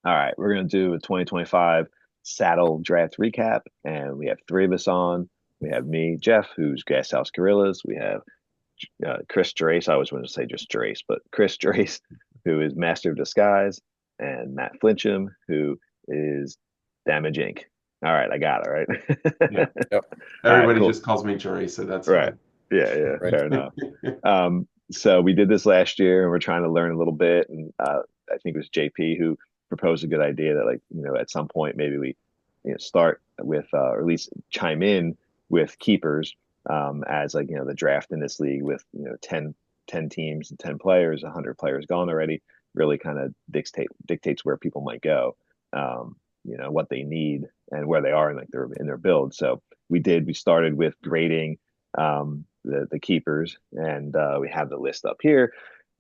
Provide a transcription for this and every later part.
All right, we're gonna do a 2025 saddle draft recap, and we have three of us on. We have me, Jeff, who's Gas House Gorillas. We have Chris Gerace. I always want to say just Gerace, but Chris Gerace, who is Master of Disguise, and Matt Flincham, who is Damage Inc. All right, I got it right. Yeah. Yep. All right, Everybody cool. just calls me Jerry, so that's Right. fine. Yeah, yeah, Right. fair enough. So we did this last year, and we're trying to learn a little bit. And I think it was JP who proposed a good idea that, like, at some point maybe we, start with, or at least chime in with keepers, as like the draft in this league with 10 teams and 10 players, 100 players gone already, really kind of dictates where people might go, what they need and where they are in like their build. So we started with grading the keepers, and we have the list up here.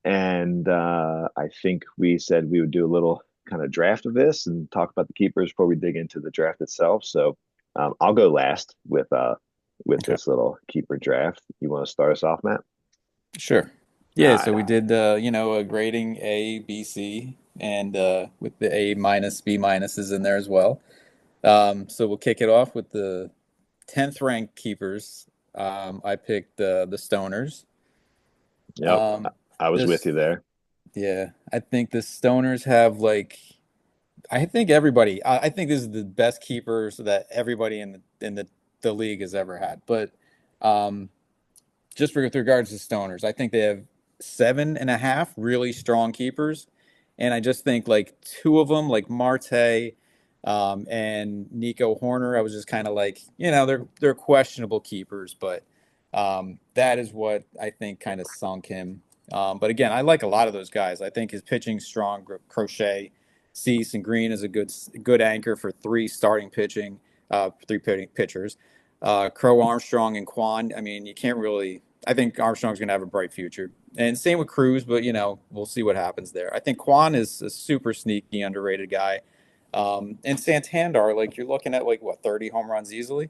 And I think we said we would do a little kind of draft of this and talk about the keepers before we dig into the draft itself. So I'll go last with Okay. this little keeper draft. You want to start us off, Matt? Sure. All Yeah, so right. we did a grading A, B, C, and with the A minus, B minuses in there as well. So we'll kick it off with the 10th ranked keepers. I picked the Stoners. Yep. Um, I was with this you there. yeah, I think the Stoners have like I think I think this is the best keepers that everybody in the league has ever had. But um just with regards to Stoners, I think they have seven and a half really strong keepers. And I just think like two of them, like Marte and Nico Horner, I was just kind of like, they're questionable keepers, but that is what I think kind of sunk him. But again, I like a lot of those guys. I think his pitching's strong. Crochet, Cease, and Green is a good anchor for three starting pitching, three pitchers. Crow, Armstrong, and Quan. I mean, you can't really. I think Armstrong's going to have a bright future, and same with Cruz. But we'll see what happens there. I think Quan is a super sneaky, underrated guy. And Santander, like you're looking at like what 30 home runs easily.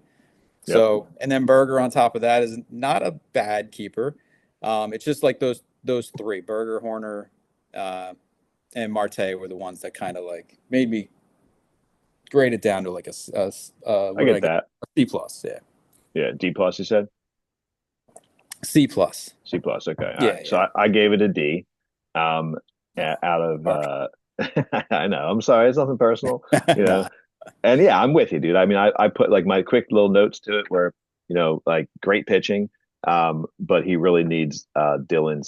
Yep. So, and then Berger on top of that is not a bad keeper. It's just like those three, Berger, Horner, uh, and Marte were the ones that kind of like made me grade it down to like I what did I get get? that. A C plus, yeah, Yeah. D plus, you said? C plus, C plus. Okay. All right. yeah, So yeah. I gave it a D. Um, out of Harsh. I know. I'm sorry. It's nothing personal. You know, Nah, And yeah, I'm with you, dude. I mean, I put like my quick little notes to it where, like great pitching, but he really needs Dylan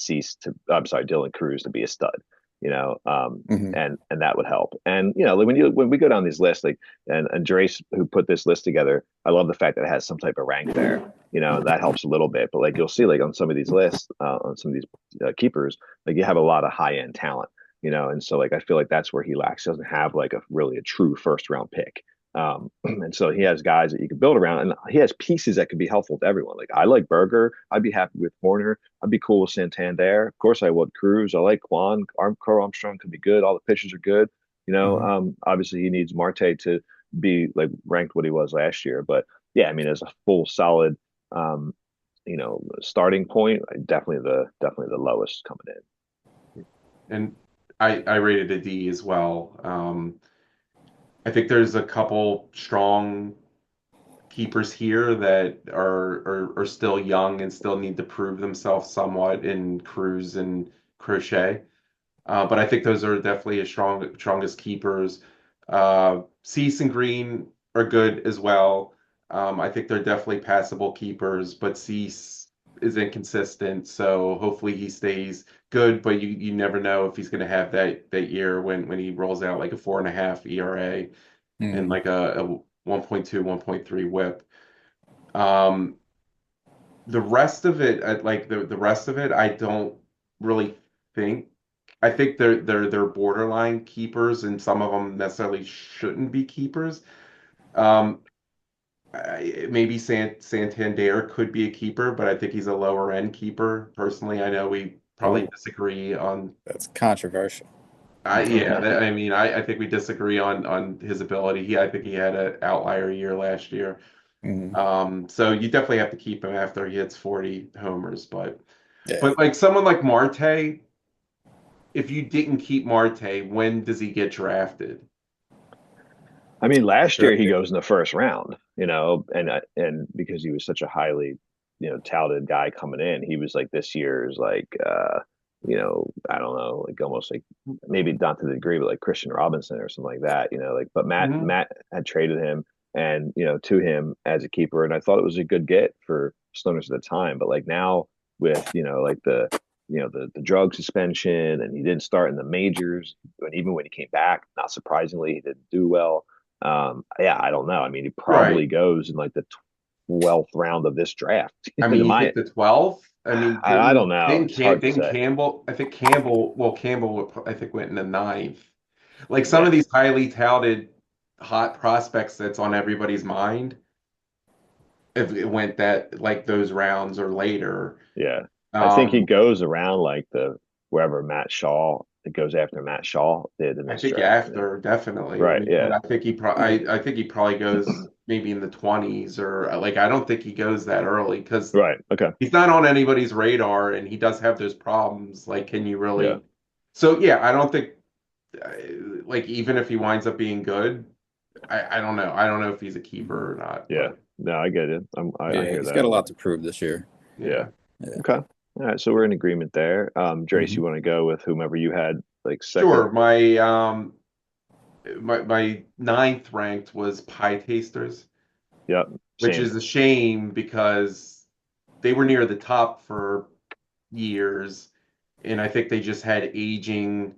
Cruz to be a stud, you know, hmm and that would help. And when we go down these lists, like and Gerace who put this list together, I love the fact that it has some type of rank there. That helps a little bit. But like you'll see, like on some of these lists, on some of these keepers, like you have a lot of high end talent, and so like I feel like that's where he lacks. He doesn't have like a true first round pick. And so he has guys that you can build around, and he has pieces that could be helpful to everyone. Like I like Berger, I'd be happy with Horner, I'd be cool with Santander. Of course, I would Cruz. I like Quan. Crow Armstrong could be good. All the pitchers are good. hmm Obviously he needs Marte to be like ranked what he was last year, but yeah, I mean, as a full solid, starting point, definitely the lowest coming in. And I rated a D as well. I think there's a couple strong keepers here that are still young and still need to prove themselves somewhat in Cruz and Crochet. But I think those are definitely a strongest keepers. Cease and Green are good as well. I think they're definitely passable keepers, but Cease is inconsistent, so hopefully he stays good. But you never know if he's going to have that year when he rolls out like a 4.5 ERA and Mm. like a 1.2, 1.3 WHIP. Um, the rest of it, the rest of it, I don't really think. I think they're borderline keepers, and some of them necessarily shouldn't be keepers. Um, maybe Santander could be a keeper, but I think he's a lower end keeper. Personally, I know we probably Ooh. disagree on. That's controversial. Yeah, I mean, I think we disagree on his ability. I think he had an outlier year last year. Mhm. So you definitely have to keep him after he hits 40 homers, Yeah. but like someone like Marte, if you didn't keep Marte, when does he get drafted? I mean, last year he Right. goes in the first round, and because he was such a highly, touted guy coming in, he was like this year's like, I don't know, like almost like maybe not to the degree, but like Christian Robinson or something like that, like. But Matt Mhm. Matt had traded him and to him as a keeper, and I thought it was a good get for Stoners at the time. But like now with like the drug suspension, and he didn't start in the majors, and even when he came back, not surprisingly, he didn't do well. Yeah, I don't know. I mean, he probably Right. goes in like the 12th round of this draft. I mean, In you my, think the 12th? I mean, I don't know. It's hard to Didn't say. Campbell? I think Campbell. Well, Campbell, I think went in the ninth. Like some of Yeah, these highly touted, hot prospects that's on everybody's mind, if it went that like those rounds or later. yeah. I think he Um, goes around like the wherever Matt Shaw. It goes after Matt Shaw did in I this think draft. after definitely. I Right. mean, but Yeah. I think he probably goes maybe in the 20s or like I don't think he goes that early because Right. Okay. he's not on anybody's radar and he does have those problems. Like, can you Yeah. really? So yeah, I don't think uh, like even if he winds up being good, I don't know. I don't know if he's a keeper or not, Yeah. but No, I get it. I Yeah, hear he's got that. a lot to prove this year. Yeah. yeah. Yeah. Okay. All right. So we're in agreement there. Drace, Hmm. you want to go with whomever you had like second? Sure. My ninth ranked was Pie Tasters, Yep. which Same. is a shame because they were near the top for years, and I think they just had aging.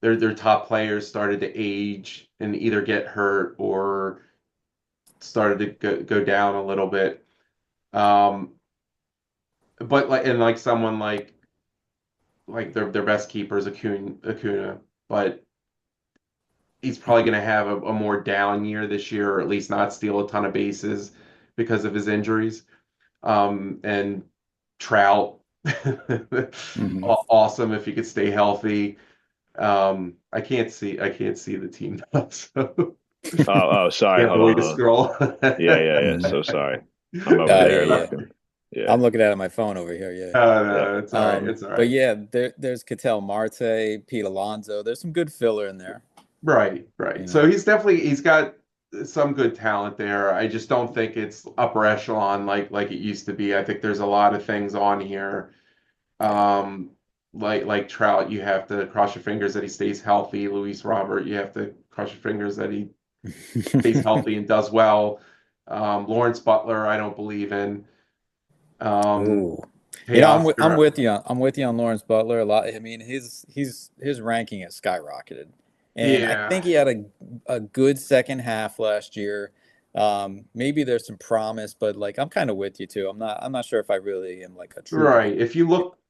Their top players started to age and either get hurt or started to go down a little bit. Um, but like someone like their best keeper is Acuna, but he's probably going to have a more down year this year, or at least not steal a ton of bases because of his injuries. And Trout, Hmm. awesome if he could stay healthy. I can't see the team now, so Oh, you sorry. have the Hold way on. to Hold on. scroll. Yeah, yeah, yeah. Hmm. So sorry. I'm over Yeah, there yeah. looking. Yeah, I'm looking at it on my phone over here. Yeah. yeah. No, it's all right. It's all But right. yeah, there's Ketel Marte, Pete Alonso. There's some good filler in there. Right, You right. So know. he's got some good talent there. I just don't think it's upper echelon like it used to be. I think there's a lot of things on here. Yeah. Um, like Trout, you have to cross your fingers that he stays healthy. Luis Robert, you have to cross your fingers that he stays healthy and does well. Lawrence Butler, I don't believe in. Um, Ooh. I'm Teoscar, with you I'm with you on Lawrence Butler a lot. I mean, his ranking has skyrocketed. And I yeah, think he had a good second half last year. Maybe there's some promise, but like I'm kind of with you too. I'm not sure if I really am like a true right. believer.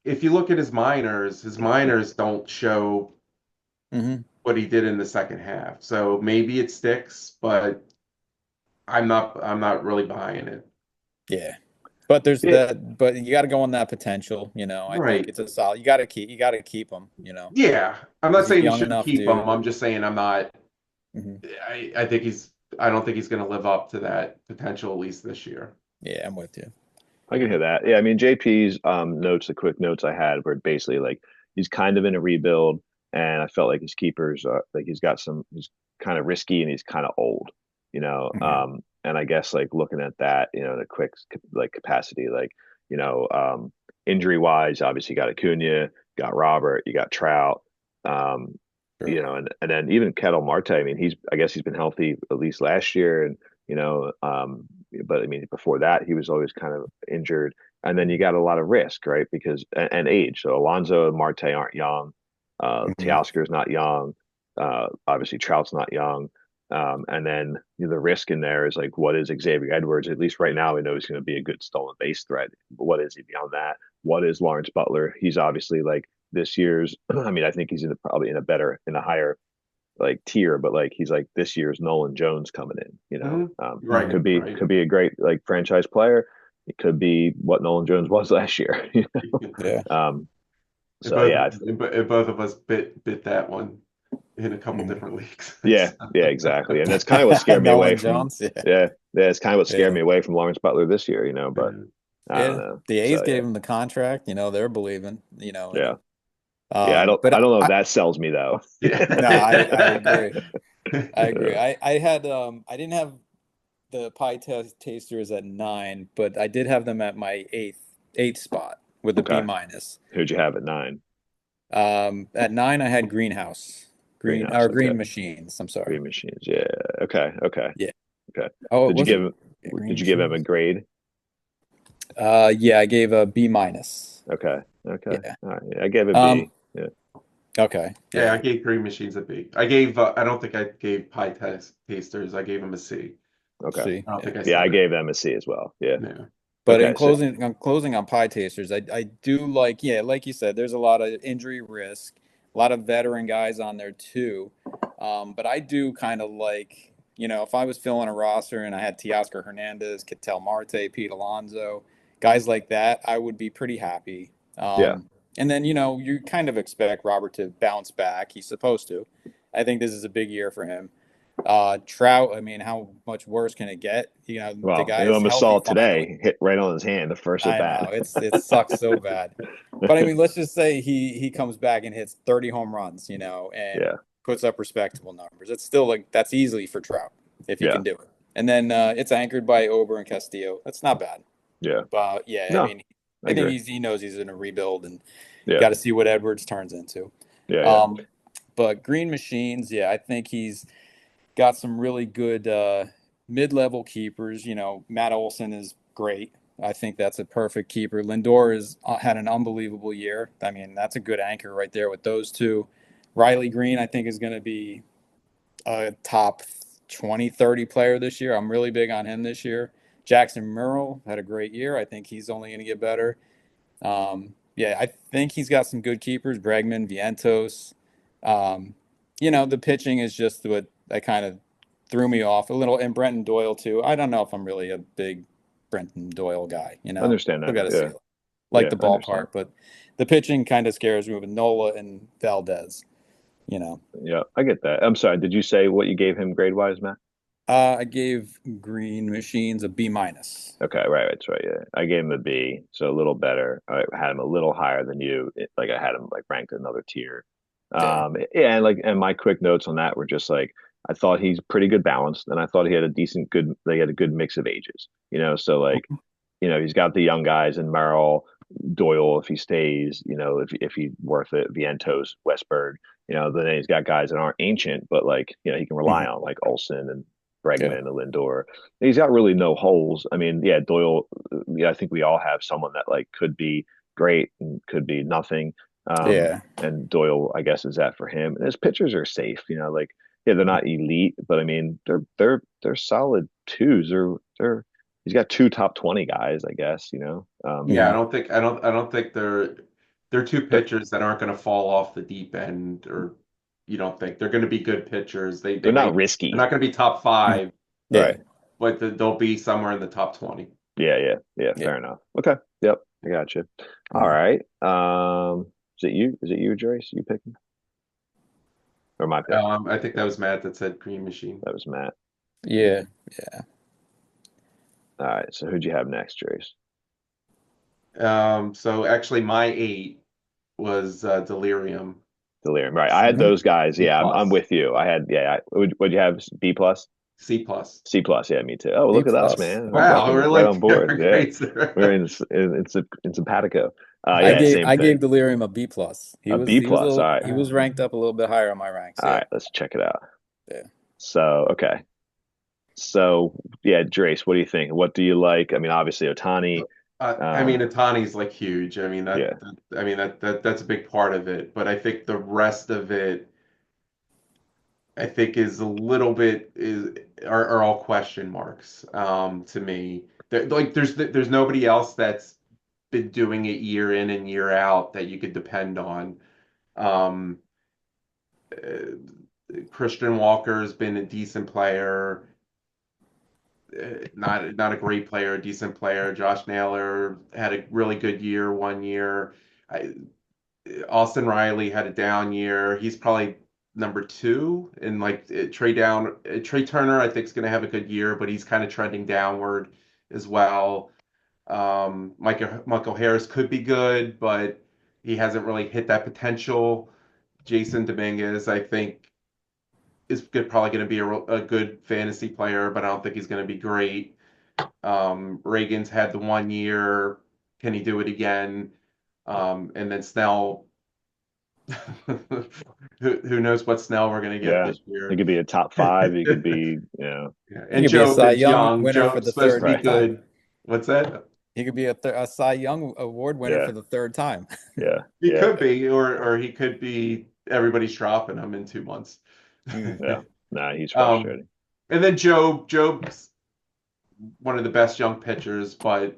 If you look at his minors don't show Hmm. what he did in the second half. So maybe it sticks, but I'm not really buying it. Yeah. But there's Yeah, that but you got to go on that potential, you know. I think Right. it's a solid. You got to keep him, you know. Yeah. I'm not 'Cause he's saying you young shouldn't enough, keep him. dude. I'm just saying I'm not Hmm. I think I don't think he's going to live up to that potential at least this year. Yeah, I'm with you. I can hear that. Yeah, I mean JP's notes, the quick notes I had were basically like he's kind of in a rebuild, and I felt like his keepers like he's kind of risky and he's kind of old, you know. Hmm. And I guess like looking at that, the quick like capacity, like injury wise, obviously you got Acuna, got Robert, you got Trout, um, Sure. and then even Kettle Marte. I mean, I guess he's been healthy at least last year, and but I mean, before that, he was always kind of injured. And then you got a lot of risk, right? Because and age. So Alonso and Marte aren't young. Hmm. Teoscar's not young. Obviously, Trout's not young. And then the risk in there is like, what is Xavier Edwards? At least right now, we know he's going to be a good stolen base threat. But what is he beyond that? What is Lawrence Butler? He's obviously like this year's. I mean, I think he's probably in a higher like tier, but like he's like this year's Nolan Jones coming in. Right, Hmm. right. Could be a great like franchise player. It could be what Nolan Jones was last year. Yeah. Um, And so yeah, both of us bit that one in a couple Hmm. different leagues. yeah, yeah, exactly. And that's kind of what scared me away Nolan from Jones. Yeah. yeah, yeah. It's kind of what scared Yeah. me away from Lawrence Butler this year. But Yeah. I don't Yeah. know. The A's So gave yeah, him the contract, they're believing, in yeah, him. yeah. But I don't know if that sells me though. Yeah. no, I agree. I agree. I didn't have the tasters at 9, but I did have them at my eighth spot with a B Okay. minus. Who'd you have at 9? At 9 I had Greenhouse. Okay. Green Machines. I'm sorry. Green Machines. Yeah. Okay. Okay. Yeah. Okay. Oh, Did you was give it him Green did you give him a Machines? grade? Yeah, I gave a B minus. Okay. Okay. Yeah. All right. Yeah, I gave a Um, B. Yeah. okay. Yeah, I Yeah. gave Green Machines a B. I don't think I gave Tasters. I gave them a C. Okay. See. I don't Yeah. think I Yeah, I started. gave them a C as well. Yeah. Yeah. But Okay. So on closing on pie tasters, I do like, yeah, like you said, there's a lot of injury risk, a lot of veteran guys on there too. But I do kind of like, if I was filling a roster and I had Teoscar Hernandez, Ketel Marte, Pete Alonso, guys like that, I would be pretty happy. yeah. And then, you kind of expect Robert to bounce back. He's supposed to. I think this is a big year for him. Trout, I mean, how much worse can it get? The Well, guy you is almost saw healthy it finally. today, hit right on his hand, the first at I bat. know it sucks so bad, but I mean, let's just say he comes back and hits 30 home runs, and Yeah. puts up respectable numbers. It's still like that's easily for Trout if he Yeah. can do it. And then it's anchored by Ober and Castillo. That's not bad. Yeah. But yeah, I No, mean, I I think agree. he knows he's in a rebuild and Yeah. got to see what Edwards turns into. Yeah. Yeah. Um, but Green Machines, yeah, I think he's got some really good mid-level keepers. Matt Olson is great. I think that's a perfect keeper. Lindor has had an unbelievable year. I mean, that's a good anchor right there with those two. Riley Green, I think, is going to be a top 20, 30 player this year. I'm really big on him this year. Jackson Merrill had a great year. I think he's only going to get better. Yeah, I think he's got some good keepers. Bregman, Vientos. Um, the pitching is just what that kind of threw me off a little, and Brenton Doyle too. I don't know if I'm really a big Brenton Doyle guy. Understand Still that. got to see Yeah. it. Like Yeah. the Understand. ballpark, but the pitching kind of scares me with Nola and Valdez. You know, Yeah. I get that. I'm sorry. Did you say what you gave him grade wise, Matt? I gave Green Machines a B minus. Okay. Right. That's right. Yeah. I gave him a B. So a little better. I had him a little higher than you. Like I had him like ranked another tier. Yeah. Yeah. And my quick notes on that were just like, I thought he's pretty good balanced and I thought he had a they had a good mix of ages, so like, he's got the young guys in Merrill, Doyle if he stays, if he's worth it, Vientos, Westberg, then he's got guys that aren't ancient, but like, he can rely Mhm. on like Olson and Yeah. Bregman and Lindor. He's got really no holes. I mean, yeah, Doyle, yeah, I think we all have someone that like could be great and could be nothing. Yeah. And Doyle, I guess, is that for him. And his pitchers are safe, like, yeah, they're not elite, but I mean, they're solid twos. They're he's got two top 20 guys, I guess, Yeah, Mhm. I don't think they're two they're, pitchers that aren't going to fall off the deep end, or you don't think they're going to be good pitchers. They they're may not they're risky. not going to be top five, Yeah. Right. but they'll be somewhere in the top 20. Yeah, yeah, yeah, Yeah. fair enough. Okay. Yep, I got you. All Mhm. right. Is it you, Joyce? You picking? Or my pick? I think that was Matt that said Green Machine. That was Matt. Yeah. Yeah. All right. So who'd you have next, Joyce? So actually, my eight was Delirium, Delirium. Right. I had Mhm. those guys. C Yeah, I'm plus, with you. I had, yeah. Would you have B plus? C plus. C plus? Yeah, me too. Oh, B look at us, plus. man. We're Wow, fucking we're right like on board. Yeah. great. We're in simpatico. Yeah, same I thing. gave Delirium a B plus. A B plus. All right. He was ranked up a little bit higher on my ranks. All Yeah. right. Let's check it out. Yeah. So, okay. So, yeah, Drace, what do you think? What do you like? I mean, obviously Otani. I mean, Um, Otani's like huge. I mean yeah, I mean that's a big part of it. But I think the rest of it, I think, is a little bit are all question marks to me. Like there's nobody else that's been doing it year in and year out that you could depend on. Um, Christian Walker's been a decent player, not a great player, a decent player. Josh Naylor had a really good year one year. I, Austin Riley had a down year. He's probably number two. And like Trey Turner, I think is going to have a good year, but he's kind of trending downward as well. Michael Harris could be good, but he hasn't really hit that potential. Jason Dominguez, I think, probably going to be a good fantasy player, but I don't think he's going to be great. Reagan's had the 1 year. Can he do it again? And then Snell, who knows what Snell we're going to get Yeah. this He year. could be a top five. He could be, Yeah. He And could be a Job Cy is Young young. winner for Job's the supposed to third be right. time. good. What's that? He could be a Cy Young Award winner Yeah. for the third time. Yeah. He Yeah. could be, or he could be everybody's dropping him in 2 months. Mm. Yeah. Nah, he's Um, frustrating. and then Job's one of the best young pitchers, but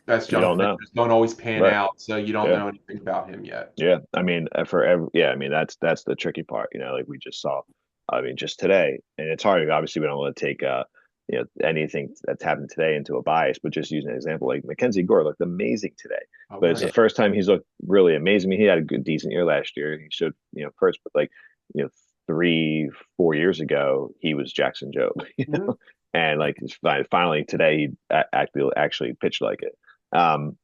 best You young don't know. pitchers don't always pan Right. out, so you don't Yeah. know anything about him yet. Yeah, I mean, for every, yeah, I mean that's the tricky part, like we just saw. I mean, just today, and it's hard. Obviously, we don't want to take anything that's happened today into a bias, but just using an example, like Mackenzie Gore looked amazing today, Oh, but it's the right. Yeah. first time he's looked really amazing. I mean, he had a good, decent year last year. He showed, first, but like, you know, 3, 4 years ago, he was Jackson Jobe, Mhm. and like finally today he actually pitched like it. Um,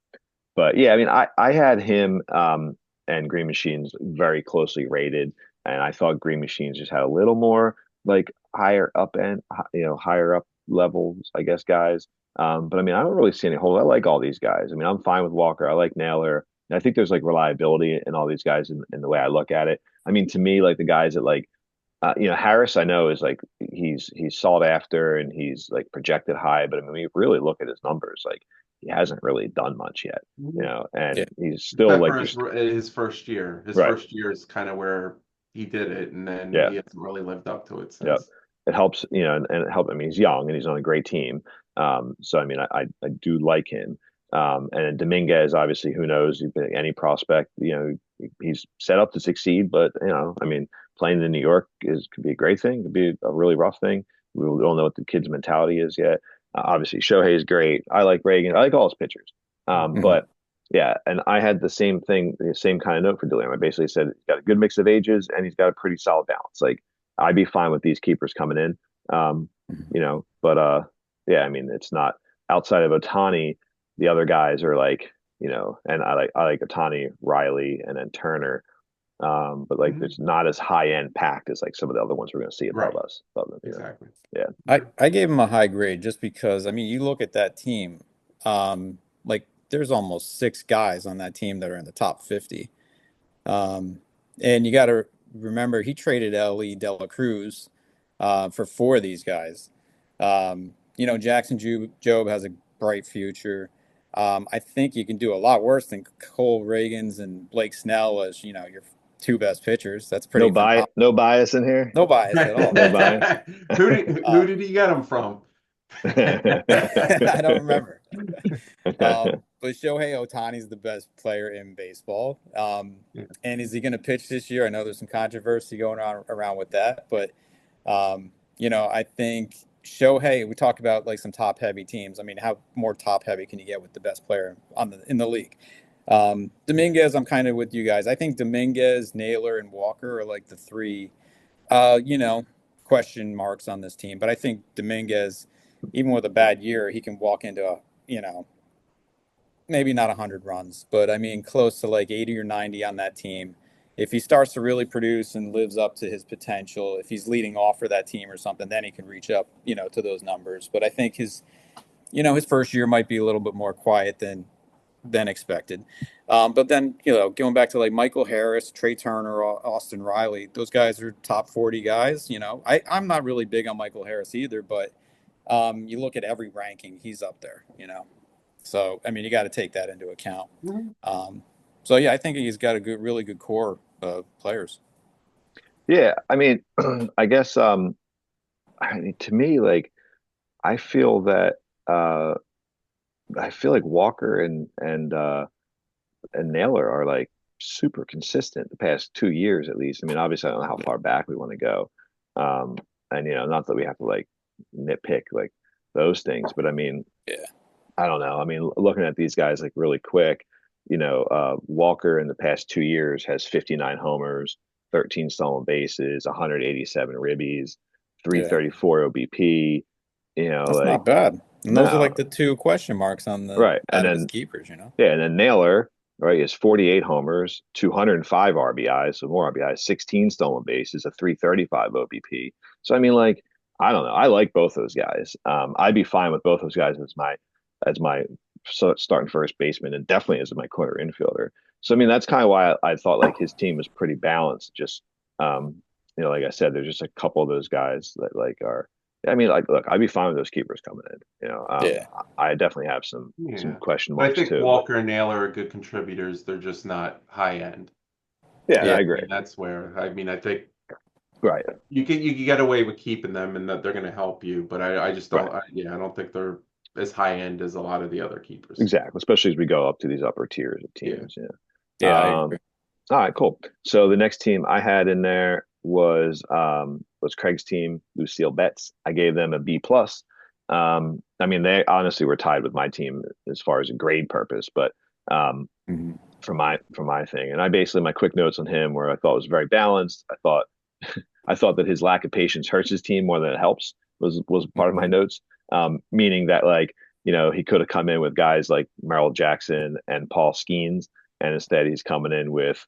but yeah, I mean, I had him and Green Machines very closely rated, and I thought Green Machines just had a little more like higher up end, higher up levels, I guess, guys. But I mean, I don't really see any holes. I like all these guys. I mean, I'm fine with Walker. I like Naylor. And I think there's like reliability in all these guys in the way I look at it. I mean, to me, like the guys that like Harris, I know is like he's sought after and he's like projected high, but I mean, when you really look at his numbers, like he hasn't really done much yet, Mhm. and Yeah. he's still Except like for there's his first year. His right, first year is kind of where he did it, and then yeah, he hasn't really lived up to it yeah. since. It helps, and it helps. I mean, he's young and he's on a great team, so I mean, I do like him. And Dominguez, obviously, who knows? Any prospect, he's set up to succeed, but I mean, playing in New York could be a great thing, could be a really rough thing. We don't know what the kid's mentality is yet. Obviously, Shohei is great. I like Reagan. I like all his pitchers. Mhm. But yeah, and I had the same thing, the same kind of note for Dillian. I basically said he's got a good mix of ages and he's got a pretty solid balance. Like I'd be fine with these keepers coming in. But yeah, I mean, it's not outside of Otani. The other guys are like, and I like Otani, Riley, and then Turner. But like, Mhm. it's not as high end packed as like some of the other ones we're going to see above Right. us. Above them, Exactly. yeah, I gave him a high grade just because I mean you look at that team, like there's almost six guys on that team that are in the top 50. Um, and you got to remember he traded Ellie De La Cruz for four of these guys. Jackson Job has a bright future. I think you can do a lot worse than Cole Reagans and Blake Snell as your two best pitchers. That's pretty phenomenal. no bias in here, No bias at all. no bias. Who Um, did he get him from? I don't remember. But Shohei Ohtani's the best player in baseball. And is he going to pitch this year? I know there's some controversy going on around with that, but I think Shohei. We talk about like some top heavy teams. I mean, how more top heavy can you get with the best player in the league? Dominguez, I'm kind of with you guys. I think Dominguez, Naylor, and Walker are like the three, uh, you know, question marks on this team. But I think Dominguez, even with a bad year, he can walk into maybe not 100 runs, but I mean close to like 80 or 90 on that team. If he starts to really produce and lives up to his potential, if he's leading off for that team or something, then he can reach up, to those numbers. But I think his first year might be a little bit more quiet than expected. But then, going back to like Michael Harris, Trey Turner, Austin Riley, those guys are top 40 guys. I'm not really big on Michael Harris either, but you look at every ranking, he's up there. So, I mean, you got to take that into account. Mhm. Um, so yeah, I think he's got a really good core of players. Yeah, I mean, I guess I mean, to me, like I feel that uh I feel like Walker and Naylor are like super consistent the past 2 years at least. I mean, obviously I don't know how far back we want to go. Um and not that we have to like nitpick like those things, but I mean, Yeah, I don't know. I mean, looking at these guys like really quick, Walker in the past 2 years has 59 homers, 13 stolen bases, 187 ribbies, yeah, 334 OBP, that's like not bad. And those are no, like the two question marks on the right. And out of his then keepers. yeah, and then Naylor right? He has 48 homers, 205 RBIs, so more RBIs, 16 stolen bases, a 335 OBP. So I mean, like, I don't know. I like both those guys. I'd be fine with both those guys as my starting first baseman, and definitely as my corner infielder. So I mean, that's kind of why I thought like his team was pretty balanced. Just like I said, there's just a couple of those guys that like are. I mean, like, look, I'd be fine with those keepers coming in. Yeah. I definitely have some Yeah. question But I marks think too. But Walker and Naylor are good contributors. They're just not high end. yeah, Yeah. I I agree. mean, that's where I mean I think Right, you get away with keeping them and that they're going to help you. But I just right, don't. I don't think they're as high end as a lot of the other keepers. exactly. Especially as we go up to these upper tiers of Yeah. teams. Yeah. Yeah, I Um, agree. all right, cool. So the next team I had in there was Craig's team, Lucille Betts. I gave them a B plus. I mean, they honestly were tied with my team as far as a grade purpose, but um, Mhm. for my thing, and I basically my quick notes on him where I thought was very balanced. I thought that his lack of patience hurts his team more than it helps. Was part of my Mhm. notes, meaning that like he could have come in with guys like Merrill Jackson and Paul Skeens, and instead he's coming in with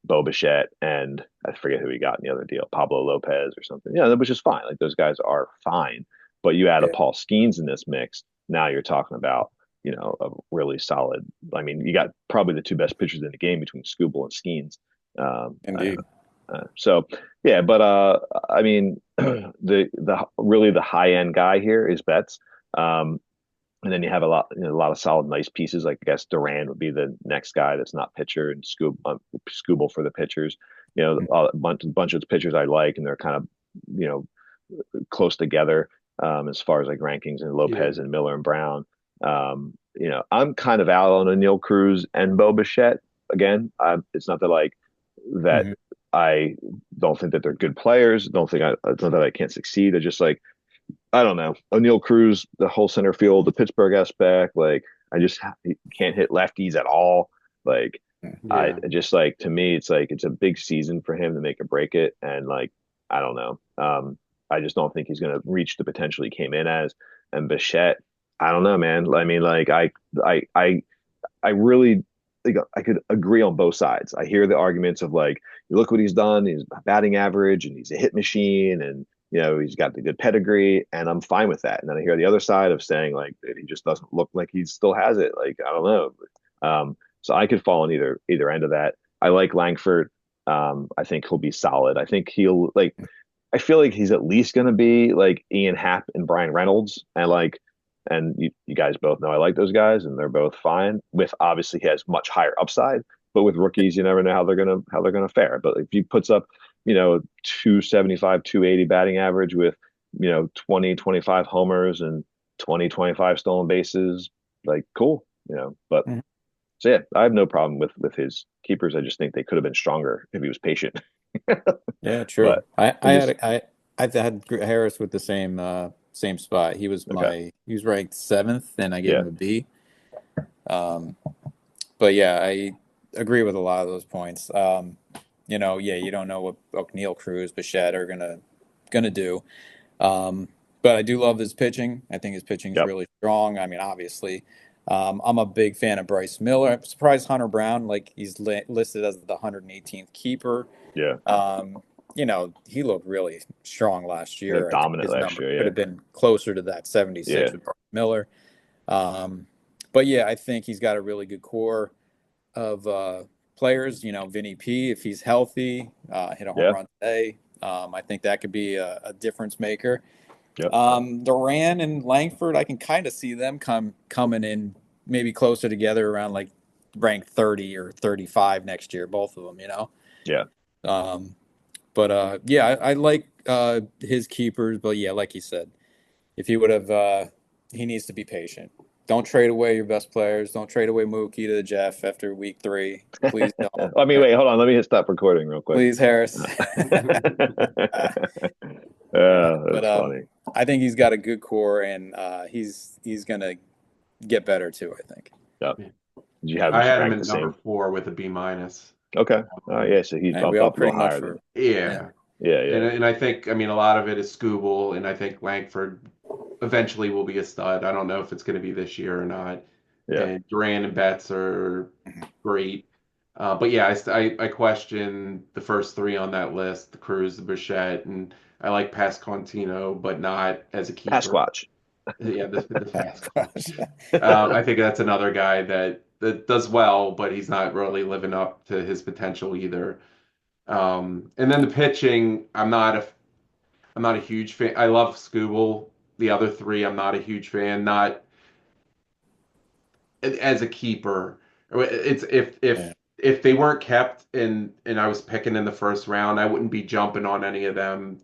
Bo Bichette and I forget who he got in the other deal, Pablo Lopez or something. Yeah, which is fine. Like those guys are fine, but you add a Yeah, Paul Skeens in this mix, now you're talking about a really solid. I mean, you got probably the two best pitchers in the game between Scooble and Skeens. I indeed. so yeah, but I mean, the really the high end guy here is Betts, and then you have a lot of solid nice pieces. Like I guess Duran would be the next guy that's not pitcher, and Scooble for the pitchers. A bunch of pitchers I like, and they're kind of you know close together as far as like rankings, and Yeah. Lopez and Miller and Brown. I'm kind of out on O'Neill Cruz and Bo Bichette again. It's not that like that Mhm. I don't think that they're good players. Don't think it's not that I can't succeed. I just like I don't know. O'Neill Cruz, the whole center field, the Pittsburgh aspect, like I just can't hit lefties at all. Like I Yeah. just like to me, it's like it's a big season for him to make or break it, and like I don't know. I just don't think he's going to reach the potential he came in as. And Bichette, I don't know, man. I mean, like I, I, I really think I could agree on both sides. I hear the arguments of like, look what he's done. He's batting average and he's a hit machine and he's got the good pedigree and I'm fine with that. And then I hear the other side of saying like that he just doesn't look like he still has it. Like I don't know. So I could fall on either end of that. I like Langford. I think he'll be solid. I think he'll like I feel like he's at least going to be like Ian Happ and Brian Reynolds, and you guys both know I like those guys, and they're both fine. With obviously he has much higher upside, but with rookies you never know how they're gonna fare. But if he puts up 275, 280 batting average with 20, 25 homers and 20, 25 stolen bases, like cool, But Mhm. so yeah, I have no problem with his keepers. I just think they could have been stronger if he was patient. Yeah, true. But it just I had Harris with the same spot. okay. He was ranked seventh, and I gave Yeah. him a B. Um, but yeah, I agree with a lot of those points. Yeah, you don't know what O'Neal Cruz, Bichette are gonna do. Um, but I do love his pitching. I think his pitching is Yep. really strong. I mean, obviously, I'm a big fan of Bryce Miller. I'm surprised Hunter Brown, like he's listed as the 118th keeper. Yeah. He looked really strong last Yeah. year. I think Dominant his last number year. could Yeah. have been closer to that 76 Yeah. with Bryce Miller. Um, but yeah, I think he's got a really good core of players. Vinny P, if he's healthy, hit a home Yeah. run today. I think that could be a difference maker. Yep. Duran and Langford, I can kind of see them coming in maybe closer together around like ranked 30 or 35 next year, both of them. Yeah. Um, but yeah, I like his keepers. But yeah, like you said, if he would have, he needs to be patient. Don't trade away your best players. Don't trade away Mookie to Jeff after week 3. Please don't. I mean, wait, hold on. Let me hit stop recording real quick. Please, Harris. Yeah, but That's funny. I think he's got a good core, and he's gonna get better too. I think. Yep. Did you have him I had him ranked at the number same? 4 with a B minus. Okay. Yeah. So he's And we bumped all up a little pretty much higher than. were. Yeah. Yeah. Yeah. And Yeah. and I think I mean a lot of it is Scooble, and I think Langford eventually will be a stud. I don't know if it's going to be this year or not. Yeah. and Duran and Betts are great. But yeah, I question the first three on that list: the Cruz, the Bichette, and I like Pasquantino, but not as a keeper. Pasquatch. Yeah, the fast one. Gosh. I think that's another guy that does well, but he's not really living up to his potential either. And then the pitching, I'm not a huge fan. I love Scooble. The other three, I'm not a huge fan. Not as a keeper. It's Yeah. if they weren't kept and I was picking in the first round, I wouldn't be jumping on any of them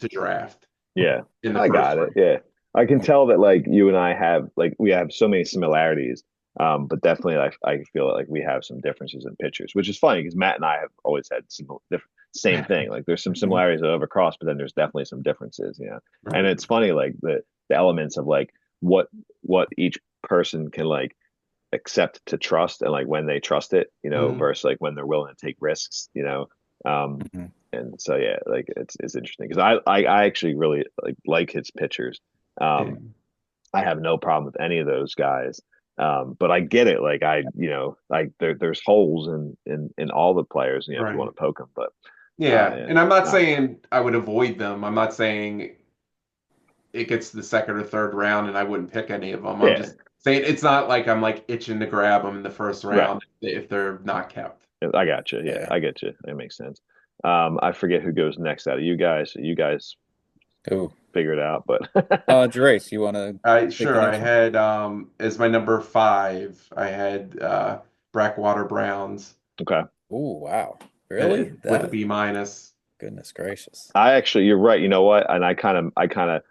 to draft Yeah, in the I first got it. round. Yeah. I can tell that like you and I have like we have so many similarities. But definitely I feel like we have some differences in pitchers, which is funny because Matt and I have always had similar different same thing. Like there's some Mhm. similarities that overcross, but then there's definitely some differences, you know. And Right. it's funny like the elements of like what what each person can like accept to trust and like when they trust it, you know, Mhm. versus like when they're willing to take risks, you know. Um, Mhm. and so yeah, like it's interesting because I actually really like his pitchers. Yeah. Um, I have no problem with any of those guys. But I get it. Like I, you know, like there's holes in all the players, you know, if you want Right. to poke them. But Yeah. yeah, And I'm not not saying I would avoid them. I'm not saying it gets to the second or third round and I wouldn't pick any of them. I'm yeah, just saying it's not like I'm like itching to grab them in the first right. round if they're not kept. I got you. Yeah, Yeah. I get you. It makes sense. I forget who goes next out of you guys. You guys Ooh. figure it out, but Gerace, you want to I take the sure I next one? had as my number five, I had Brackwater Browns okay. Ooh, wow. Really? with a That, B minus. goodness gracious. I actually, you're right. You know what? And I kind of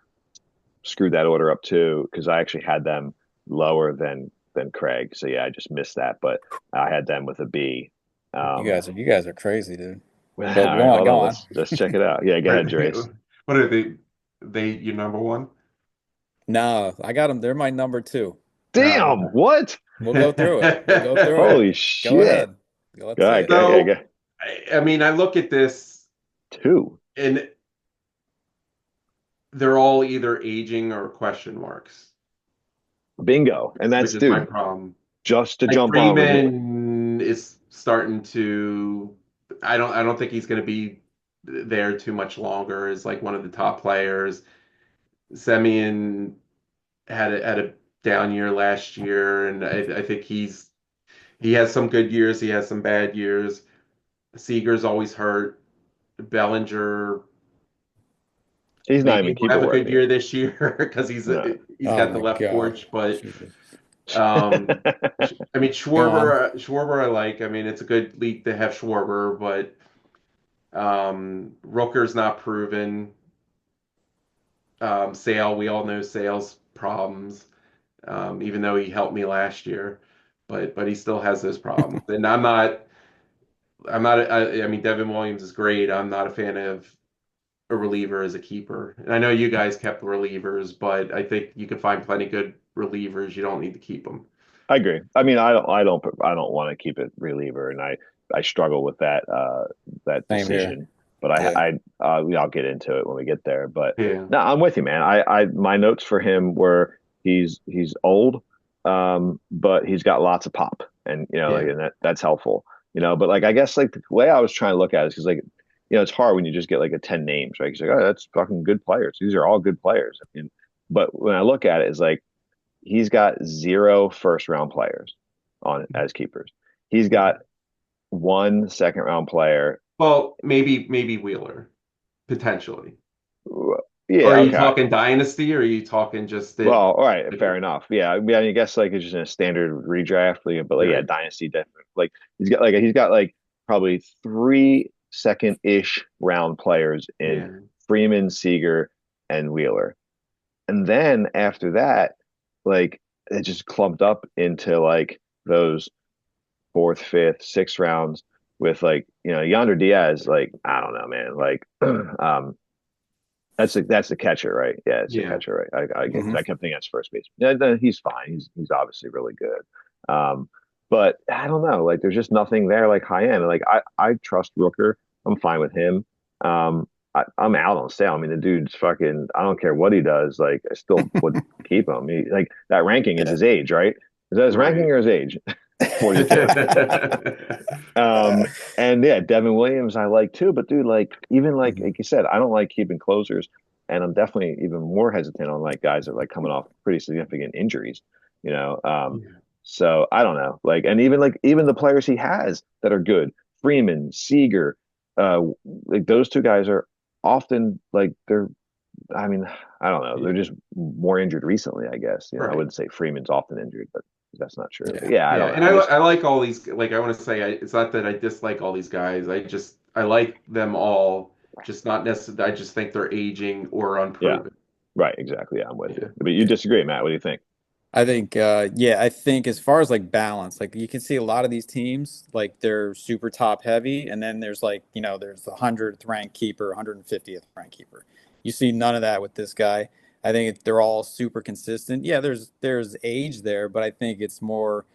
screwed that order up too because I actually had them lower than Craig. So yeah, I just missed that, but I had them with a B. Um, You guys are crazy, dude. all But right, hold go on. on. Let's check it out. Yeah, go Right. ahead, Jace. What are they? They your number one? No, I got them. They're my number two. Damn, No. what? We'll go through it. We'll go through it. Holy Go shit! ahead. Let's Go see ahead, it. go. So, I mean, I look at this Two. and they're all either aging or question marks, Bingo. And which that's is my dude. problem. Just to Like jump on with what? Freeman is starting to. I don't think he's going to be there too much longer. Is like one of the top players. Semien had a down year last year, and I think he has some good years. He has some bad years. Seager's always hurt. Bellinger He's not maybe even will keeper have a good worthy. year this year because No. he's Oh got the my left God. porch. But Jesus. um, I mean Go on. Schwarber I like. I mean it's a good league to have Schwarber, but Rooker's not proven. Sale, we all know Sale's problems. Even though he helped me last year, but he still has those problems. And I mean Devin Williams is great. I'm not a fan of a reliever as a keeper. And I know you guys kept relievers, but I think you can find plenty good relievers. You don't need to keep them. I agree. I mean, I don't want to keep it reliever, and I struggle with that Same here. decision. But Yeah. I'll get into it when we get there. But Yeah. no, I'm with you, man. My notes for him were he's old, but he's got lots of pop, and you know, like, Yeah. and that's helpful, you know. But like, I guess like the way I was trying to look at it is because like, you know, it's hard when you just get like a 10 names, right? Because like, oh, that's fucking good players. These are all good players. And but when I look at it, it's like he's got zero first round players on as keepers. He's got one second round player. Well, maybe Wheeler, potentially. Or are Yeah, you okay. talking dynasty or are you talking just Well, that? all right, fair enough. Yeah, I mean, I guess like it's just in a standard redraft, like, but like, yeah, Right. dynasty definitely. Like he's got like probably three second ish round players in Yeah. Freeman, Seager, and Wheeler, and then after that, like it just clumped up into like those fourth, fifth, sixth rounds with like you know Yonder Diaz. Like I don't know, man. Like that's the catcher, right? Yeah, it's the Yeah. catcher, right? I get because Hmm. I kept thinking that's first base. Yeah, he's fine. He's obviously really good. But I don't know. Like there's just nothing there like high end. Like I trust Rooker. I'm fine with him. I'm out on sale. I mean, the dude's fucking. I don't care what he does. Like I still would keep him. Like that ranking is Yeah. his age, right? Is that his ranking Right. or his age? 42. And yeah, Devin Williams I like too, but dude, like even Mhm. like you said, I don't like keeping closers, and I'm definitely even more hesitant on like guys that are like coming off pretty significant injuries, you know. Yeah. So I don't know, and even the players he has that are good, Freeman, Seager, like those two guys are often like they're. I mean, I don't know, they're Yeah. just more injured recently, I guess. I Right. wouldn't say Freeman's often injured, but that's not true. But Yeah. yeah, I Yeah, don't know. and I like all these. Like I want to say, it's not that I dislike all these guys. I like them all. Just not necessarily. I just think they're aging or Yeah. unproven. Right, exactly. Yeah, I'm with Yeah. you. But you disagree, Matt. What do you think? I think, yeah, I think as far as like balance, like you can see a lot of these teams, like they're super top heavy, and then there's like, there's the 100th ranked keeper, 150th ranked keeper. You see none of that with this guy. I think they're all super consistent. Yeah, there's age there, but I think it's more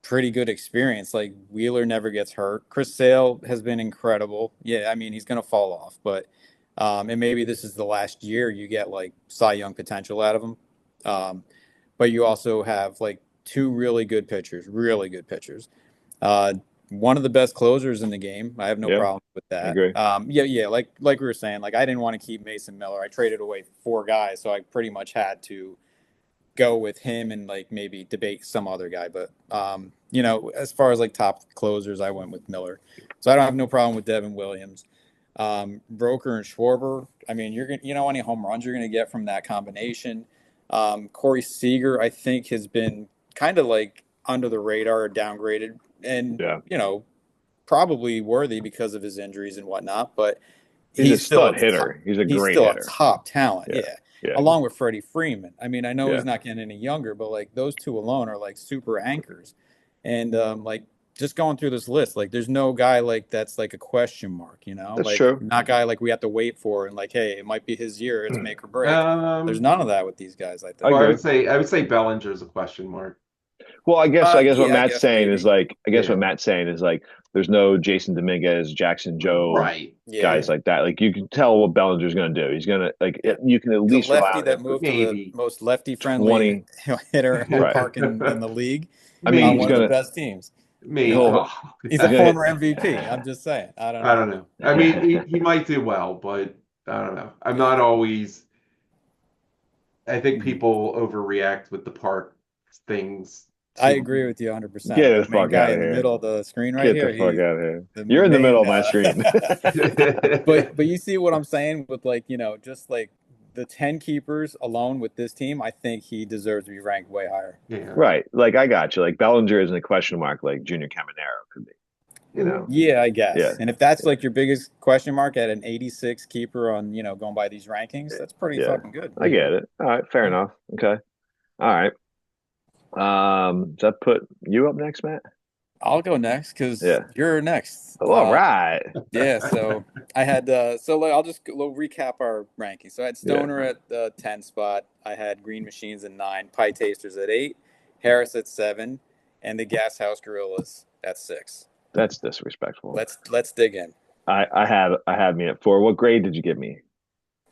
pretty good experience. Like Wheeler never gets hurt. Chris Sale has been incredible. Yeah, I mean he's gonna fall off, but and maybe this is the last year you get like Cy Young potential out of him. But you also have like two really good pitchers. Uh, one of the best closers in the game. I have no Yeah, problem with I that. agree. Yeah, like we were saying, like I didn't want to keep Mason Miller. I traded away four guys, so I pretty much had to go with him and like maybe debate some other guy. But as far as like top closers, I went with Miller. So I don't have no problem with Devin Williams. Broker and Schwarber. I mean, you're gonna how many home runs you're gonna get from that combination. Corey Seager, I think, has been kind of like under the radar or downgraded, and Yeah. probably worthy because of his injuries and whatnot. But He's a he's still stud a top, hitter. He's a he's great still a hitter. top talent, Yeah. yeah. Yeah. Along with Freddie Freeman. I mean, I know Yeah. he's not getting any younger, but like those two alone are like super anchors. And like just going through this list, like there's no guy like that's like a question mark, That's like true. not guy like we have to wait for and like, hey, it might be his year, it's make or break. There's Um. none of that with these guys, I I think. Well, agree. I would say Bellinger's a question mark. Well, I guess what Yeah, I Matt's guess saying is maybe. like I guess what Yeah. Matt's saying is like there's no Jason Dominguez, Jackson Joe, Right. guys Yeah. like that. Like you can tell what Bellinger's going to do. He's going to Yeah. you can at He's a least rely lefty on that him for moved to the Maybe. most lefty friendly 20. hitter Right. park in the league I mean, on he's one of the Maybe. going to best teams. Maybe. he'll Oh, He's a he's going former MVP. I'm just saying. I don't I know. don't know. I mean, he might do well, but I don't know. I'm Yeah. not always. I think Mhm. people overreact with the park things I too. agree with you 100%. get The the main fuck guy out of in the here. middle of the screen right Get the here, fuck he out of here. the You're in the middle main of my screen. but you see what I'm saying with like, just like the 10 keepers alone with this team, I think he deserves to be ranked way higher. Yeah. Right. Like I got you. Like Bellinger isn't a question mark like Junior Caminero could be, you know. Yeah, I Yeah. guess. And if that's like your biggest question mark at an 86 keeper on, going by these rankings, that's pretty Yeah. fucking good. I Yeah. get it. All right, fair Yeah. enough. Okay. All right. Does that put you up next, Matt? I'll go next because Yeah. you're next. Oh, all right. Yeah, so I had like, I'll just recap our rankings. So I had Yeah. Stoner at the 10 spot. I had Green Machines at 9, Pie Tasters at 8, Harris at 7, and the Gas House Gorillas at 6. That's disrespectful. Let's dig in. I have me at 4. What grade did you give me?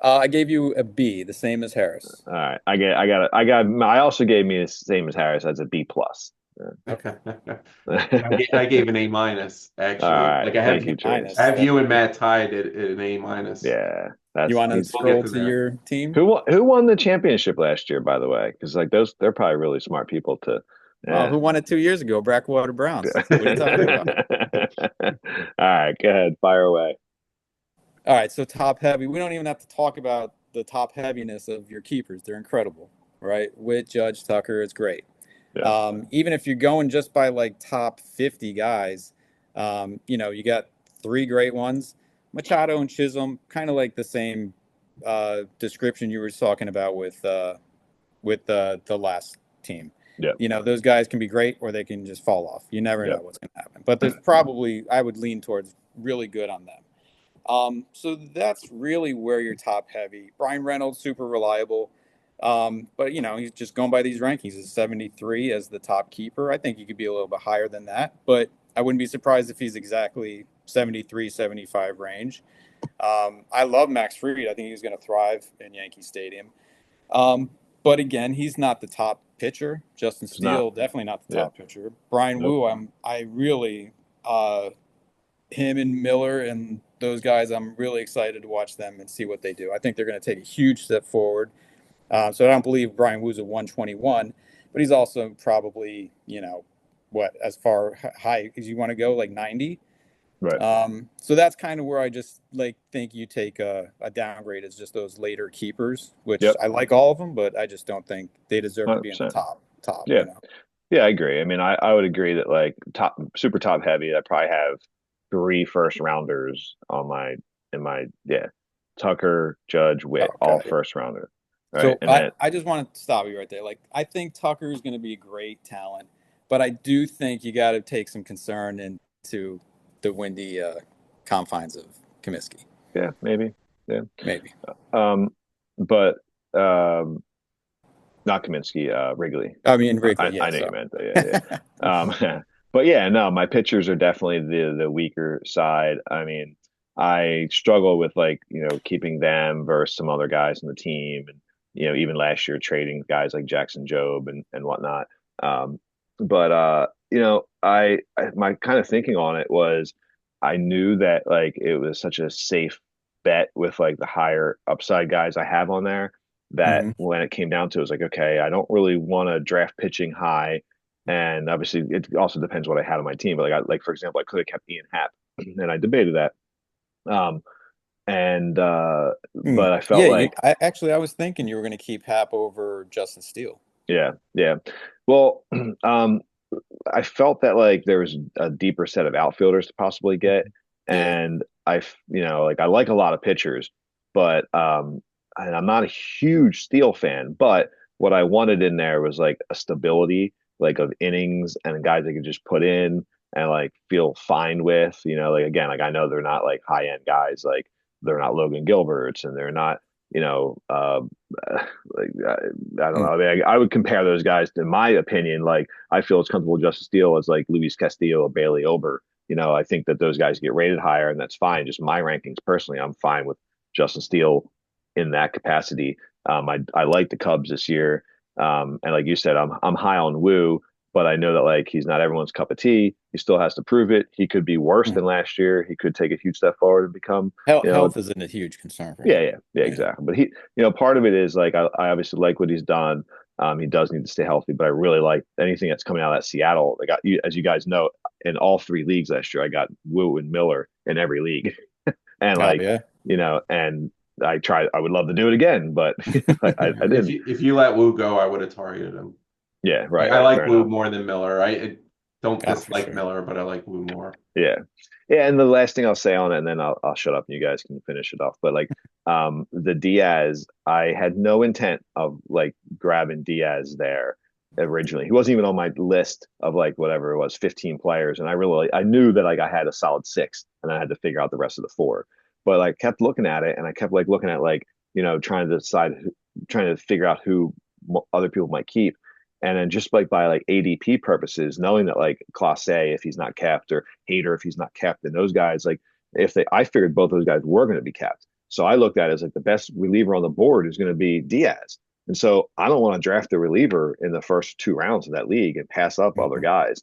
I gave you a B, the same as Harris. All right. I also gave me the same as Harris as a B plus. Yeah. I gave an A minus All actually. right. Like Thank A you, I Chase. minus. have you and Matt tied at an A minus. Yeah. You That's want to he's We'll get scroll to to there. your team? who won the championship last year, by the way? Because like they're probably really smart people to Oh, yeah. who won it 2 years ago? Blackwater Browns. What are you talking about? All right, go ahead, fire away. All right, so top heavy. We don't even have to talk about the top heaviness of your keepers. They're incredible, right? Witt, Judge, Tucker is great. Yeah, Even if you're going just by like top 50 guys, you got three great ones. Machado and Chisholm, kind of like the same description you were talking about with the last team. yeah, Those guys can be great or they can just fall off. You never yeah, know what's going to happen. But there's probably I would lean towards really good on them. So that's really where you're top heavy. Brian Reynolds, super reliable. But he's just going by these rankings. He's 73 as the top keeper. I think he could be a little bit higher than that, but I wouldn't be surprised if he's exactly 73, 75 range. I love Max Fried. I think he's going to thrive in Yankee Stadium. But again, he's not the top pitcher. Justin It's not. Steele, definitely not the Yeah. top pitcher. Brian Nope. Wu, I really him and Miller and those guys, I'm really excited to watch them and see what they do. I think they're going to take a huge step forward. So I don't believe Brian Wu's a 121, but he's also probably, what, as far high as you want to go, like 90. Right. So that's kind of where I just like think you take a downgrade is just those later keepers, which Yep. I like all of them, but I just don't think they deserve to be in the 100%. top, Yeah. Yeah, I agree. I mean, I would agree that like top super top heavy, I probably have three first rounders on my in my yeah. Tucker, Judge, Witt, all Okay. first rounder. Right. So And I, then I just want to stop you right there. Like I think Tucker is going to be a great talent, but I do think you got to take some concern into the windy confines of Comiskey. yeah, maybe. Yeah. Maybe. Um but not Kaminsky, Wrigley. I mean Wrigley, I yeah. know you So meant that. Yeah, yeah. But yeah, no, my pitchers are definitely the weaker side. I mean, I struggle with like, keeping them versus some other guys on the team and even last year trading guys like Jackson Jobe and whatnot. But my kind of thinking on it was I knew that like it was such a safe bet with like the higher upside guys I have on there that mhm. when it came down to it, it was like, okay, I don't really want to draft pitching high. And obviously it also depends what I had on my team. But like for example, I could have kept Ian Happ and I debated that. Um and Hmm. but I felt Yeah, like I was thinking you were going to keep Hap over Justin Steele. yeah, yeah. Well, I felt that like there was a deeper set of outfielders to possibly get, Yeah. and like I like a lot of pitchers, but and I'm not a huge Steele fan, but what I wanted in there was like a stability, like of innings and guys I could just put in and like feel fine with, like again, like I know they're not like high end guys, like they're not Logan Gilberts and they're not, you know, like I don't know. Hmm. I mean, I would compare those guys, in my opinion, like I feel it's comfortable with Justice Steele as like Luis Castillo or Bailey Ober. I think that those guys get rated higher, and that's fine. Just my rankings personally, I'm fine with Justin Steele in that capacity. I like the Cubs this year, and like you said, I'm high on Woo, but I know that like he's not everyone's cup of tea. He still has to prove it. He could be worse Hmm. than last year. He could take a huge step forward and become, Health isn't a huge concern for yeah, him. yeah, Yeah. exactly. But part of it is like I obviously like what he's done. He does need to stay healthy, but I really like anything that's coming out of that Seattle. I got you, as you guys know, in all three leagues last year, I got Wu and Miller in every league, and Oh like yeah. and I would love to do it again, but I If didn't. you let Wu go, I would have targeted him. Yeah, Like right, I right, like fair Wu enough. more than Miller. I don't Oh, for dislike sure. Miller, but I like Wu more. Yeah. Yeah, and the last thing I'll say on it, and then I'll shut up and you guys can finish it off. But like the Diaz, I had no intent of like grabbing Diaz there originally. He wasn't even on my list of like whatever it was, 15 players. And I knew that like I had a solid six and I had to figure out the rest of the four. But I kept looking at it and I kept like looking at like, trying to decide trying to figure out who other people might keep. And then just like by like ADP purposes, knowing that like Class A, if he's not capped, or Hader, if he's not capped, and those guys, like I figured both those guys were going to be capped. So I looked at it as like the best reliever on the board is going to be Diaz. And so I don't want to draft a reliever in the first two rounds of that league and pass up other Mhm. guys.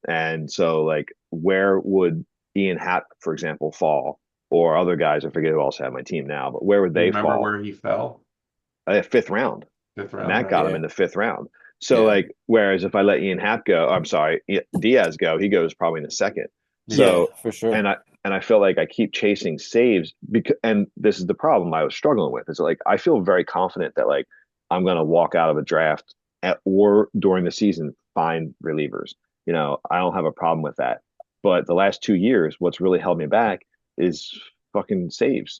And so like where would Ian Happ, for example, fall? Or other guys, I forget who else have my team now, but where would You they remember fall? where he fell? Fifth round. Fifth round, Matt right? got him Yeah. in the fifth round. So Yeah. like, whereas if I let Ian Happ go, I'm sorry, Diaz go, he goes probably in the second. Yeah, So for sure. and I feel like I keep chasing saves because, and this is the problem I was struggling with is like I feel very confident that like I'm gonna walk out of a draft or during the season find relievers. I don't have a problem with that. But the last 2 years, what's really held me back is fucking saves.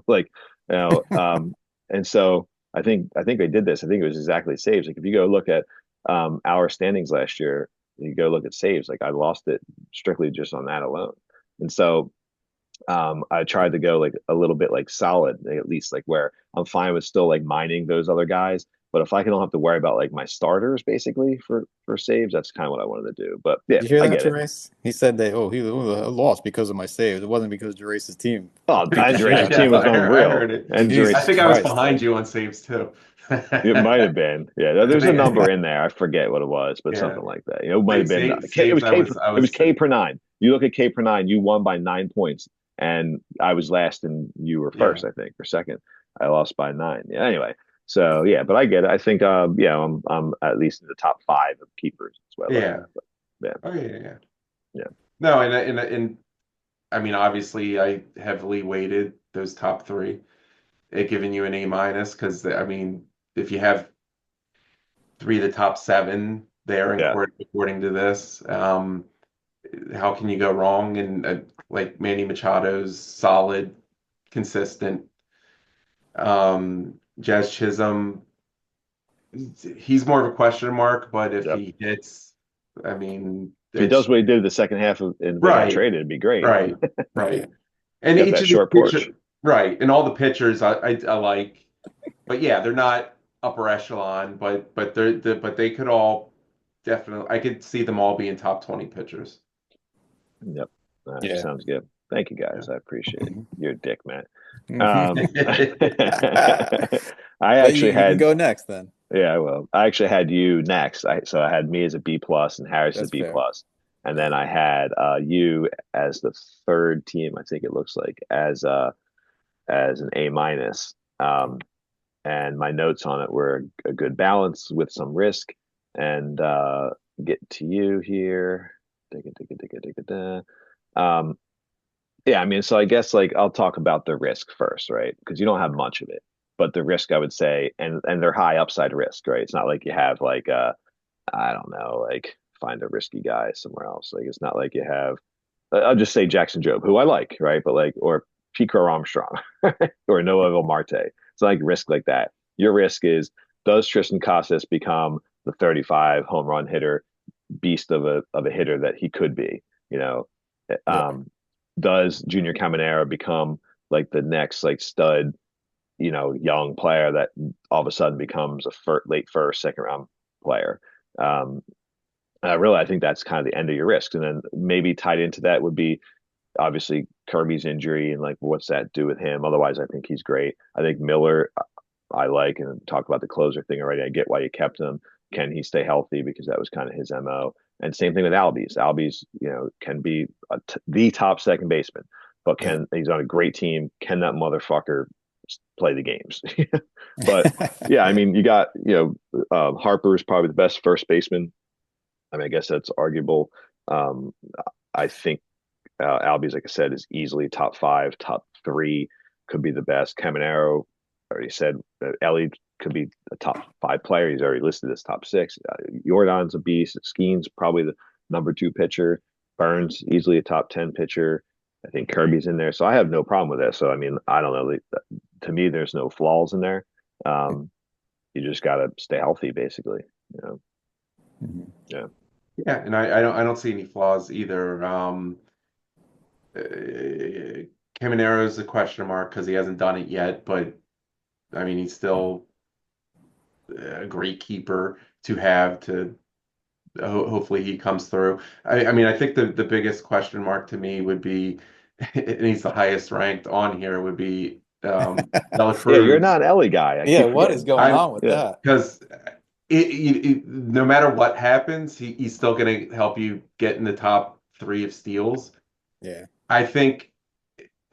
Like, you know, um, and so I think they did this. I think it was exactly saves. Like if you go look at our standings last year, you go look at saves. Like I lost it strictly just on that alone. And so I tried to go like a little bit like solid, at least like where I'm fine with still like mining those other guys, But if I don't have to worry about like my starters basically for saves, that's kind of what I wanted to do. But yeah, Did you hear I that, get it. Gerace? He said that, oh, he lost because of my saves. It wasn't because Gerace's team Oh, beat the and shit Yeah, Gerace's out of team him. Jeff, was I unreal, heard it. and I Jesus Gerace's think I was Christ. behind you on saves too. it might I have been. Yeah, there's a think, number in there. I forget what it was, but yeah, something like that. It might have been it saves. was K per, I it was was, K per nine. You look at K per nine, you won by 9 points, and I was last, and you were yeah, first, I think, or second. I lost by 9. Yeah, anyway, so yeah, but I get it. I think yeah, I'm at least in the top 5 of keepers. That's what I look yeah. at. But yeah, Oh yeah, yeah. yeah, No, and I mean, obviously, I heavily weighted those top three, it giving you an A minus because I mean, if you have three of the top seven there, yeah, according to this, how can you go wrong? And like Manny Machado's solid, consistent. Jazz Chisholm, he's more of a question mark, but if yep. he hits, I mean, If he it's does what he did the second half of and they got right, traded, it'd be great. right, right. And Got each that of these short porch. pitchers, right, and all the pitchers I like, but yeah, they're not upper echelon, but they could all definitely, I could see them all being top 20 pitchers. Yep. All right, Yeah. sounds good. Thank you Yeah. guys. I appreciate it. Mhm. You're a dick, man. Mhm. I But actually you can had, go next then. yeah, well, I actually had you next. So I had me as a B plus and Harris as a That's B fair. plus, and then I had you as the third team. I think it looks like as an A minus. And my notes on it were a good balance with some risk. And get to you here. Um, yeah, I mean, so I guess like I'll talk about the risk first, right? Because you don't have much of it, but the risk I would say, and they're high upside risk, right? It's not like you have like I don't know, like find a risky guy somewhere else. Like it's not like you have. I'll just say Jackson Jobe, who I like, right? But like or Pico Armstrong or Noah Marte. It's like risk like that. Your risk is does Tristan Casas become the 35 home run hitter beast of a hitter that he could be? You know, Yeah. um, does Junior Caminero become like the next like stud, young player that all of a sudden becomes a late first, second round player? Um, really, I think that's kind of the end of your risk. And then maybe tied into that would be obviously Kirby's injury and like what's that do with him? Otherwise, I think he's great. I think Miller, I like and talk about the closer thing already. I get why you kept him. Can he stay healthy? Because that was kind of his MO. And same thing with Albies. Albies, can be the top second baseman, but Yeah. he's on a great team. Can that motherfucker play the games? But yeah, I Yeah. mean, you got Harper is probably the best first baseman. I mean, I guess that's arguable. Um, I think Albies, like I said, is easily top 5, top 3, could be the best. Caminero, already said, Ellie could be a top 5 player. He's already listed as top 6. Jordan's a beast. Skeen's probably the number 2 pitcher. Burns, easily a top 10 pitcher. I think Kirby's in there. So I have no problem with this. So, I mean, I don't know. To me, there's no flaws in there. Um, you just got to stay healthy, basically. Mhm. Yeah. Yeah, and I don't see any flaws either. Caminero is a question mark because he hasn't done it yet, but I mean he's still a great keeper to have to hopefully he comes through. I mean I think the biggest question mark to me would be, and he's the highest ranked on here, would be Dela Yeah, you're Cruz. not an Ellie guy. I Yeah, keep what is forgetting. going I on with Yeah. that? because no matter what happens, he's still going to help you get in the top three of steals. Yeah. I think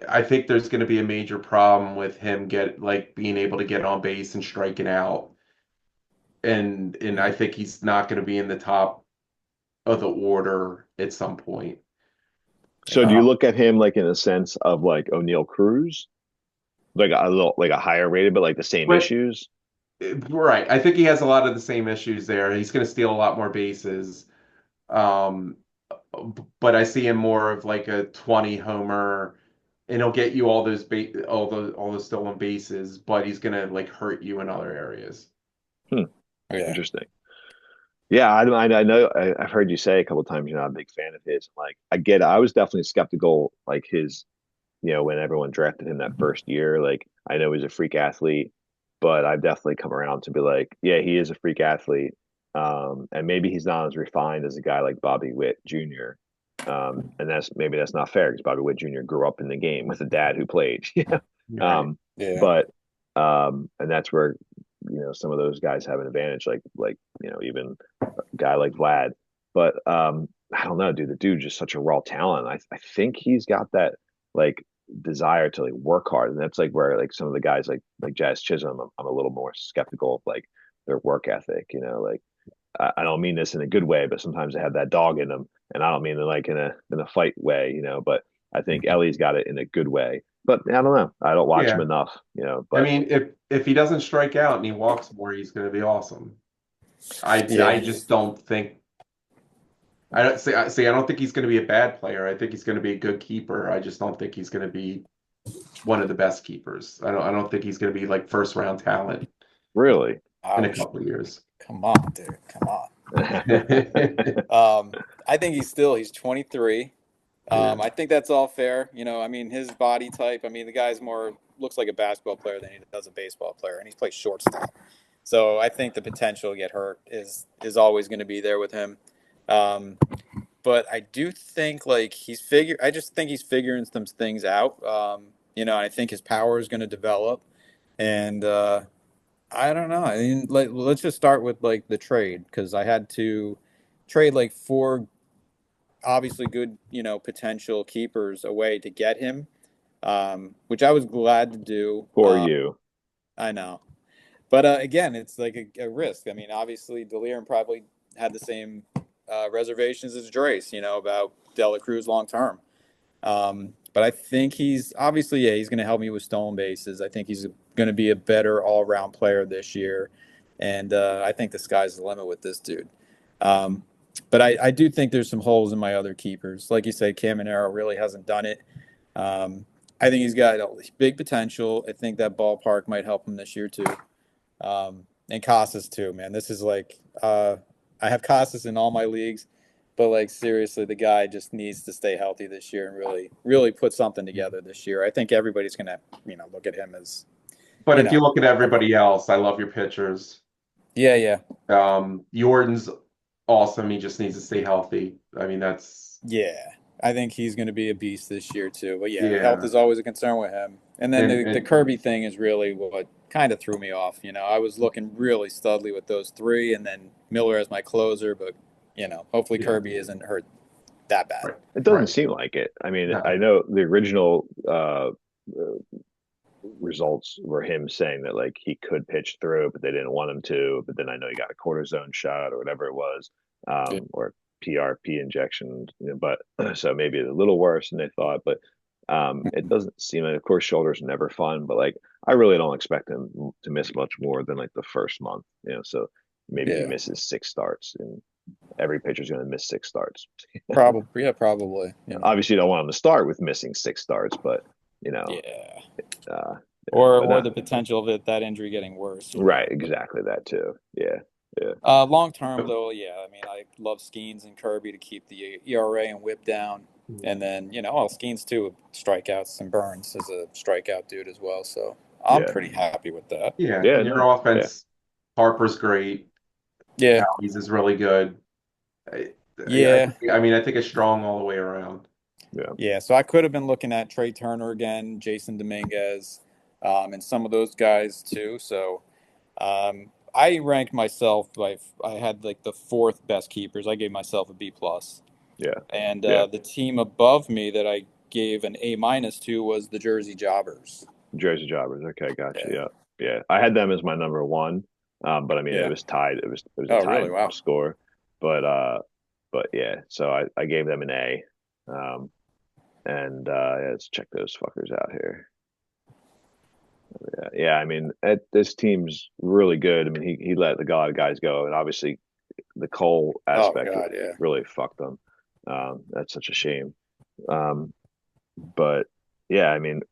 I think there's going to be a major problem with him being able to get on base and striking out, and I think he's not going to be in the top of the order at some point. So do Yeah. you look at him like in a sense of like O'Neal Cruz, like a little like a higher rated, but like the same But issues? right, I think he has a lot of the same issues there. He's going to steal a lot more bases. Um, but I see him more of like a 20 homer, and he'll get you all those stolen bases, but he's gonna like hurt you in other areas. Hmm, Yeah. interesting. Yeah, I know. I've heard you say a couple of times you're not a big fan of his. Like, I get it. I was definitely skeptical, when everyone drafted him that first year. Like, I know he's a freak athlete. but I've definitely come around to be like, yeah, he is a freak athlete. And maybe he's not as refined as a guy like Bobby Witt Jr. And that's not fair because Bobby Witt Jr. grew up in the game with a dad who played. Right. um, Yeah. but and that's where some of those guys have an advantage, like even a guy like Vlad. But I don't know, dude. The dude's just such a raw talent. I think he's got that like desire to like work hard, and that's like where like some of the guys like Jazz Chisholm, I'm a little more skeptical of like their work ethic. Like I don't mean this in a good way, but sometimes they have that dog in them, and I don't mean it like in a fight way, But I think Ellie's got it in a good way. But I don't know. I don't watch him Yeah. enough, I But mean, if he doesn't strike out and he walks more, he's going to be awesome. I Yeah. just don't think I don't see. I don't think he's going to be a bad player. I think he's going to be a good keeper. I just don't think he's going to be one of the best keepers. I don't think he's going to be like first round talent really, in a Ouch. couple of years. Come on, dude. Come on. Yeah. I think he's 23. I think that's all fair. I mean, his body type, I mean, the guy's more looks like a basketball player than he does a baseball player, and he's played shortstop. So I think the potential to get hurt is always going to be there with him. Um, but I do think like I just think he's figuring some things out. I think his power is going to develop, and I don't know. I mean, like, let's just start with like the trade because I had to trade like four obviously good, potential keepers away to get him, which I was glad to do. for you. I know, but again, it's like a risk. I mean, obviously, Delirium probably had the same reservations as Drace, about Dela Cruz long term. But I think he's obviously, yeah, he's going to help me with stolen bases. I think he's going to be a better all around player this year. And I think the sky's the limit with this dude. Um, but I do think there's some holes in my other keepers. Like you said, Caminero really hasn't done it. I think he's got big potential. I think that ballpark might help him this year too. And Casas too, man. This is like I have Casas in all my leagues, but like seriously, the guy just needs to stay healthy this year and really, really put something together this year. I think everybody's gonna, look at him as, But you if you know, look at everybody else, I love your pitchers. yeah, yeah, Jordan's awesome. He just needs to stay healthy. I mean, that's yeah. I think he's gonna be a beast this year too. But yeah, health yeah. is always a concern with him. And then the And Kirby thing is really what kind of threw me off. I was looking really studly with those three, and then Miller as my closer. But hopefully yeah, Kirby isn't hurt that bad. right, It doesn't right. seem like it. I mean, I No, know the original results were him saying that like he could pitch through, but they didn't want him to. But then I know he got a cortisone shot or whatever it was, Yeah. or PRP injection. But so maybe it's a little worse than they thought. But it doesn't seem like, of course, shoulders never fun. But like, I really don't expect him to miss much more than like the first month. So maybe he Yeah. misses 6 starts, and every pitcher's going to miss 6 starts. Probably. Yeah, probably. Obviously, you don't want him to start with missing 6 starts, but you know, Yeah. uh, Or but or not the potential of that injury getting worse. right. Exactly that too. Yeah, yeah, Long term though, yeah. I mean, I love Skeens and Kirby to keep the ERA and WHIP down, and then Skeens too, strikeouts and Burns is a strikeout dude as well. So I'm yeah, pretty happy with that. yeah. yeah. And your No, yeah, offense, Harper's great. Yeah. He's is really good. I, Yeah. I mean, I think it's strong all the way around. yeah. Yeah. So I could have been looking at Trey Turner again, Jason Dominguez, and some of those guys too. So I ranked myself like I had like the fourth best keepers. I gave myself a B plus, Yeah, and yeah. the team above me that I gave an A minus to was the Jersey Jobbers. Jersey Jobbers. Okay, gotcha. Yeah, Yeah, yeah. I had them as my number one, but I mean, it yeah. was tied. It was a Oh, really? tied Wow. score, but yeah. So I gave them an A, um, and yeah, let's check those fuckers out here. Yeah. I mean, this team's really good. I mean, he let the god guys go, and obviously the Cole Oh aspect God, yeah. really fucked them. That's such a shame. Um, but yeah, I mean,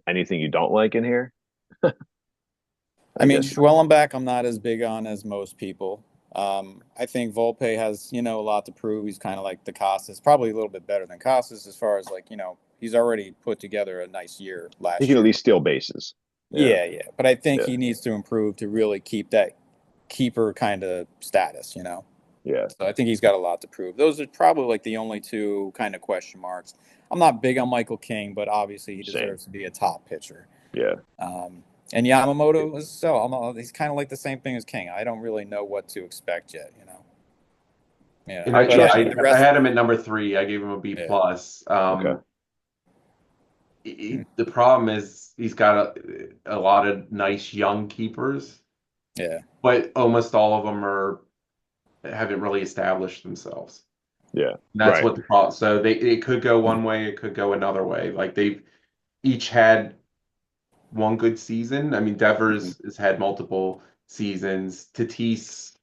anything you don't like in here? I I mean, guess Schwellenbach, I'm not as big on as most people. I think Volpe has, a lot to prove. He's kind of like the Costas, probably a little bit better than Costas as far as like, he's already put together a nice year he last can at year. least steal bases. Yeah, Yeah, yeah. But I think yeah, he needs to improve to really keep that keeper kind of status, you know? yeah. So I think he's got a lot to prove. Those are probably like the only two kind of question marks. I'm not big on Michael King, but obviously he Same. deserves to be a top pitcher. Yeah, And Yamamoto is so he's kind of like the same thing as King. I don't really know what to expect yet, you know. Yeah, And I but trust I him. the I rest, had him at number three. I gave him a B yeah, plus. Okay. The problem is he's got a lot of nice young keepers, yeah, but almost all of them haven't really established themselves. Yeah. And that's Right. what the problem. So it could go one way, it could go another way. Like they've each had one good season. I mean, mhm, Devers has had multiple seasons. Tatis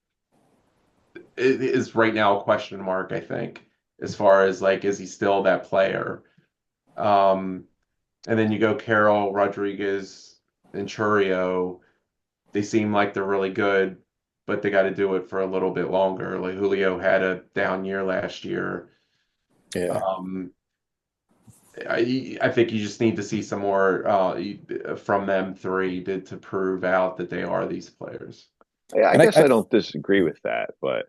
is right now a question mark, I think, as far as like, is he still that player? Um, and then you go Carroll, Rodriguez, and Churio. They seem like they're really good, but they got to do it for a little bit longer. Like Julio had a down year last year. yeah. Um, I think you just need to see some more from them three to prove out that they are these players. Yeah, I And guess I don't disagree with that, but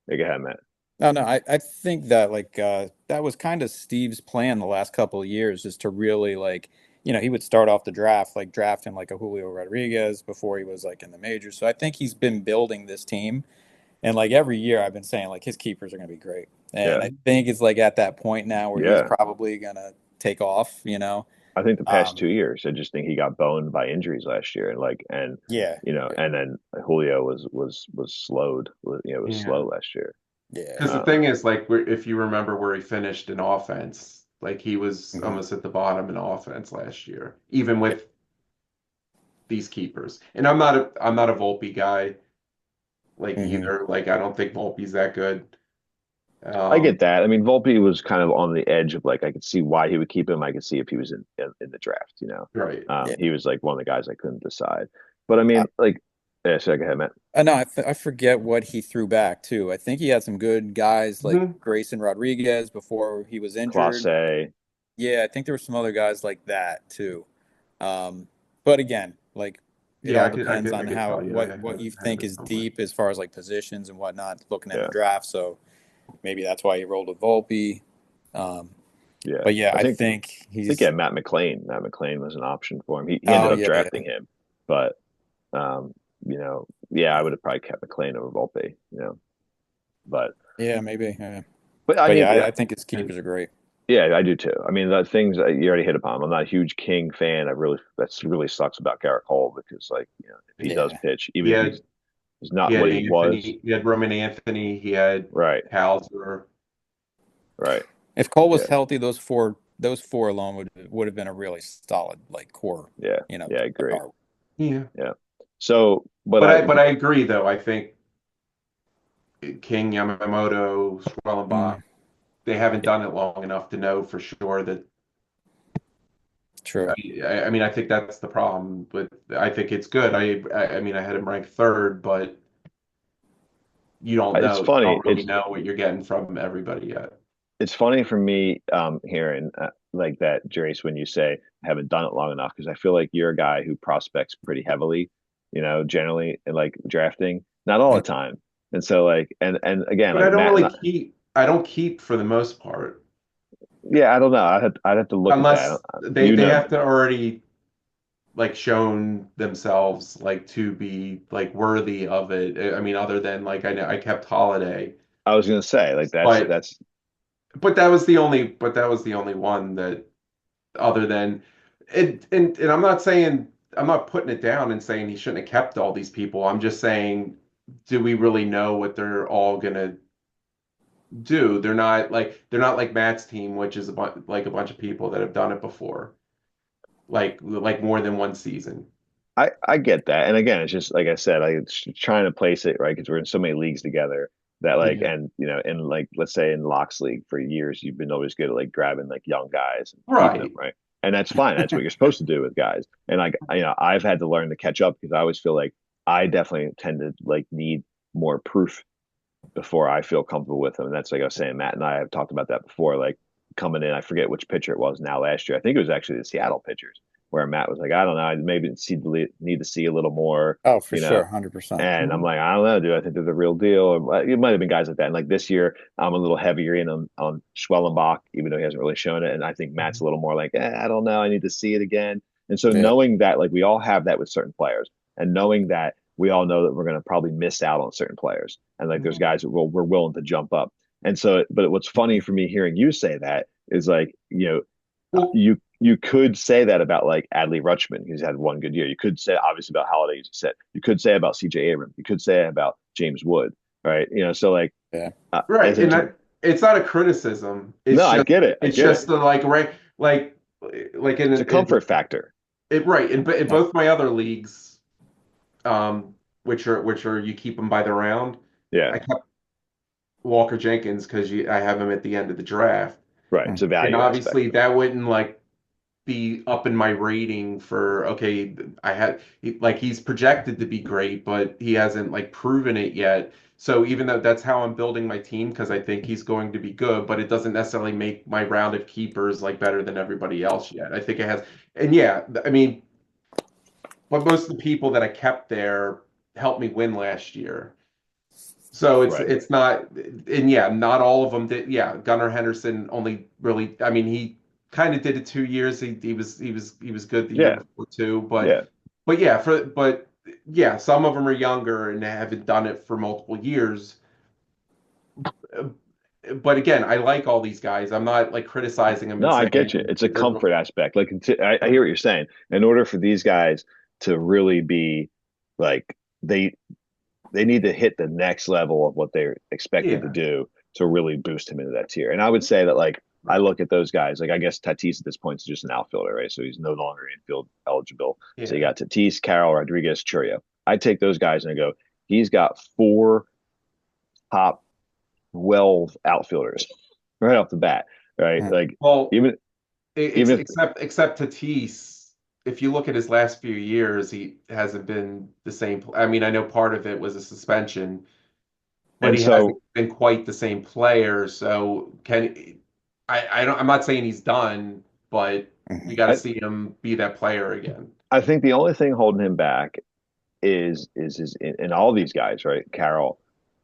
go ahead, Matt. no, no, I think that like that was kind of Steve's plan the last couple of years is to really like, you know, he would start off the draft like drafting like a Julio Rodriguez before he was like in the majors. So I think he's been building this team, and like every year I've been saying like his keepers are going to be great. And Yeah. I think it's like at that point now where he's Yeah. probably going to take off, you know. I think the past Um 2 years, I just think he got boned by injuries last year, and yeah. Yeah. and then Julio was slowed, was Yeah. slow last year. Yeah. Because the Um, thing is, like, if you remember where he finished in offense, like he was Mhm. almost at the bottom in offense last year, even with these keepers. And I'm not a Volpe guy, like Mhm. either. Like I don't think Volpe's that good. I Um, get that. I mean, Volpe was kind of on the edge of like I could see why he would keep him. I could see if he was in the draft. right. Yeah. He was like one of the guys I couldn't decide. But I mean, like, yeah. So go ahead, Matt. No, I forget what he threw back too. I think he had some good guys like Hmm. Grayson Rodriguez before he was injured. Clase. Yeah, I think there were some other guys like that too. Um, but again, like it Yeah, all I could, I depends could, I on could how tell you. I what you have think it is somewhere. deep as far as like positions and whatnot, looking at the Yeah, draft. So maybe that's why he rolled with Volpe. Um, yeah. but yeah, I I think think I think yeah, he's. Matt McLean. Matt McLean was an option for him. He ended Oh up yeah, yeah, drafting him, but yeah, I would have probably kept McLean over Volpe. But yeah, maybe. Yeah. but I But mean, yeah, yeah, I think his And keepers are great. yeah, I do too. I mean, the things that you already hit upon. I'm not a huge King fan. That's really sucks about Garrett Cole because like if he does Yeah, pitch, he even if had he's he not had what he was, Anthony, he had Roman Anthony, he had right, Hauser. right, if Cole was yeah, healthy, those four alone would have been a really solid like core, yeah, you know, yeah, I agree, star. Yeah. yeah. So, but But I I agree though. I think King, Yamamoto, Mm, Schwellenbach, they haven't done it long enough to know for sure that. true. I mean, I think that's the problem. But I think it's good. I mean, I had him ranked third, but you don't it's know. You funny. don't really know what you're getting from everybody yet. It's funny for me hearing like that, Gerace, when you say I haven't done it long enough because I feel like you're a guy who prospects pretty heavily, generally in like drafting, not all the Mm, time. And so like and again, But I like don't Matt and really I, keep. I don't keep for the most part, yeah, I don't know. I'd have to look at that. unless they You they know, have to already like shown themselves like to be like worthy of it. I mean, other than like I know I kept Holiday, I was gonna say like that's but that's that was the only one that other than it. And I'm not putting it down and saying he shouldn't have kept all these people. I'm just saying, do we really know what they're all gonna do? They're not like Matt's team, which is a bunch of people that have done it before, like more than one season. I get that. And again, it's just like I said, trying to place it right because we're in so many leagues together that like Mhm. and in like let's say in Locks League for years you've been always good at like grabbing like young guys and keeping them Right. right. And that's fine. That's what you're supposed to do with guys. And like I've had to learn to catch up because I always feel like I definitely tend to like need more proof before I feel comfortable with them. And that's like I was saying, Matt and I have talked about that before. Like coming in, I forget which pitcher it was now last year. I think it was actually the Seattle pitchers. where Matt was like, I don't know, I maybe need to see a little more, Oh, for you sure, know. 100%. And I'm like, I don't know, dude. I think they're the real deal. It might have been guys like that. And like this year, I'm a little heavier in on Schwellenbach, even though he hasn't really shown it. And I think Matt's a little more like, I don't know, I need to see it again. And so Yeah. knowing that, like we all have that with certain players, and knowing that we all know that we're going to probably miss out on certain players, and like there's Mhm. guys that we're willing to jump up. And so, but what's funny for me hearing you say that is like, Well, you could say that about like Adley Rutschman, who's had one good year. You could say obviously about Holiday, as you said. You could say about CJ Abrams. You could say about James Wood, right? So like Yeah. right, as in and it's not a criticism. no, I get it. I It's get it. just the like right like It's a in comfort factor. right in Yeah. both my other leagues, which are you keep them by the round. Yeah, I kept Walker Jenkins because I have him at the end of the draft, right. It's Mm. a and value aspect obviously of it. that wouldn't like be up in my rating for okay, like he's projected to be great, but he hasn't like proven it yet. So even though that's how I'm building my team because I think he's going to be good, but it doesn't necessarily make my round of keepers like better than everybody else yet. I think it has, and yeah, I mean, but most of the people that I kept there helped me win last year. So Right. it's not, and yeah, not all of them did. Yeah, Gunnar Henderson only really, I mean, he kind of did it 2 years. He was good the year Yeah. before too, Yeah. but yeah, but yeah, some of them are younger and haven't done it for multiple years. Uh, But again, I like all these guys. I'm not like criticizing them No, and I saying get you. It's a they're comfort aspect. Like I hear what you're saying. In order for these guys to really be like they need to hit the next level of what they're expected to yeah, do to really boost him into that tier. And I would say that like I look at those guys, like I guess Tatis at this point is just an outfielder, right? So he's no longer infield eligible. So you yeah. got Tatis, Carroll, Rodriguez, Churio. I take those guys and I go, he's got four top 12 outfielders right off the bat, right? Mm. Like Well, even even if except Tatis, if you look at his last few years, he hasn't been the same. I mean, I know part of it was a suspension, but and he hasn't so been quite the same player. So I don't, I'm not saying he's done, but we Mhm. got to I see him be that player again. I think the only thing holding him back is in all these guys, right? Carroll,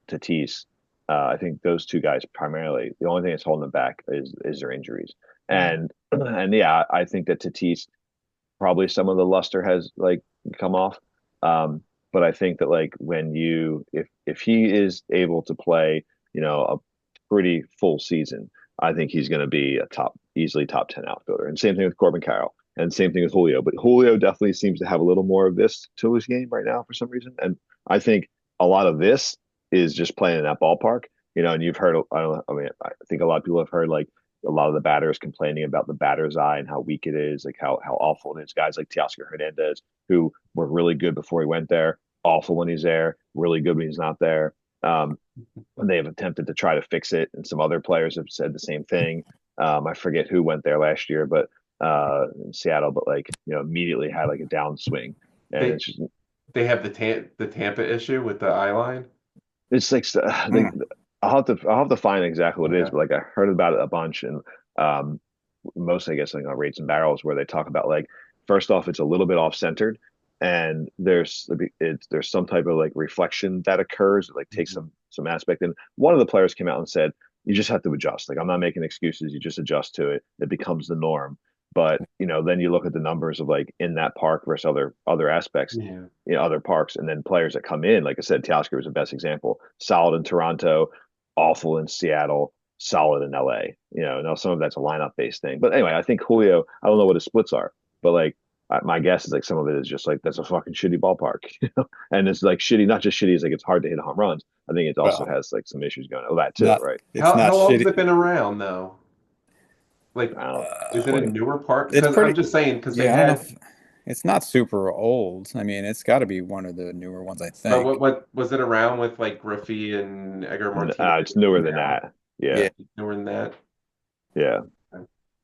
Tatis. I think those two guys primarily. The only thing that's holding them back is their injuries. Yeah. And yeah, I think that Tatis probably some of the luster has like come off. Um, but I think that like when you if he is able to play, a pretty full season, I think he's going to be a easily top 10 outfielder. And same thing with Corbin Carroll, and same thing with Julio. But Julio definitely seems to have a little more of this to his game right now for some reason. And I think a lot of this is just playing in that ballpark. And you've heard, I don't know, I mean, I think a lot of people have heard like a lot of the batters complaining about the batter's eye and how weak it is, like how awful it is. Guys like Teoscar Hernandez, who were really good before he went there, awful when he's there, really good when he's not there. And they have attempted to try to fix it, and some other players have said the same thing. I forget who went there last year, but in Seattle, but like immediately had like a downswing, and They it's just have the Tampa issue with the eye line. it's like Mm. I'll have to find exactly what it is, Okay. but like I heard about it a bunch, and um, mostly I guess like on Rates and Barrels where they talk about like first off it's a little bit off centered, and there's some type of like reflection that occurs that like takes Mhm. some aspect. And one of the players came out and said you just have to adjust. Like I'm not making excuses. You just adjust to it. It becomes the norm. But then you look at the numbers of like in that park versus other aspects, Yeah. other parks, and then players that come in. Like I said, Teoscar was the best example. Solid in Toronto, awful in Seattle, solid in LA. Now some of that's a lineup based thing. But anyway, I think Julio, I don't know what his splits are, but like my guess is like some of it is just like that's a fucking shitty ballpark, and it's like shitty, not just shitty, it's like it's hard to hit home runs. I think it also Well, has like some issues going on. Oh, that too, not right? it's not How long has shitty. it been around though? Like, I don't know, is it a 20. newer park? It's Because I'm pretty. just saying, because they Yeah, I don't know had, if it's not super old. I mean, it's got to be one of the newer ones, I but think. what was it around with like Griffey and Edgar Martinez It's newer than now? that. Yeah, Yeah, Newer than that? yeah,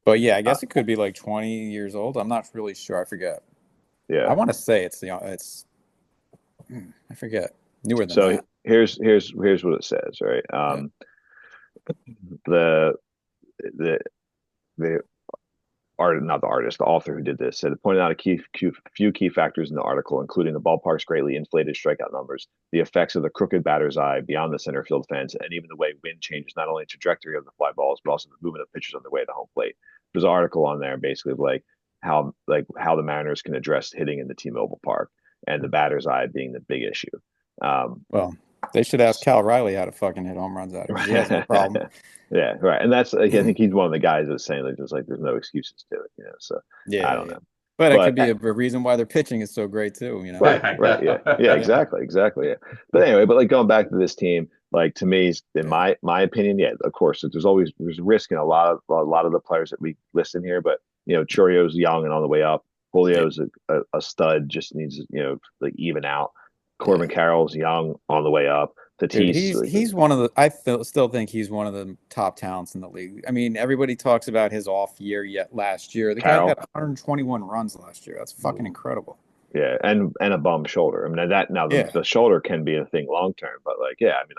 but yeah, I uh, guess it could be like 20 years old. I'm not really sure. I forget. I yeah. want to say it's I forget. Newer than So that. here's what it says, right? Yeah. The the the not the artist, the author who did this, said it pointed out few key factors in the article, including the ballpark's greatly inflated strikeout numbers, the effects of the crooked batter's eye beyond the center field fence, and even the way wind changes not only the trajectory of the fly balls, but also the movement of pitchers on the way to home plate. There's an article on there basically of how the Mariners can address hitting in the T-Mobile Park, and the batter's eye being the big issue. Well, they should ask Cal Riley how to fucking hit home runs out because he has no problem. Yeah, right. And that's I think he's one of the guys that's saying like there's no excuses to it, So Yeah, I don't know. But it But could be a reason why their pitching is so great too. right, yeah, exactly, yeah. But anyway, but like going back to this team, like to me, in my opinion, yeah, of course, there's risk in a lot of the players that we list in here, but Chorio's young and on the way up. Julio's a stud, just needs like even out. Corbin Carroll's young on the way up. Dude, Tatis, he's one of the. Still think he's one of the top talents in the league. I mean, everybody talks about his off year yet last year. The guy had Carroll, 121 runs last year. That's fucking incredible. yeah, and a bum shoulder. I mean that now the shoulder can be a thing long term, but like I mean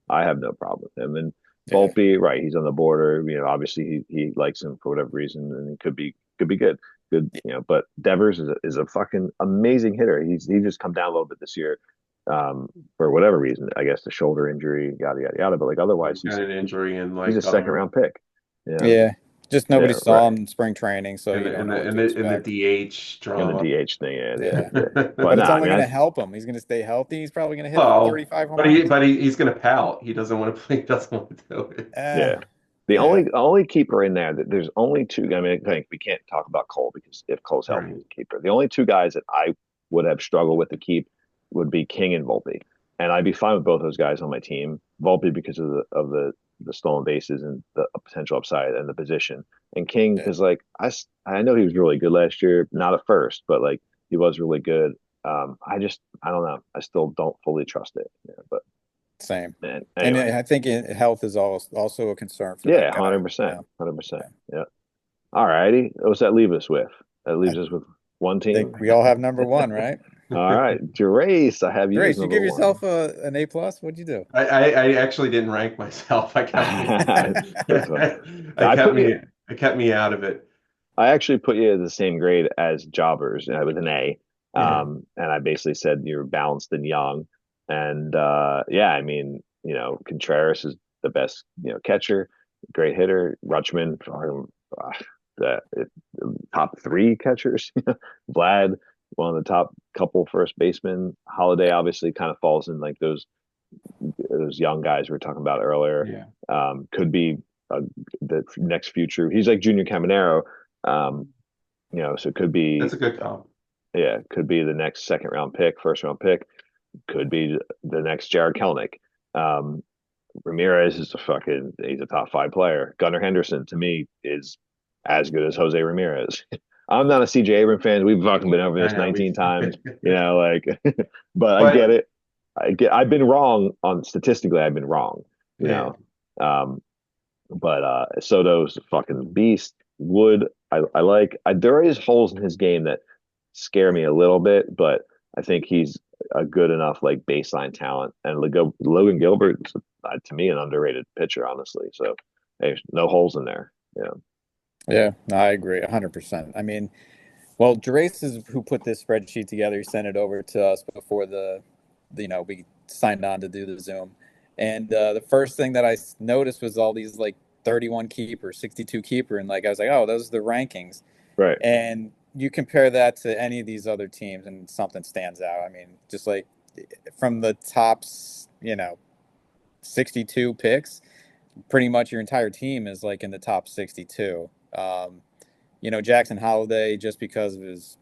I have no problem with him. And Volpe, right? He's on the border. Obviously he likes him for whatever reason, and he could be good. Good, but Devers is a fucking amazing hitter. He's just come down a little bit this year, for whatever reason. I guess the shoulder injury, yada yada yada. But like otherwise, he's got an injury and like he's a second round pick. Yeah, just nobody saw him in spring training, so and you don't know the DH drama. And the DH thing, yeah. But it's only going to help him. He's going to stay healthy. He's probably going to hit 35 home runs. But he's going to pout. He doesn't want to play. He doesn't want to do it. Yeah. The only keeper in there that there's only two. I mean, I think we can't talk about Cole because if Cole's healthy, he's a keeper. The only two guys that I would have struggled with to keep would be King and Volpe, and I'd be fine with both those guys on my team. Volpe because of the stolen bases and the potential upside and the position, and King because like I know he was really good last year, not at first, but like he was really good. I don't know. I still don't fully trust it, but. Same. Anyway. And I think health is also a concern for 100%. 100%. Yeah. All righty. What's that leave us with? That leaves us with one team. I think we all have number one, right? All right. Gerace, I have you. Gerace, you give yourself an A+? What'd you do? I actually didn't rank myself. I kept me out of it. I actually put you at the same grade as Jobbers with an A. And I basically said you're balanced and young. And I mean, Contreras is the best, catcher, great hitter. Rutschman, the top three catchers. Vlad, one of the top couple first basemen. Holiday obviously kind of falls in like those young guys we were talking about earlier. Could be the next future. He's like Junior Caminero. So it could be. That's a good comp. Yeah, could be the next second round pick, first round pick. Could be the next Jared Kelenic. Ramirez is he's a top 5 player. Gunnar Henderson to me is as good as Jose Ramirez. I'm not a CJ Abrams fan. We've fucking been over this 19 times, but I get it. I've been wrong statistically. I've been wrong, but Soto's a fucking beast. Wood, I like. There is holes in his game that scare me a little bit, but I think he's a good enough like baseline talent. And Logan Gilbert, to me, an underrated pitcher, honestly. So there's no holes in there. Yeah, I agree 100%. I mean, well, Gerace is who put this spreadsheet together. He sent it over to us before we signed on to do the Zoom. And the first thing that I noticed was all these like 31 keeper, 62 keeper. And like, I was like, oh, those are the rankings. Right. And you compare that to any of these other teams and something stands out. I mean, just like from the top, 62 picks, pretty much your entire team is like in the top 62. Jackson Holiday, just because of his,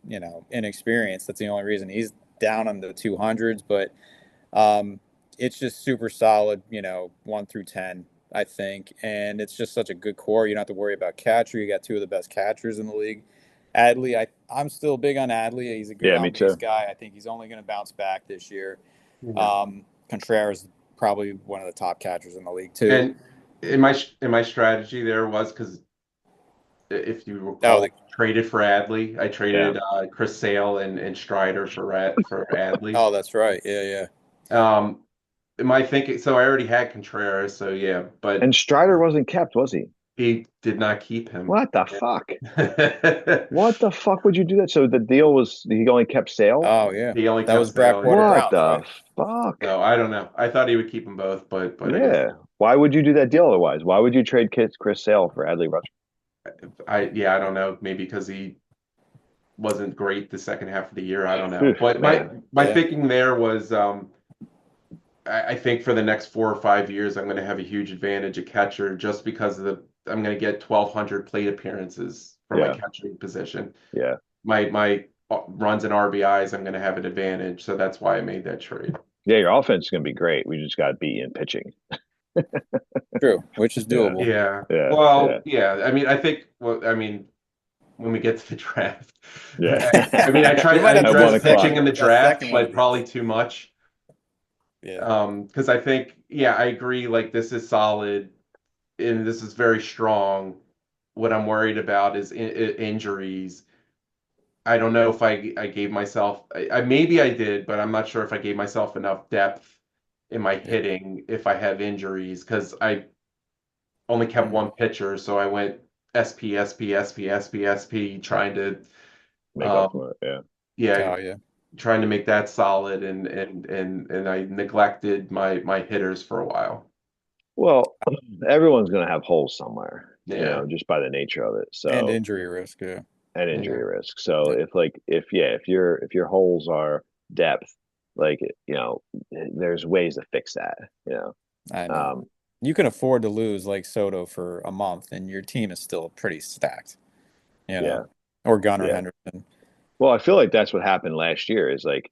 inexperience, that's the only reason he's down on the 200s, but it's just super solid, 1 through 10, I think. And it's just such a good core. You don't have to worry about catcher. You got 2 of the best catchers in the league. Adley, I'm still big on Adley. He's a good on-base guy. I think he's only going to bounce back this year. Contreras is probably one of the top catchers in the league too. And in my strategy there was because if you recall, traded for Adley. I traded Chris Sale and Strider for Adley. Oh, that's right. Yeah. My thinking. So I already had Contreras. So yeah, but and Strider wasn't kept, was he? He did not keep him. What the fuck? What the fuck would you do that? So the deal was he only kept Sale? Oh yeah, He only that kept was Sale. Blackwater Yeah. What Browns, the right? fuck? No, I don't know. I thought he would keep them both, but I guess Yeah. Why would you do that deal otherwise? Why would you trade Chris Sale for Adley Rutschman? I don't know. Maybe because he wasn't great the second half of the year. I don't know. Phew, But my man. my Yeah. thinking there was I think for the next 4 or 5 years I'm going to have a huge advantage at catcher just because of the I'm going to get 1,200 plate appearances for my Yeah. catching position. Yeah. My runs and RBIs I'm going to have an advantage, so that's why I made that trade. Yeah, your offense is gonna be great. We just got beat in pitching. True, which is Yeah. doable. Yeah. Yeah. Yeah. Well, yeah. I mean, I think. Well, I mean, when we get to the draft, Yeah. I mean, We I might have to At do one a addressed o'clock. pitching second in the a draft, second one of but these. probably too much. Yeah. Because I think, yeah, I agree. Like this is solid and this is very strong. What I'm worried about is injuries. I don't know if I gave myself, maybe I did, but I'm not sure if I gave myself enough depth in my Yeah. hitting if I have injuries because I only kept Mm. one pitcher, so I went SP, SP, SP, SP, SP, trying to, Make up um, for it. Yeah. yeah, Oh yeah. trying to make that solid, and I neglected my hitters for a while. Well, everyone's gonna have holes somewhere, Yeah, just by the nature of it. And So injury risk. Yeah. and yeah. injury risk. So Yeah. if your holes are depth, like there's ways to fix that. I know. Um, You can afford to lose like Soto for a month, and your team is still pretty stacked. You know, yeah, or Gunnar yeah. Henderson. Well, I feel like that's what happened last year. Is like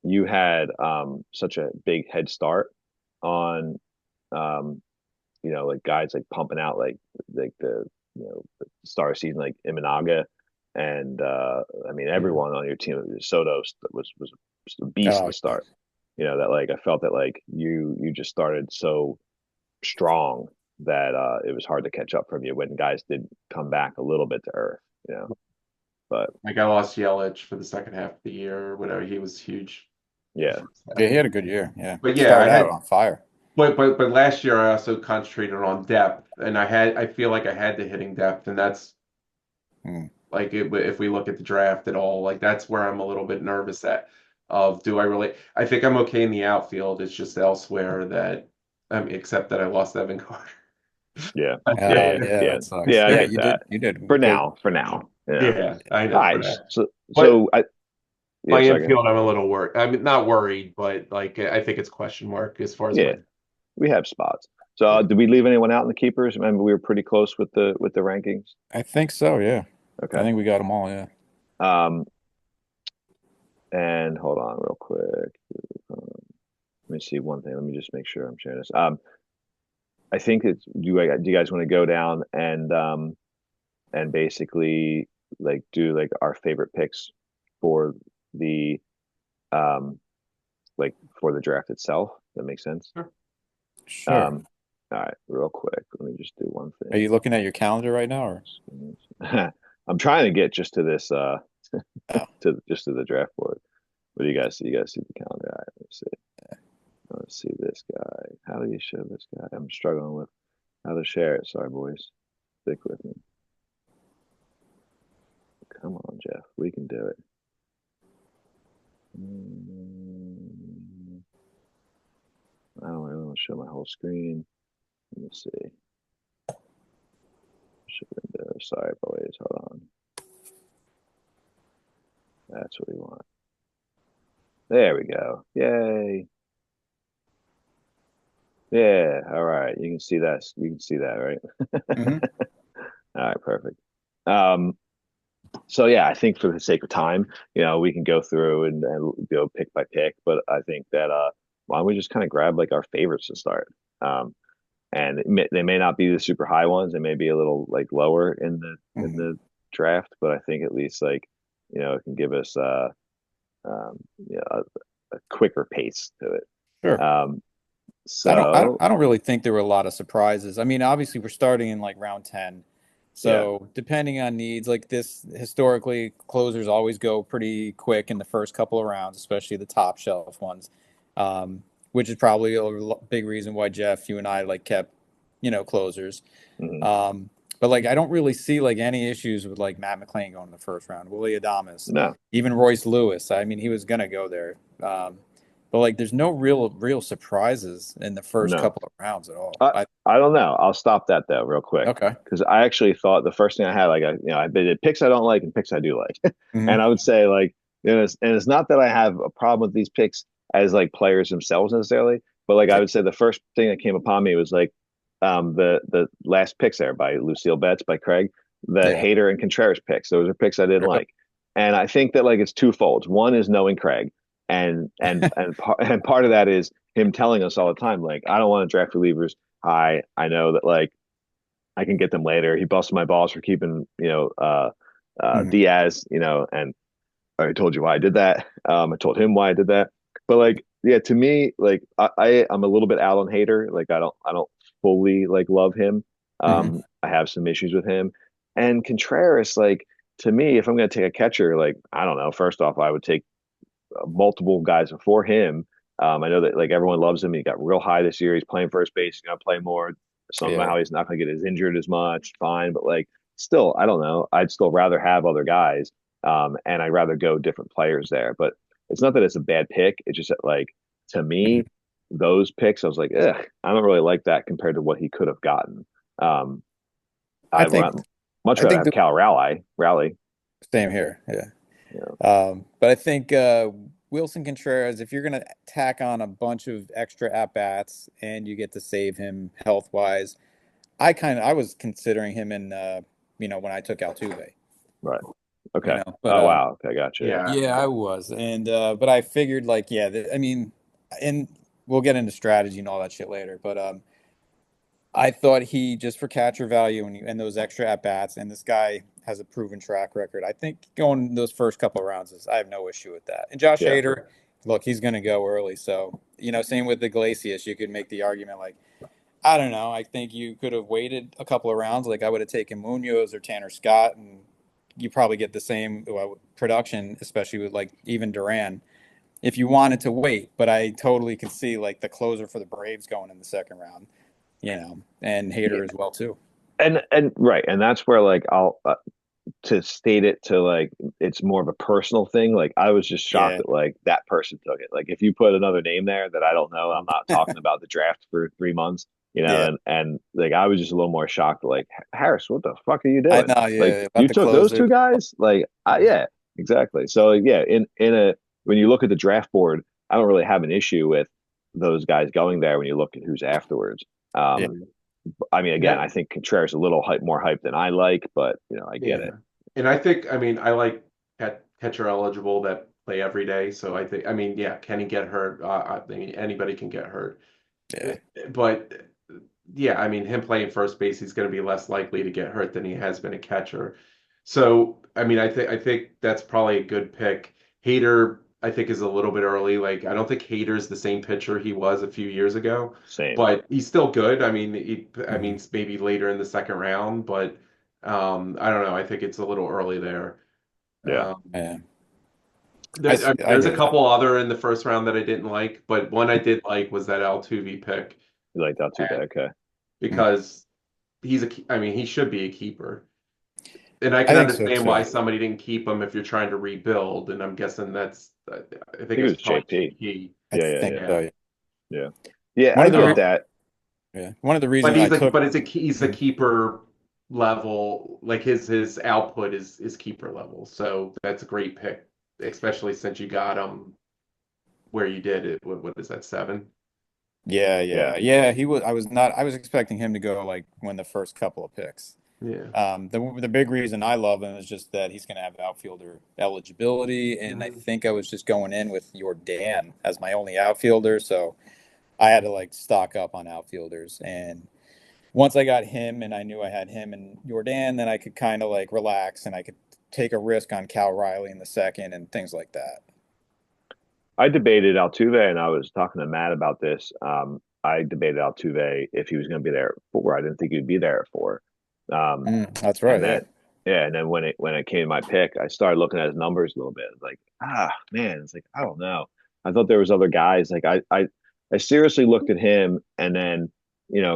you had such a big head start on um, like guys like pumping out like the star season like Imanaga and I mean Mhm. everyone on your team Soto was a beast Oh to yeah. start. That like I felt that like you just started so strong that it was hard to catch up from you when guys did come back a little bit to earth, but Like I lost Yelich for the second half of the year or whatever. He was huge the yeah, first half Yeah, of he the had a year. good year. Yeah. But yeah, I Started out had, on fire. but last year I also concentrated on depth, and I feel like I had the hitting depth, and that's Hmm. like if we look at the draft at all, like that's where I'm a little bit nervous at. Of do I really? I think I'm okay in the outfield. It's just elsewhere that, except that I lost Evan Carter. yeah, yeah, Oh yeah, yeah, yeah, that sucks. yeah. I Yeah, get you did. that You did for good. now, for now. Yeah, I All know for right, that. so But so I yeah, my sorry, go ahead. infield, I'm a little worried. I mean, not worried, but like I think it's question mark as far as my. Yeah, we have spots. So Yeah. did we leave anyone out in the keepers? Remember, we were pretty close with the rankings. I think so. Yeah. I Okay. think we got them all. Yeah. Um, and hold on real quick. Let me see one thing. Let me just make sure I'm sharing this. I think it's do you guys want to go down and basically like do like our favorite picks for the um like for the draft itself? That makes sense. Sure. Sure. Um, all right, real quick. Let me just do one Are thing. you looking at your calendar right now, or? I'm trying to get just to this Oh. to the draft board. What do you guys see? You guys see the calendar? All right, let's see this guy. How do you show this guy? I'm struggling with how to share it. Sorry, boys. Stick with me. Come on, Jeff. We can do it. I don't really want to show my whole screen. Let me see. Show window. Sorry, boys. Hold on. That's what we want. There we go. Yay. Yeah. All right. You can see that. You can see that, right? Hmm. All right. Perfect. Um, so yeah, I think for the sake of time, we can go through and go pick by pick, but I think that why don't we just kind of grab like our favorites to start? Um, and they may not be the super high ones, they may be a little like lower in Hmm. the draft, but I think at least like it can give us um, a quicker pace to it. Sure. So I don't really think there were a lot of surprises. I mean, obviously we're starting in like round 10. yeah, So depending on needs, like this historically closers always go pretty quick in the first couple of rounds, especially the top shelf ones. Um, which is probably a big reason why Jeff, you and I like kept, closers. hmm Um, But like I don't really see like any issues with like Matt McClain going in the first round, Willie Adamas, No, even Royce Lewis. I mean, he was gonna go there. But like there's no real surprises in the first no. couple of rounds at all. I don't know. I'll stop that though real quick Okay. because I actually thought the first thing I had like I did picks I don't like and picks I do like, and Hmm. I would say like and it's not that I have a problem with these picks as like players themselves necessarily, but like I would say the first thing that came upon me was like the last picks there by Lucille Betts by Craig, the Yeah. Hater and Contreras picks. Those are picks I didn't Yep. like, and I think that like it's twofold. One is knowing Craig, and part of that is him telling us all the time like I don't want to draft relievers. I know that like I can get them later. He busted my balls for keeping, Hmm. Diaz, and I told you why I did that. I told him why I did that. But like, yeah, to me, like I'm a little bit out on Hater. Like I don't fully like love him. Hmm. I have some issues with him. And Contreras, like to me, if I'm gonna take a catcher, like I don't know. First off, I would take multiple guys before him. I know that like everyone loves him. He got real high this year. He's playing first base. He's gonna play more. Yeah. Somehow he's not gonna get as injured as much. Fine, but like still, I don't know. I'd still rather have other guys, and I'd rather go different players there. But it's not that it's a bad pick. It's just that like to Hmm. me, those picks, I was like, ugh, I don't really like that compared to what he could have gotten. Um, I I'd think much I rather think have the Cal Raleigh. Raleigh, same here. Yeah. you know, But I think Wilson Contreras, if you're going to tack on a bunch of extra at bats and you get to save him health wise, I was considering him in when I took Altuve, right? Okay. but Oh wow. Okay, gotcha. Yeah. Yeah. yeah, I was, and but I figured like yeah, I mean, and we'll get into strategy and all that shit later, but I thought he just for catcher value and those extra at bats, and this guy has a proven track record. I think going those first couple of rounds I have no issue with that. And Josh Yeah. Hader, look, he's going to go early, so same with Iglesias. You could make the argument like I don't know. I think you could have waited a couple of rounds. Like I would have taken Munoz or Tanner Scott, and you probably get the same production, especially with like even Duran if you wanted to wait. But I totally could see like the closer for the Braves going in the second round and Yeah. Hater as well too. And right, and that's where like I'll to state it to like it's more of a personal thing. Like I was just shocked Yeah. that like that person took it. Like if you put another name there that I don't know, I'm not talking about the draft for 3 months, Yeah. and like I was just a little more shocked. Like Harris, what the fuck are you I doing? know, Like yeah, about you the took those closer. two guys? Like yeah, exactly. So like, yeah, in a when you look at the draft board, I don't really have an issue with those guys going there when you look at who's afterwards. Yeah. Um, I mean, again, Yeah. I think Contreras a little more hype than I like, but I get Yeah. it. And I think, I mean, I like catcher eligible that play every day. So I think, I mean, yeah, can he get hurt? I mean, anybody can get hurt. Yeah. But yeah, I mean, him playing first base, he's going to be less likely to get hurt than he has been a catcher. So, I mean, I think that's probably a good pick. Hader, I think, is a little bit early. Like, I don't think Hader's the same pitcher he was a few years ago, Same. but he's still good. I mean, I Hmm. mean, maybe later in the second round, but I don't know. I think it's a little early there. Yeah. Um, Yeah. I mean, I there's a hear that. couple other in the first round that I didn't like, but one I did like was that Altuve pick. You like that too bad. Okay. Mhm. Because I mean, he should be a keeper. And I I can think so understand why too. somebody didn't keep him if you're trying to rebuild. And I'm guessing I I think think it it's was probably JP. JP. I Yeah, yeah, think yeah. so. Yeah. Yeah. Yeah. Yeah, One I of the get Um, that. one of the but reasons I took. he's a Mhm. keeper level. Like his output is keeper level. So that's a great pick, especially since you got him where you did it. What is that, 7? Yeah, Yeah. yeah, yeah. He was. I was not. I was expecting him to go like when the first couple of picks. Yeah. The big reason I love him is just that he's going to have outfielder eligibility, and I Mhm. think I was just going in with your Dan as my only outfielder, so I had to like stock up on outfielders. And once I got him, and I knew I had him and Jordan, then I could kind of like relax and I could take a risk on Cal Riley in the second and things like that. I debated Altuve and I was talking to Matt about this. I debated Altuve if he was going to be there at 4. I didn't think he'd be there at 4. Um, That's and right. Yeah. then yeah, and then when it came to my pick, I started looking at his numbers a little bit. Like, man, it's like I don't know. I thought there was other guys. Like I seriously looked at him and then,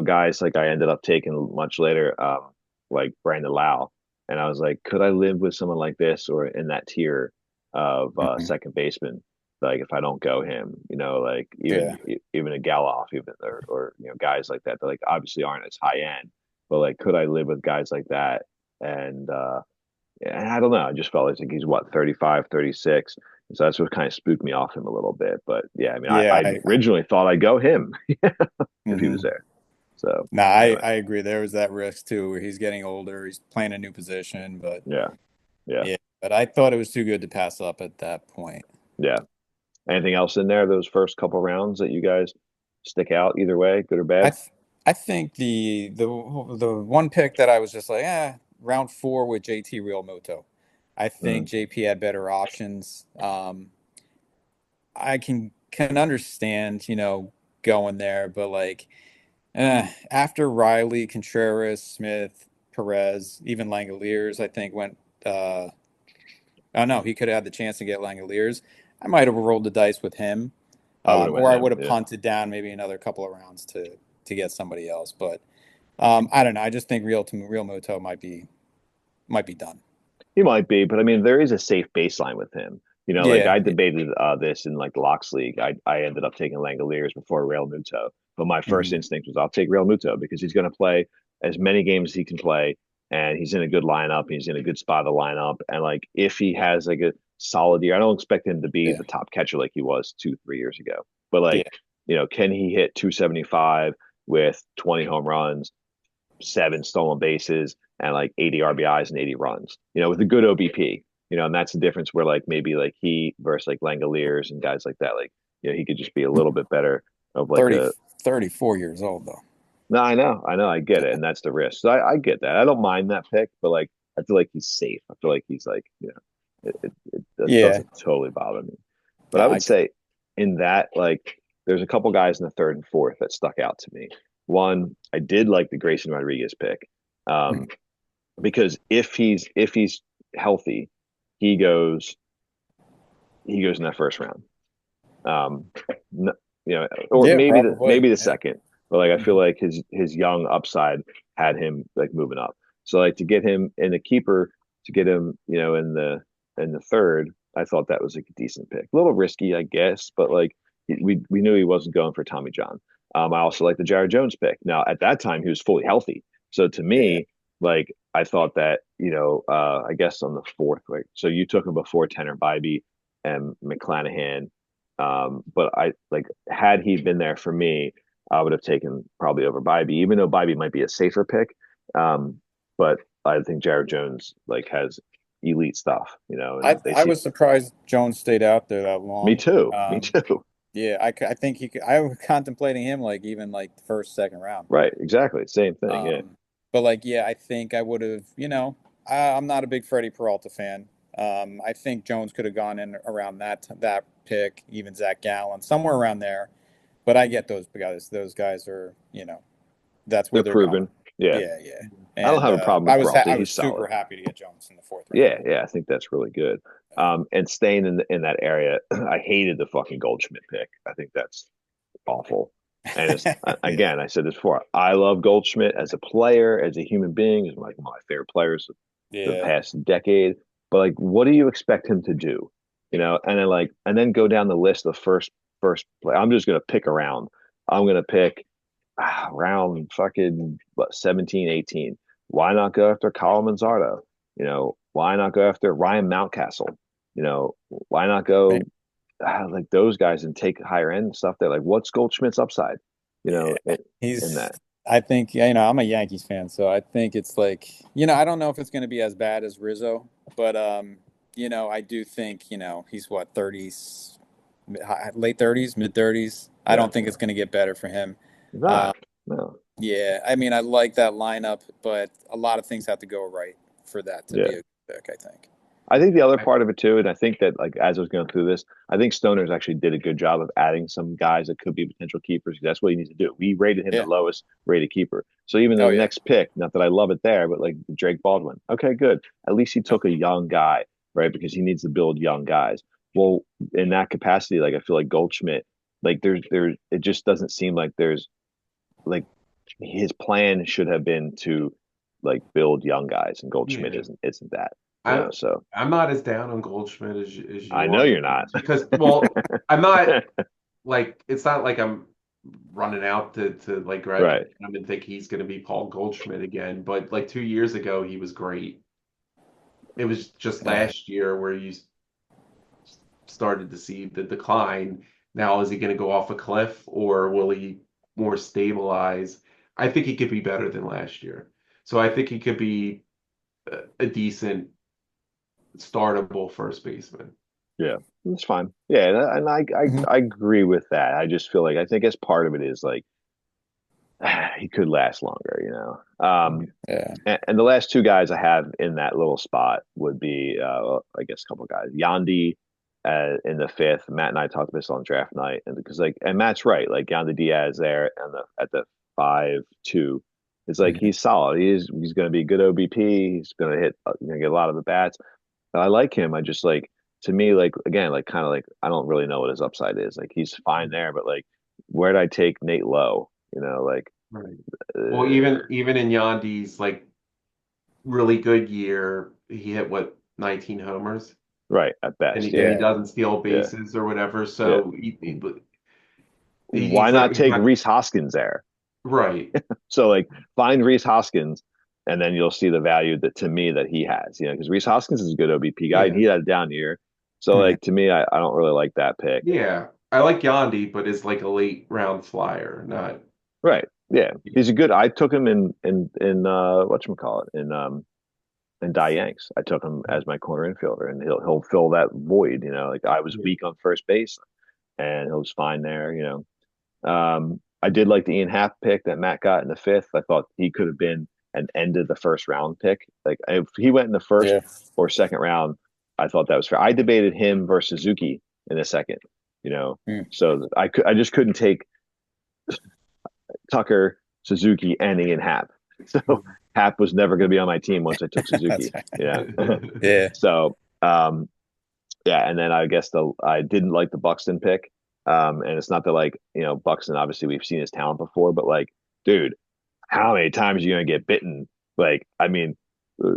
guys like I ended up taking much later. like Brandon Lau, and I was like, could I live with someone like this or in that tier of Mhm. second baseman? Like if I don't go him, like Yeah. even a Galoff, even or guys like that like obviously aren't as high end, but like could I live with guys like that? And yeah, I don't know. I just felt like he's what 35, 36. So that's what kind of spooked me off him a little bit. But yeah, I mean, Yeah. I originally thought I'd go him if he was Mhm. there. So No, anyway, I agree. There was that risk too, where he's getting older, he's playing a new position, but yeah, yeah, yeah, but I thought it was too good to pass up at that point. yeah. Anything else in there? Those first couple rounds that you guys stick out either way, good or I bad? th I think the one pick that I was just like, round four with JT Realmuto. I think Mm, JP had better options. I can understand, going there, but like after Riley, Contreras, Smith, Perez, even Langoliers, I think went. Oh no, he could have had the chance to get Langoliers. I might have rolled the dice with him, I would have went or I would him. have Yeah, punted down maybe another couple of rounds to get somebody else. But I don't know. I just think Real Muto might be done. he might be, but I mean, there is a safe baseline with him. Like Yeah. I debated this in like the Locks League. I ended up taking Langoliers before Real Muto, but my first Mhm. instinct was I'll take Real Muto because he's going to play as many games as he can play, and he's in a good lineup. He's in a good spot of the lineup, and like if he has like a solid year, I don't expect him to be Yeah. the top catcher like he was 2, 3 years ago, but Yeah. like can he hit 275 with 20 home runs, 7 stolen bases, and like 80 RBIs and 80 runs, with a good OBP, and that's the difference where like maybe like he versus like Langoliers and guys like that, like, he could just be a little bit better of like 30, a, 34 years old though. no, I get it. And that's the risk. So I get that. I don't mind that pick, but like, I feel like he's safe. I feel like he's like, it Yeah. doesn't totally bother me. But I Yeah. would say in that, like, there's a couple guys in the third and fourth that stuck out to me. One, I did like the Grayson Rodriguez pick. Um, because if he's healthy, he goes he goes in that first round. Um, or Yeah, maybe probably. the Yeah. second. But like I feel Mhm. like his young upside had him like moving up. So like to get him in the keeper, to get him in the third, I thought that was like a decent pick. A little risky, I guess, but like we knew he wasn't going for Tommy John. I also like the Jared Jones pick. Now at that time he was fully healthy, so to Yeah. me, like I thought that I guess on the fourth, like so you took him before Tanner Bybee and McClanahan, but I like had he been there for me, I would have taken probably over Bybee, even though Bybee might be a safer pick. Um, but I think Jared Jones like has elite stuff, I and they I see was surprised Jones stayed out there that me long. too, me too. Yeah, I think I was contemplating him like even like the first, second round. Right, exactly, same thing. Yeah, But like, yeah, I think I would have, I'm not a big Freddie Peralta fan. I think Jones could have gone in around that pick, even Zach Gallen, somewhere around there. But I get those guys. Those guys are, that's where they're they're going. proven. Yeah, Yeah, yeah. I don't And have a problem with Peralta. I He's was solid. super happy to get Jones in the fourth round. Yeah, yeah, I think that's really good. And staying in that area, I hated the fucking Goldschmidt pick. I think that's awful. And it's Yeah, again, I said this before. I love Goldschmidt as a player, as a human being. He's like one of my favorite players of the yeah, past decade. But like, what do you expect him to do? And then go down the list of first play. I'm just gonna pick around. I'm gonna pick round fucking what 17, 18. Why not go after Kyle Manzardo? Why not go after Ryan Mountcastle? Why not go maybe. like those guys and take higher end stuff? They're like, what's Goldschmidt's upside? You know, Yeah, in, in he's. that. I think I'm a Yankees fan, so I think it's like I don't know if it's going to be as bad as Rizzo, but I do think he's what 30s, late 30s, mid 30s. I Yeah, don't think it's going to get better for him. Uh, not no. yeah, I mean I like that lineup, but a lot of things have to go right for that to Yeah. be a good pick. I think. I think the other part of it too, and I think that like as I was going through this, I think Stoner's actually did a good job of adding some guys that could be potential keepers. That's what he needs to do. We rated him the Yeah. lowest rated keeper. So even Oh the yeah. next pick, not that I love it there, but like Drake Baldwin. Okay, good. At least he took a young guy, right? Because he needs to build young guys. Well, in that capacity, like I feel like Goldschmidt, like there's it just doesn't seem like there's like his plan should have been to like build young guys, and Goldschmidt Yeah. isn't that, I so I'm not as down on Goldschmidt as I you know are you're not. because well, I'm not like it's not like I'm running out to like Right. graduate him and think he's going to be Paul Goldschmidt again. But like 2 years ago, he was great. It was just Yeah. last year where you started to see the decline. Now, is he going to go off a cliff or will he more stabilize? I think he could be better than last year. So I think he could be a decent startable first baseman. Yeah, it's fine. Yeah, and Mhm. I agree with that. I just feel like I think as part of it is like he could last longer, Yeah. And the last two guys I have in that little spot would be, I guess, a couple of guys. Yandy in the fifth. Matt and I talked about this on draft night, and because and Matt's right, like Yandy Diaz there and at the 5-2. It's like Mhm. he's solid. He's going to be good OBP. He's going to hit, get a lot of at bats. I like him. I just like to me, like again, like kind of like I don't really know what his upside is. Like he's fine there, but like where'd I take Nate Lowe? Like Right. Well, uh, even in Yandy's like really good year, he hit what 19 homers, right at and best. he Yeah, Yeah. doesn't steal yeah, bases or whatever. yeah. So Why not he's take not Reese Hoskins there? right. So like find Reese Hoskins, and then you'll see the value that to me that he has. Because Reese Hoskins is a good OBP guy, and Yeah, he had a down year. So Mhm. like to me, I don't really like that pick. yeah. I like Yandy, but it's like a late round flyer, not. Right? Yeah, he's a good. I took him in whatchamacallit in Die Yanks. I took him as my corner infielder, and he'll fill that void. Like I was Yeah. weak on first base, and he'll just fine there. I did like the Ian Happ pick that Matt got in the fifth. I thought he could have been an end of the first round pick. Like if he went in the first Yeah. or second round, I thought that was fair. I debated him versus Suzuki in the second. Mm. So I just couldn't take Tucker, Suzuki, and Ian Happ. So Happ was never going to be on my team once I took That's Suzuki. right. Yeah. Yeah. So yeah, and then I guess I didn't like the Buxton pick. And it's not that like, Buxton, obviously we've seen his talent before, but like, dude, how many times are you gonna get bitten? Like, I mean, uh,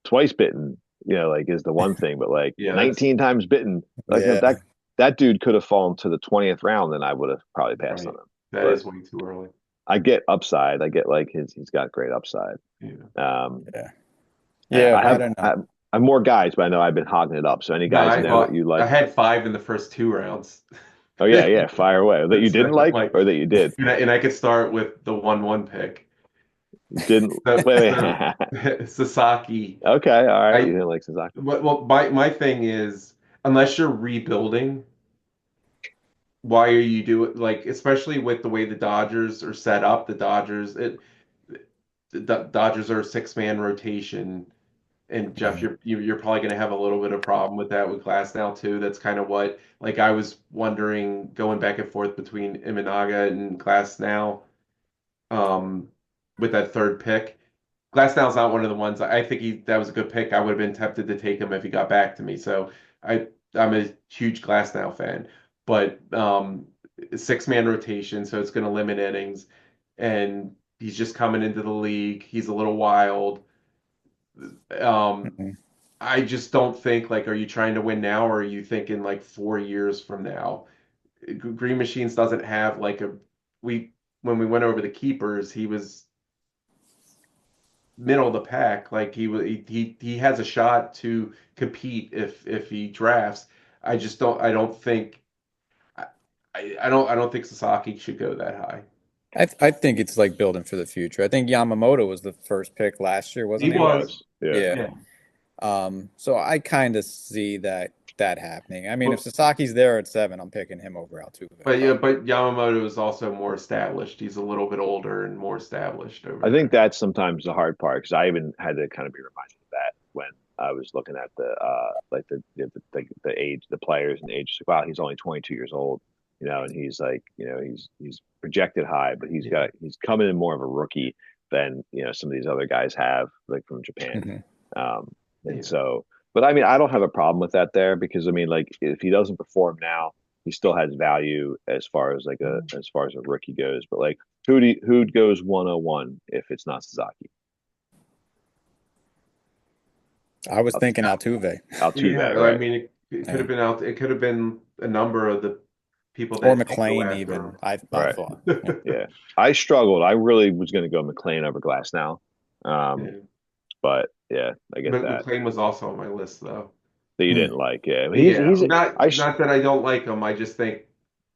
twice bitten, like is the one thing, but like Yeah, that's 19 times bitten, like Yeah. that dude could have fallen to the 20th round, and I would have probably passed on right. him. That But is way too early. I get upside. I get like he's got great upside. Yeah. Yeah. I Yeah. I have don't I know. have, I have more guys, but I know I've been hogging it up. So any No, guys in there that you I like? had five in the first 2 rounds. Oh yeah, yeah, fire away. That you didn't So, like like, or that you did? and I could start with the 1-1 pick. Didn't So, wait, so wait. Sasaki, Okay, all right. You I didn't like Sasaki. my thing is unless you're rebuilding, why are you doing like especially with the way the Dodgers are set up, the Dodgers are a six-man rotation. And Jeff, Mhm. you're probably going to have a little bit of problem with that with Glass now too. That's kind of what like I was wondering going back and forth between Imanaga and Glass now um, with that third pick. Glasnow's not one of the ones I think that was a good pick. I would have been tempted to take him if he got back to me. So I'm a huge Glasnow fan, but six-man rotation, so it's going to limit innings, and he's just coming into the league. He's a little wild. Um, Mhm. I just don't think like, are you trying to win now, or are you thinking like 4 years from now? Green Machines doesn't have like a we when we went over the keepers, he was middle of the pack. Like he has a shot to compete if he drafts. I don't think I, I don't think Sasaki should go that high. I think it's like building for the future. I think Yamamoto was the first pick last year, He wasn't He he? was, was. Yeah. Yeah. yeah. So I kind of see that happening. I mean, if But Sasaki's there at 7, I'm picking him over Altuve yeah, probably. but Yamamoto is also more established. He's a little bit older and more established over I think there. that's sometimes the hard part because I even had to kind of be reminded of that when I was looking at the like the age, the players and the age. Wow, he's only 22 years old, and he's like, he's projected high, but Yeah, he's coming in more of a rookie than some of these other guys have, like from Japan. Mhm. Um, and yeah, so, but I mean, I don't have a problem with that there because I mean, like, if he doesn't perform now, he still has value as far as as far as a rookie goes. But like, who goes 101 if it's not Sasaki? I was thinking Altuve Altuve, Yeah, I right? mean, it could have and been out. It could have been a number of the people or that did go McLean after even. him. I Right. thought. Yeah. Yeah. I struggled. I really was going to go McLean over Glass now. Um, Yeah. but yeah, I get that. McLean was also on my list, though. That you Hmm. didn't like. Yeah. Yeah, He's, I, not that I don't like him. I just think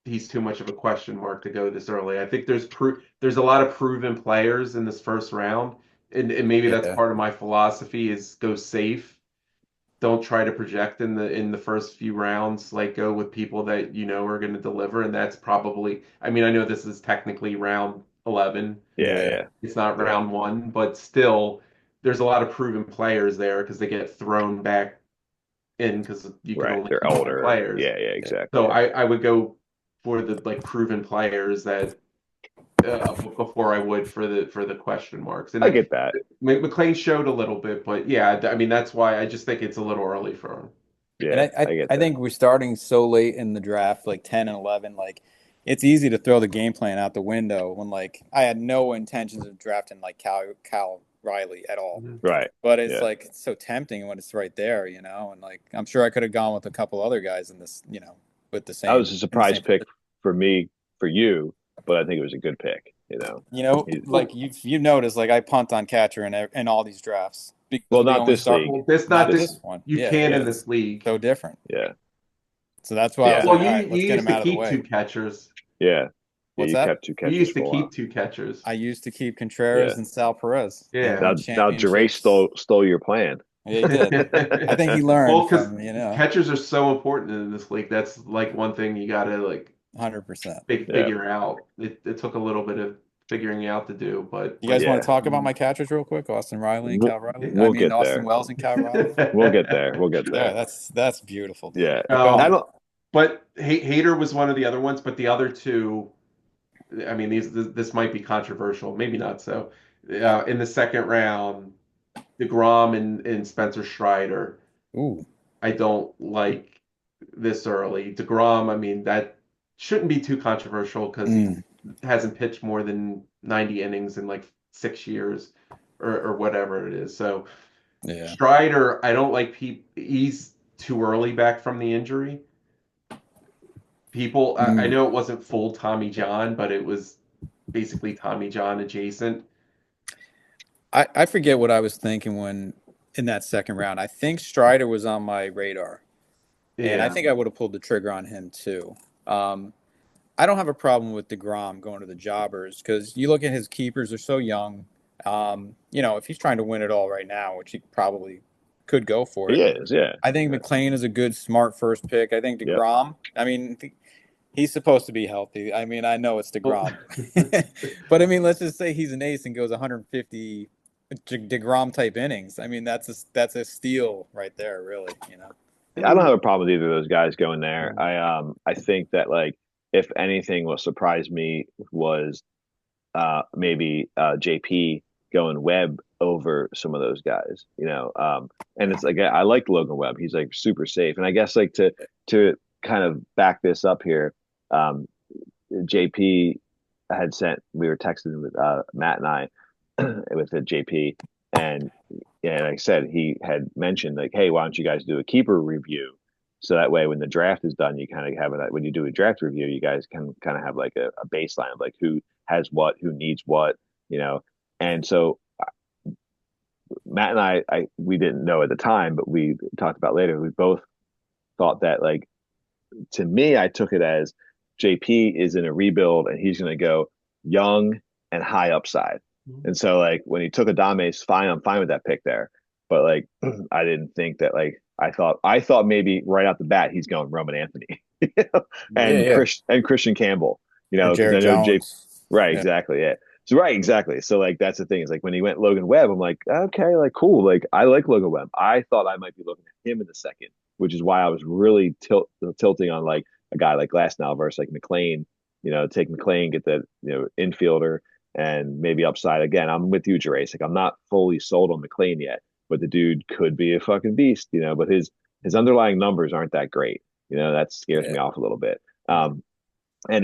he's too much of a question mark to go this early. I think there's a lot of proven players in this first round, and maybe that's Yeah. part of my philosophy is go safe. Don't try to project in the first few rounds. Like go with people that you know are going to deliver, and that's probably. I mean, I know this is technically round 11. yeah, Yeah. yeah, It's not yeah, round one, but still, there's a lot of proven players there because they get thrown back in because you can right. only They're keep five older. players. Yeah, yeah, Yeah. exactly. So Yeah. I would go for the like proven players that before I would for the question marks. And I get that. McLean showed a little bit, but yeah, I mean that's why I just think it's a little early for him. And Yeah, I get I that. think we're starting so late in the draft, like 10 and 11, like it's easy to throw the game plan out the window when like I had no intentions of drafting like Cal Riley at all. Mhm. Right. But it's Yeah. like it's so tempting when it's right there, and like I'm sure I could have gone with a couple other guys in this, with the That was same a in the surprise same pick position. for me, for you, but I think it was a good pick. You know, he, Like you've noticed, like I punt on catcher in all these drafts because well, we not only this start league, Well, this not not not this. this. this one, You yeah, can but in Yeah, this it's league. so different. yeah, So that's why I was yeah, Well, like, all right, let's you get used him to out of the keep two way. catchers. yeah, yeah. What's You that? kept two You catchers used to for a while. keep two catchers. I used to keep Yeah. Contreras and Sal Perez and Yeah. win Now Gerace championships. stole your plan. Yeah, he did. I think he learned Well, because from, catchers are so important in this league. That's like one thing you gotta like 100%. Yeah, figure out. It took a little bit of figuring out to do, You guys but want to yeah. talk about my catchers real quick? Austin Riley and We'll, Cal Riley. I we'll mean, get Austin there. Wells and Cal Riley. We'll get there. We'll get Yeah, there. that's beautiful, dude. Yeah. Go I ahead. um, don't. but Hader was one of the other ones, but the other two, I mean, this might be controversial, maybe not so. In the second round, DeGrom and Spencer Strider. Ooh. I don't like this early. DeGrom, I mean, that shouldn't be too controversial because he Mm, hasn't pitched more than 90 innings in like 6 years or whatever it is. So yeah. Strider, I don't like he's too early back from the injury. I Mm. know it wasn't full Tommy John, but it was basically Tommy John adjacent. I forget what I was thinking when in that second round. I think Strider was on my radar, and I Yeah. think I would have pulled the trigger on him too. Um, I don't have a problem with DeGrom going to the jobbers because you look at his keepers; they're so young. If he's trying to win it all right now, which he probably could go for He it, is. Yeah. I think Yeah. McLean is a good, smart first pick. I think Yep. DeGrom. I mean, he's supposed to be healthy. I mean, I know it's Well, DeGrom, but I mean, let's just say he's an ace and goes 150 DeGrom type innings. I mean, that's a steal right there, really. I don't have a problem with either of those guys going there. Mhm. I think that like if anything will surprise me was maybe JP going Webb over some of those guys, and it's like I like Logan Webb. He's like super safe, and I guess like to kind of back this up here, JP had sent we were texting with Matt and I with the JP, and yeah, like I said, he had mentioned like, hey, why don't you guys do a keeper review? So that way, when the draft is done, you kind of have it. When you do a draft review, you guys can kind of have like a baseline of like who has what, who needs what, you know. And so Matt and we didn't know at the time, but we talked about later. We both thought that like to me, I took it as JP is in a rebuild and he's going to go young and high upside. And so like when he took Adame's fine, I'm fine with that pick there. But like I didn't think that like I thought maybe right out the bat he's going Roman Anthony Yeah, and yeah. Christian Campbell, Or because I Jared know J Jones. right, Yeah, exactly. Yeah. So right, exactly. So like that's the thing is like when he went Logan Webb, I'm like, okay, like cool. Like I like Logan Webb. I thought I might be looking at him in the second, which is why I was really tilting on like a guy like Glasnow versus like McLean. Take McLean, get the infielder and maybe upside again. I'm with you, Gerace. Like I'm not fully sold on McLean yet, but the dude could be a fucking beast. But his underlying numbers aren't that great. That scares yeah. me off a little bit. And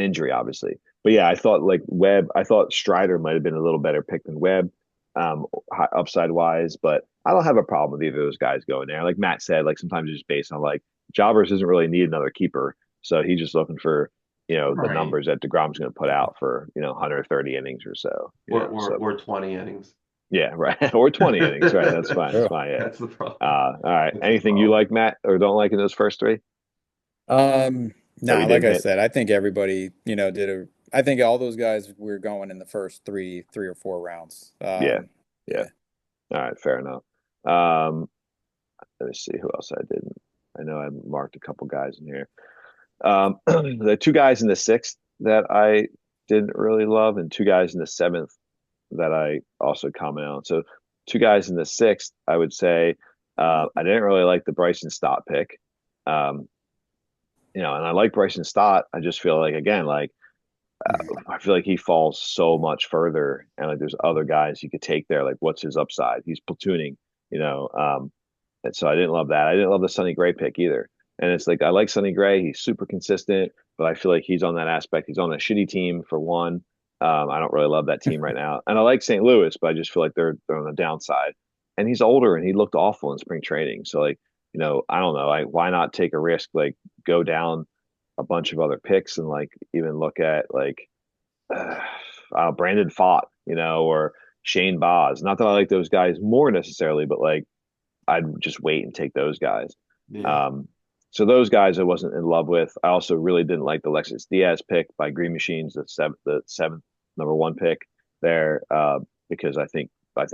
injury, obviously. But yeah, I thought like Webb, I thought Strider might have been a little better pick than Webb, upside wise. But I don't have a problem with either of those guys going there. Like Matt said, like sometimes it's just based on like Jobbers doesn't really need another keeper, so he's just looking for the Right. numbers that DeGrom's going to put out for 130 innings or so. So Or 20 innings. yeah, right, or 20 innings, right? That's fine. That's True. fine. Yeah. That's the problem. All right. That's the Anything you problem. like, Matt, or don't like in those first three that Nah, we like didn't I hit? said, I think everybody, did I think all those guys were going in the first three or four rounds. Yeah. Yeah. Yeah. All right. Fair enough. Um, let me see who else I didn't. I know I marked a couple guys in here. The two guys in the sixth that I didn't really love, and two guys in the seventh that I also commented on. So, two guys in the sixth, I would say I didn't really like the Bryson Stott pick. Um, and I like Bryson Stott. I just feel like again, like I feel like he falls so much further, and like there's other guys you could take there. Like, what's his upside? He's platooning, you know. And so I didn't love that. I didn't love the Sonny Gray pick either. And it's like I like Sonny Gray. He's super consistent, but I feel like he's on that aspect. He's on a shitty team for one. I don't really love that team right now. And I like St. Louis, but I just feel like they're on the downside. And he's older and he looked awful in spring training. So like, I don't know. Why not take a risk? Like go down a bunch of other picks and like even look at like Brandon Fott, or Shane Baz. Not that I like those guys more necessarily, but like I'd just wait and take those guys. Yeah. Um, so those guys I wasn't in love with. I also really didn't like the Alexis Diaz pick by Green Machines, the seventh number one pick there, because I think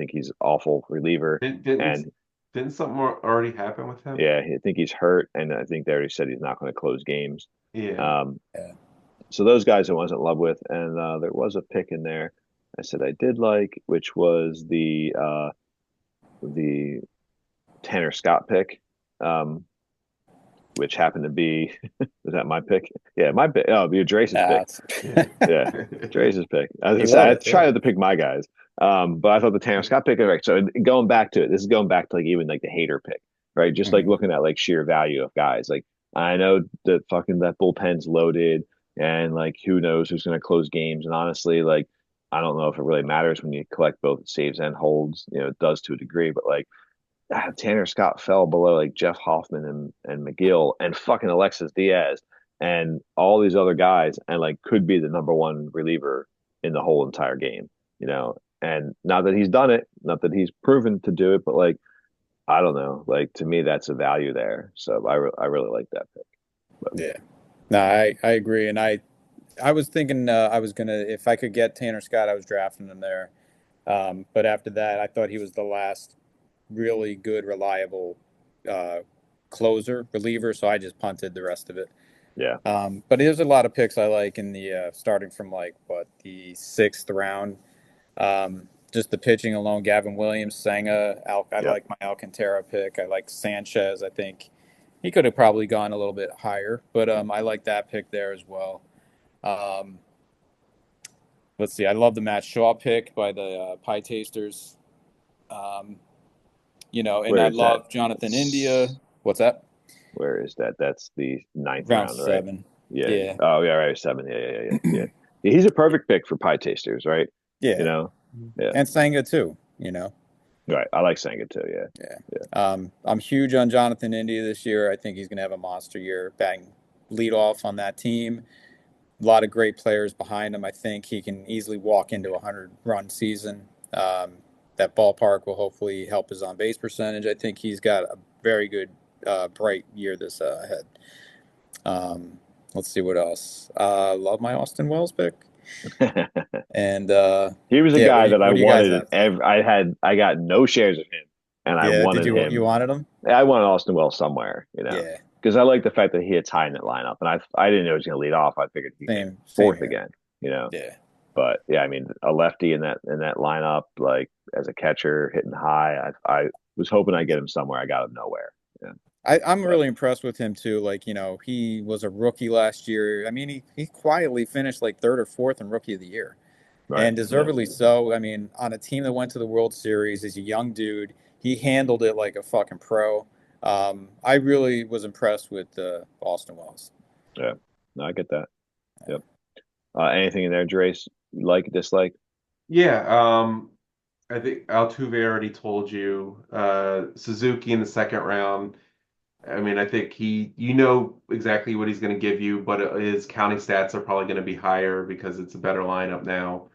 he's awful reliever, Didn't didn't and didn't something already happen with him? yeah, I think he's hurt, and I think they already said he's not going to close games. Yeah. Um, Yeah. so those guys I wasn't in love with, and there was a pick in there I said I did like, which was the Tanner Scott pick. Um, which happened to be was that my pick? Yeah, my pick. Oh, your Drace's Nah, pick. it's Yeah. Yeah, Drace's pick. As I he said, love I it tried too. to pick my guys, but I thought the Tanner Scott pick. Right, so going back to it, this is going back to like even like the hater pick, right? Just like Mhm. looking at like sheer value of guys. Like I know that fucking that bullpen's loaded, and like who knows who's going to close games. And honestly, like I don't know if it really matters when you collect both saves and holds. It does to a degree, but like Tanner Scott fell below like Jeff Hoffman and McGill and fucking Alexis Diaz and all these other guys and like could be the number one reliever in the whole entire game. And not that he's done it, not that he's proven to do it, but like I don't know, like to me that's a value there. So I really like that pick. But Yeah. No, I agree, and I was thinking I was gonna if I could get Tanner Scott, I was drafting him there. But after that, I thought he was the last really good, reliable uh, closer reliever, so I just punted the rest of it. yeah, But there's a lot of picks I like in the starting from like what the sixth round. Just the pitching alone, Gavin Williams, Senga, I yep. like my Alcantara pick. I like Sanchez. I think he could have probably gone a little bit higher, but I like that pick there as well. Um, let's see. I love the Matt Shaw pick by the Pie Tasters. Um, and Where I is that? love Jonathan India. It's, What's that? where is that? That's the ninth Round round, right? seven. Yeah. Yeah. Oh yeah, right. Seven. Yeah. Yeah, he's a perfect pick for pie tasters, right? You Yeah. know? Yeah. And Senga too. Right. I like Senga too. Yeah. Yeah. Yeah. I'm huge on Jonathan India this year. I think he's going to have a monster year, batting lead off on that team. A lot of great players behind him. I think he can easily walk into a 100-run season. Um, that ballpark will hopefully help his on base percentage. I think he's got a very good, bright year this ahead. Um, let's see what else. Love my Austin Wells pick. And He was a yeah, guy that I what do you guys wanted. have there? I got no shares of him, and I Yeah, did wanted you him. wanted him? I wanted Austin Wells somewhere, Yeah, because I like the fact that he hits high in that lineup, and I didn't know he was going to lead off. I figured he'd hit same fourth here. again. Yeah. But yeah, I mean, a lefty in that lineup, like as a catcher, hitting high. I was hoping I'd get him somewhere. I got him nowhere. Yeah, I'm but really impressed with him too. Like, he was a rookie last year. I mean, he quietly finished like third or fourth in rookie of the year. right. And Yeah, deservedly so. I mean, on a team that went to the World Series, he's a young dude. He handled it like a fucking pro. I really was impressed with Austin Wells. yeah. No, I get that. Yep. Anything in there, Drace? You like, dislike? Yeah. I think Altuve already told you. Suzuki in the second round. I mean, I think you know exactly what he's going to give you, but his counting stats are probably going to be higher because it's a better lineup now.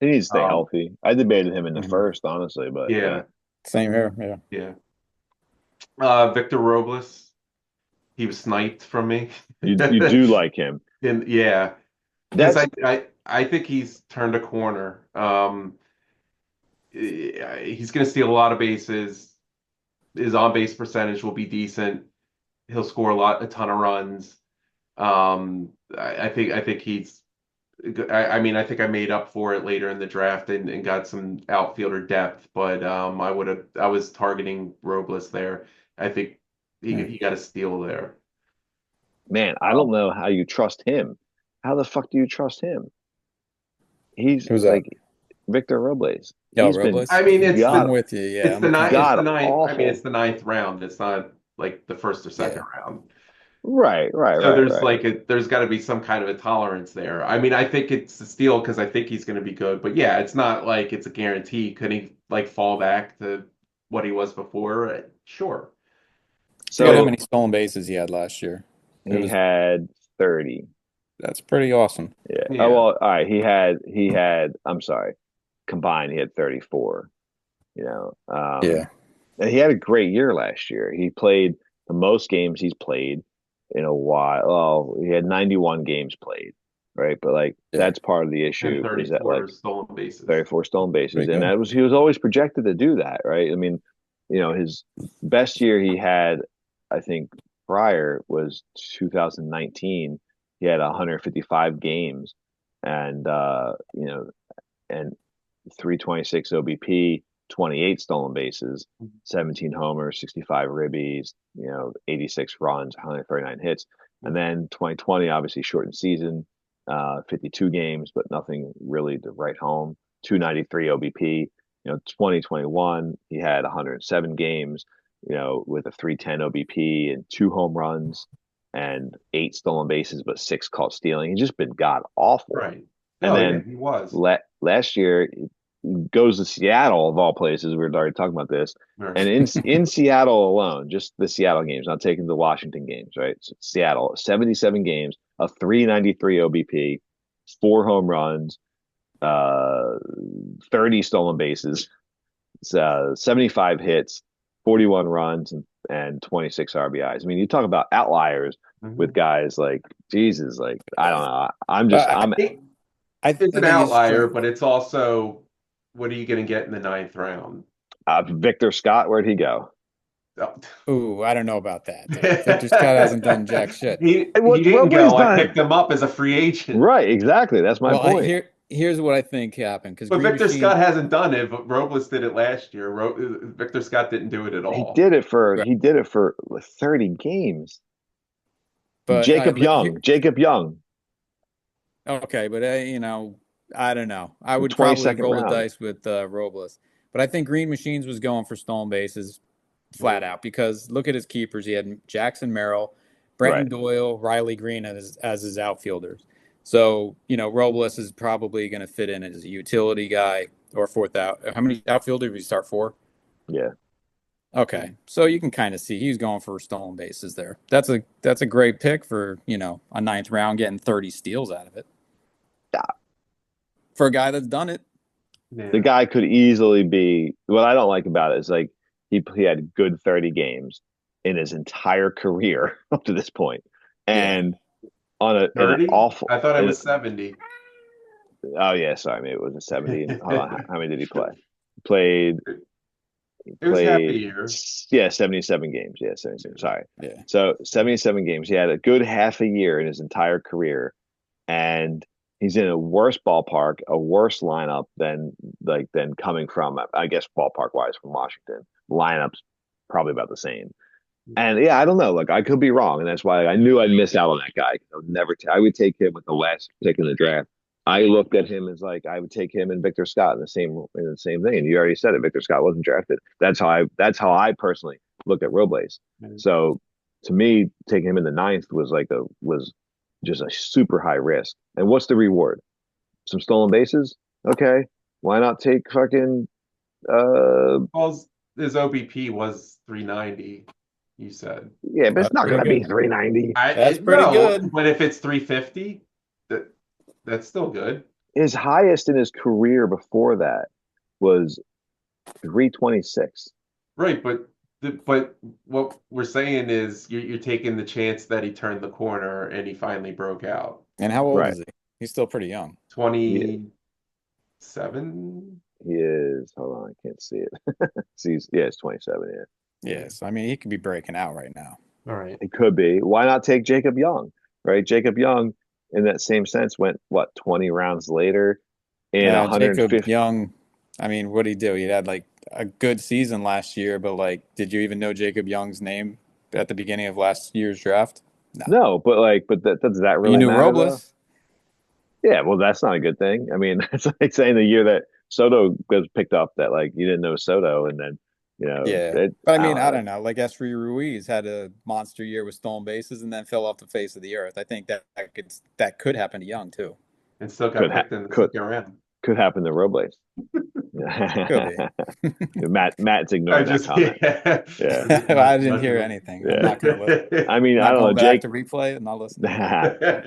He needs to stay Um, healthy. I debated him in the Mhm. first, honestly, but yeah, yeah, Same here. Yeah. yeah. Victor Robles, he was sniped from me. you do like him. And yeah, because That's I think he's turned a corner. He's going to steal a lot of bases. His on base percentage will be decent. He'll score a ton of runs. I think he's. I mean, I think I made up for it later in the draft and got some outfielder depth, but I was targeting Robles there. I think Hmm. he got a steal there. man. I don't Um, know how you trust him. How the fuck do you trust him? He's Who's that? like Victor Robles. Yo, He's been I Robles. mean, I'm god with you. Yeah, I'm kind of. it's god the ninth. I mean, it's awful. the ninth round. It's not like the first or second Yeah. round. Right, right, So right, right. there's got to be some kind of a tolerance there. I mean, I think it's a steal because I think he's going to be good, but yeah, it's not like it's a guarantee. Could he like fall back to what he was before? Sure. Forget how So many stolen bases he had last year. It he was had 30. That's pretty awesome. Yeah. Oh Yeah. well, all right. He had I'm sorry, combined he had 34, you know. Yeah. And he had a great year last year. He played the most games he's played in a while. Oh, he had 91 games played, right? But like Yeah. that's part of the And issue is that 34 like stolen bases. 34 stolen bases, Pretty and good. that was he was always projected to do that, right? I mean, his best year he had, I think, prior was 2019. He had 155 games, and and 326 OBP, 28 stolen bases, 17 homers, 65 ribbies, 86 runs, 139 hits. And then 2020, obviously shortened season, 52 games, but nothing really to write home. 293 OBP. 2021, he had 107 games, with a 310 OBP and two home runs and eight stolen bases, but six caught stealing. He's just been god awful. Right. And Oh yeah, then he was. last year, goes to Seattle of all places. We were already talking about this, Right. and in Seattle alone, just the Seattle games, not taking the Washington games, right? So Seattle, 77 games, a 393 OBP, four home runs, uh, 30 stolen bases, 75 hits, 41 runs, and 26 RBIs. I mean, you talk about outliers with Mhm. guys like Jesus, like I don't Yeah. know. I'm just But I'm It- I It's an think his outlier, strength. but it's also what are you going to get in the ninth round? Victor Scott. Where'd he go? Oh. Ooh, I don't know about that, dude. Victor Scott hasn't done jack shit. He What's didn't Robles go. I picked done? him up as a free agent. Right, exactly. That's my Well, point. here's what I think happened because But Green Victor Scott Machine. hasn't done it. But Robles did it last year. Victor Scott didn't do it at He all. did it for Right. he did it for 30 games. But Jacob here, Young, Jacob Young, okay, but I don't know. I the would probably 22nd roll the round. dice with Robles, but I think Green Machines was going for stolen bases flat Mhm. out because look at his keepers. He had Jackson Merrill, Right. Brenton Doyle, Riley Green as his outfielders. So Robles is probably going to fit in as a utility guy or fourth out. How many outfielders did we start for? Yeah. Okay, so you can kind of see he's going for stolen bases there. That's a great pick for a ninth round, getting 30 steals out of it for a guy that's done it. The Yeah. guy could easily be what I don't like about it is like he had good 30 games in his entire career up to this point. Yeah. And on an 30? awful I thought it was 70. oh yeah, sorry, maybe it was a 70. Hold on, how many did he play? Played It was half a played year. yeah 77 games, yeah 77, sorry, Yeah. so 77 games. He had a good half a year in his entire career, and he's in a worse ballpark, a worse lineup than coming from, I guess, ballpark wise, from Washington. Lineups probably about the same. And yeah, I don't know, like I could be wrong, and that's why I knew I'd miss out on that guy. I would never I would take him with the last pick in the draft. I looked at him as like I would take him and Victor Scott in the same thing. And you already said it. Victor Scott wasn't drafted. That's how I personally looked at Robles. So to me, taking him in the ninth was just a super high risk. And what's the reward? Some stolen bases? Okay. Why not take fucking Uh, Well, his OBP was 390, you said. yeah, but it's That's not pretty gonna be good. 390. That's pretty No, good. but if it's 350, that that's still good. His highest in his career before that was 326. Right, but what we're saying is you're taking the chance that he turned the corner and he finally broke out. And how old Right. is he? He's still pretty young. 27? He is. Hold on, I can't see it. Sees, yeah, it's 27. Yeah, Yeah. Yes. I mean, he could be breaking out right now. All right. it could be. Why not take Jacob Young? Right, Jacob Young, in that same sense, went what 20 rounds later in Jacob 150. Young, I mean, what'd he do? He had like a good season last year, but like, did you even know Jacob Young's name at the beginning of last year's draft? No. No, but like, but that does that You really knew matter though? Robles? Yeah, well, that's not a good thing. I mean, it's like saying the year that Soto was picked up that like you didn't know Soto, and then Yeah. But I I mean, don't I know. don't know. Like Estrie Ruiz had a monster year with stolen bases and then fell off the face of the earth. I think that could happen to Young too. And still got Could ha picked in the could second round. could happen to Robles. Could be. Matt's I ignoring that just comment. yeah. Yeah, I just I didn't nudging hear him. anything. I'm yeah. not gonna listen. I mean, I'm I not don't know, going back Jake. to replay it. I'm not listening.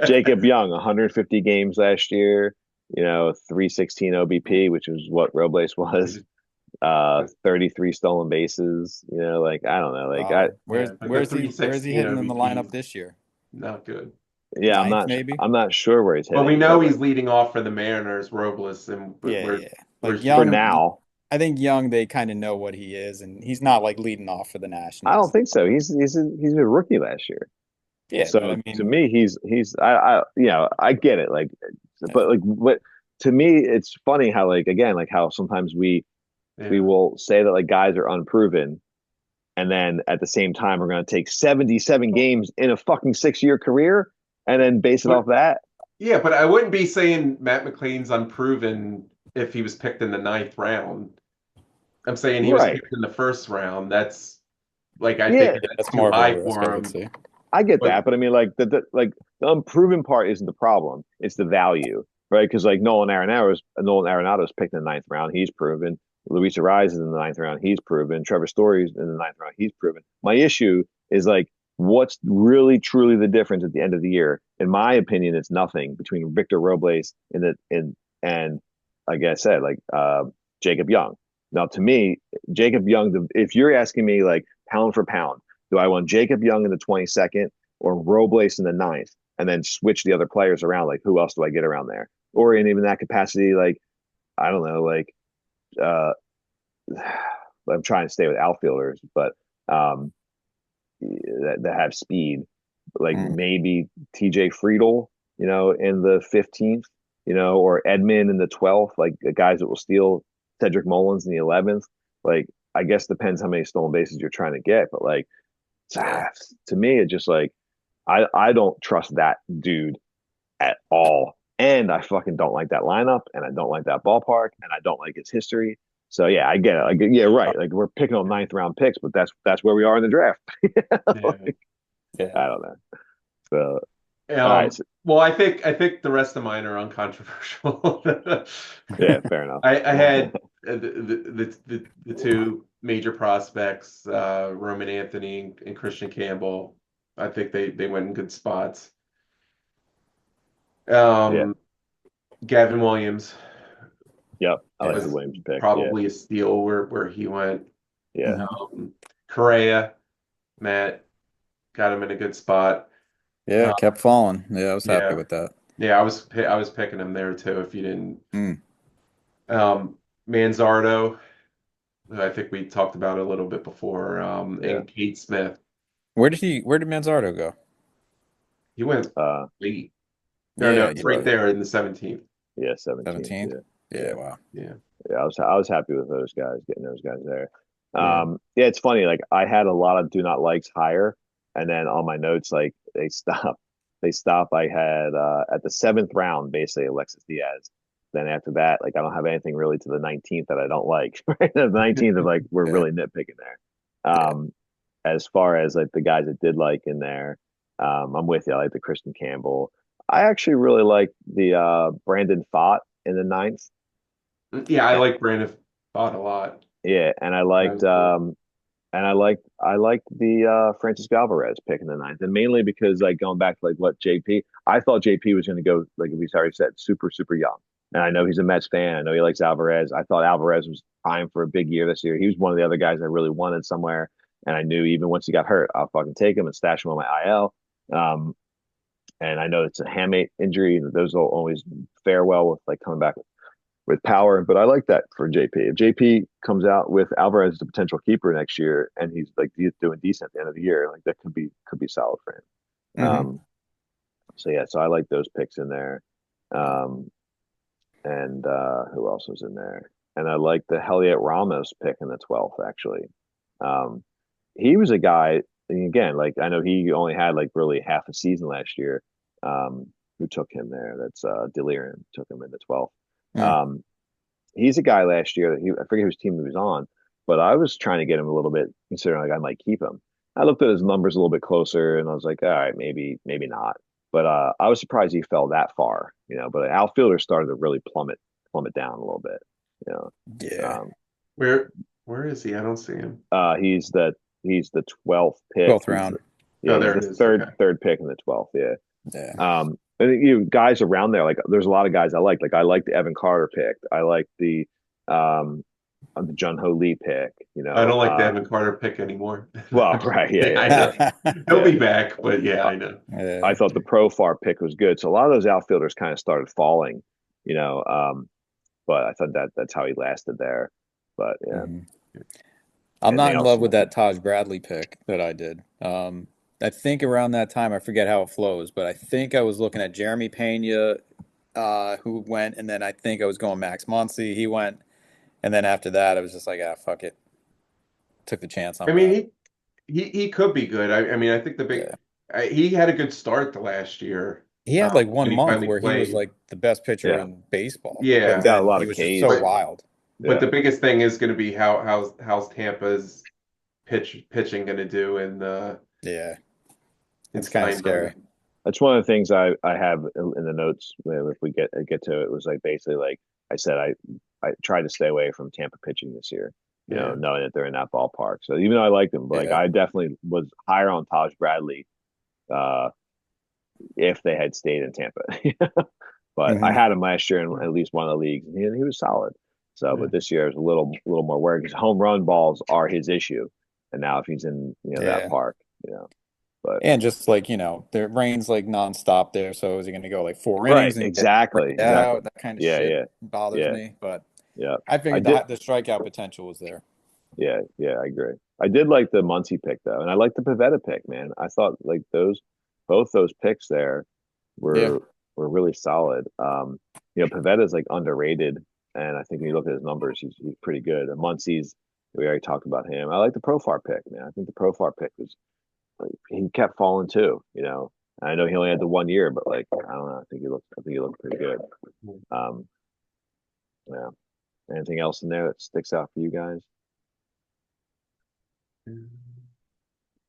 Jacob Young, 150 games last year. 316 OBP, which is what Robles was. 33 stolen bases. Like I don't know. Like I Where's Yeah, but the where's he where's he 316 hitting in the OBP lineup is this year? not good. yeah, Ninth, maybe? I'm not sure where he's But we hitting, know but he's like leading off for the Mariners, Robles, and Yeah, we're yeah. we're Like for Young, speaking. now, I think Young, they kind of know what he is, and he's not like leading off for the I don't Nationals. think so. He's a rookie last year. Yeah, but So I to mean, me, he's I get it. Like, but like what to me, it's funny how like again like how sometimes we Yeah. will say that like guys are unproven, and then at the same time we're going to take 77 games in a fucking 6 year career, and then base it But off that. yeah, but I wouldn't be saying Matt McLean's unproven if he was picked in the ninth round. I'm saying he was Right? picked in the first round. That's like I think Yeah, yeah, that's that's too more of a high risk, I for would him. say. I get But that, but I mean, like the unproven part isn't the problem; it's the value, right? Because like Nolan Arenado's picked in the ninth round, he's proven. Luis Ariz is in the ninth round, he's proven. Trevor Story's in the ninth round, he's proven. My issue is like, what's really truly the difference at the end of the year? In my opinion, it's nothing between Victor Robles and like I said, like Jacob Young. Now, to me, Jacob Young, if you're asking me like pound for pound. Do I want Jacob Young in the 22nd or Robles in the ninth, and then switch the other players around? Like, who else do I get around there? Or in even that capacity, like, I don't know, like, uh, I'm trying to stay with outfielders, but that have speed. Like Mm. maybe TJ Friedel, in the 15th, or Edman in the 12th, like the guys that will steal Cedric Mullins in the 11th. Like, I guess depends how many stolen bases you're trying to get, but like, Yeah. to me, it just like I don't trust that dude at all. And I fucking don't like that lineup, and I don't like that ballpark, and I don't like its history. So yeah, I get it. Like yeah, right. Like we're picking on ninth round picks, but that's where we are in the draft. yeah. Yeah. I don't know. So all right, so, Well, I think the rest of mine are uncontroversial. yeah, fair enough. I had the two major prospects, Roman Anthony and Christian Campbell. I think they went in good spots. Yeah, Um, Gavin Williams yep. I like the Yeah. was Williams pick. Yeah, probably a steal where he went. yeah, Mhm. Correa, Matt got him in a good spot. Yeah, Uh, kept falling. Yeah, I was happy yeah, with that. yeah, I was picking him there too. If you didn't, Mm. Manzardo, who I think we talked about a little bit before, yeah. and Kate Smith. Where did Manzardo go? He went Uh, late. No, no, Yeah, it's yeah. right right. there in the 17th. Yeah, 17th. 17th? Yeah, Yeah, yeah. wow. Yeah, Yeah, I was happy with those guys, getting those guys there. yeah. Yeah, it's funny. Like I had a lot of do not likes higher, and then on my notes, like they stop. They stop. I had at the seventh round, basically Alexis Diaz. Then after that, like I don't have anything really to the 19th that I don't like. Right, the 19th of like we're Yeah, really nitpicking there. yeah. As far as like the guys that did like in there, I'm with you. I like the Christian Campbell. I actually really like the Brandon Fott in the ninth. Yeah, I like Brandon. thought a lot. Yeah, and That was cool. I liked the Francisco Alvarez pick in the ninth, and mainly because like going back to like what JP, I thought JP was going to go like we already said, super young. And I know he's a Mets fan. I know he likes Alvarez. I thought Alvarez was time for a big year this year. He was one of the other guys I really wanted somewhere, and I knew even once he got hurt, I'll fucking take him and stash him on my IL. And I know it's a hamate injury. Those will always fare well with like coming back with power. But I like that for JP. If JP comes out with Alvarez as a potential keeper next year, and he's like doing decent at the end of the year, like that could be solid for him. Hmm. So yeah, so I like those picks in there. Um, and who else was in there? And I like the Heliot Ramos pick in the 12th actually. Um, he was a guy, and again, like I know he only had like really half a season last year. Who took him there? That's Delirium took him in the 12th. Mm. Um, he's a guy last year that I forget whose team he was on, but I was trying to get him a little bit, considering like I might keep him. I looked at his numbers a little bit closer, and I was like, all right, maybe not. But I was surprised he fell that far, you know. But outfielders started to really plummet down a little bit, you know. Yeah. Um, Where where is he? I don't see him. he's the 12th pick. 12th round. Yeah, Oh, he's there the it is. third Okay. third pick in the 12th. Yeah. Yeah. And you guys around there, like there's a lot of guys I like. Like I like the Evan Carter pick. I like um the Jun Ho Lee pick. You I know, don't like the Evan Carter pick anymore. well, right, yeah, Yeah, yeah, I yeah, know. He'll yeah. be back, but yeah, I, I know. I Yeah. thought the Profar pick was good. So a lot of those outfielders kind of started falling. You know, but I thought that's how he lasted there. But yeah, Mhm. I'm anything not in else? love with that Taj Bradley pick that I did. I think around that time, I forget how it flows, but I think I was looking at Jeremy Pena, who went, and then I think I was going Max Muncy. He went, and then after that, I was just like, ah, fuck it. Took the chance I on mean, Brad. he could be good. I mean, I think the big Yeah. he had a good start the last year He had like when one he month finally where he was played. like the best pitcher Yeah, in baseball, but he's Yeah, got a then lot he of was just so Ks. but wild. but Yeah, the biggest thing is going to be how's Tampa's pitching going to do Yeah, in it's kind of Steinbrenner. scary. that's one of the things I have in the notes. If we get to it, was like basically like I said, I tried to stay away from Tampa pitching this year. You know, Yeah. knowing that they're in that ballpark. So even though I like them, like Yeah. I definitely was higher on Taj Bradley uh, if they had stayed in Tampa. But I Hmm. had him last year in at least one of the leagues, and he was solid. So, Yeah. but this year is a little more worried because home run balls are his issue, and now if he's in that Yeah. park, but And just like, the rain's like nonstop there. So is he going to go like four right, innings and get exactly, rained exactly, out? That kind of yeah, shit yeah, bothers yeah, me. But yeah. I I figured did, the strikeout potential was there. yeah, I agree. I did like the Muncie pick though, and I like the Pavetta pick, man. I thought like both those picks there Yeah. were really solid. Pavetta's like underrated, and I think when you look at his numbers, he's pretty good. And Muncie's, we already talked about him. I like the Profar pick, man. I think the Profar pick was like he kept falling too. I know he only had the 1 year, but like I don't know. I think he looked pretty good. Um, yeah. Anything else in there that sticks out for you guys?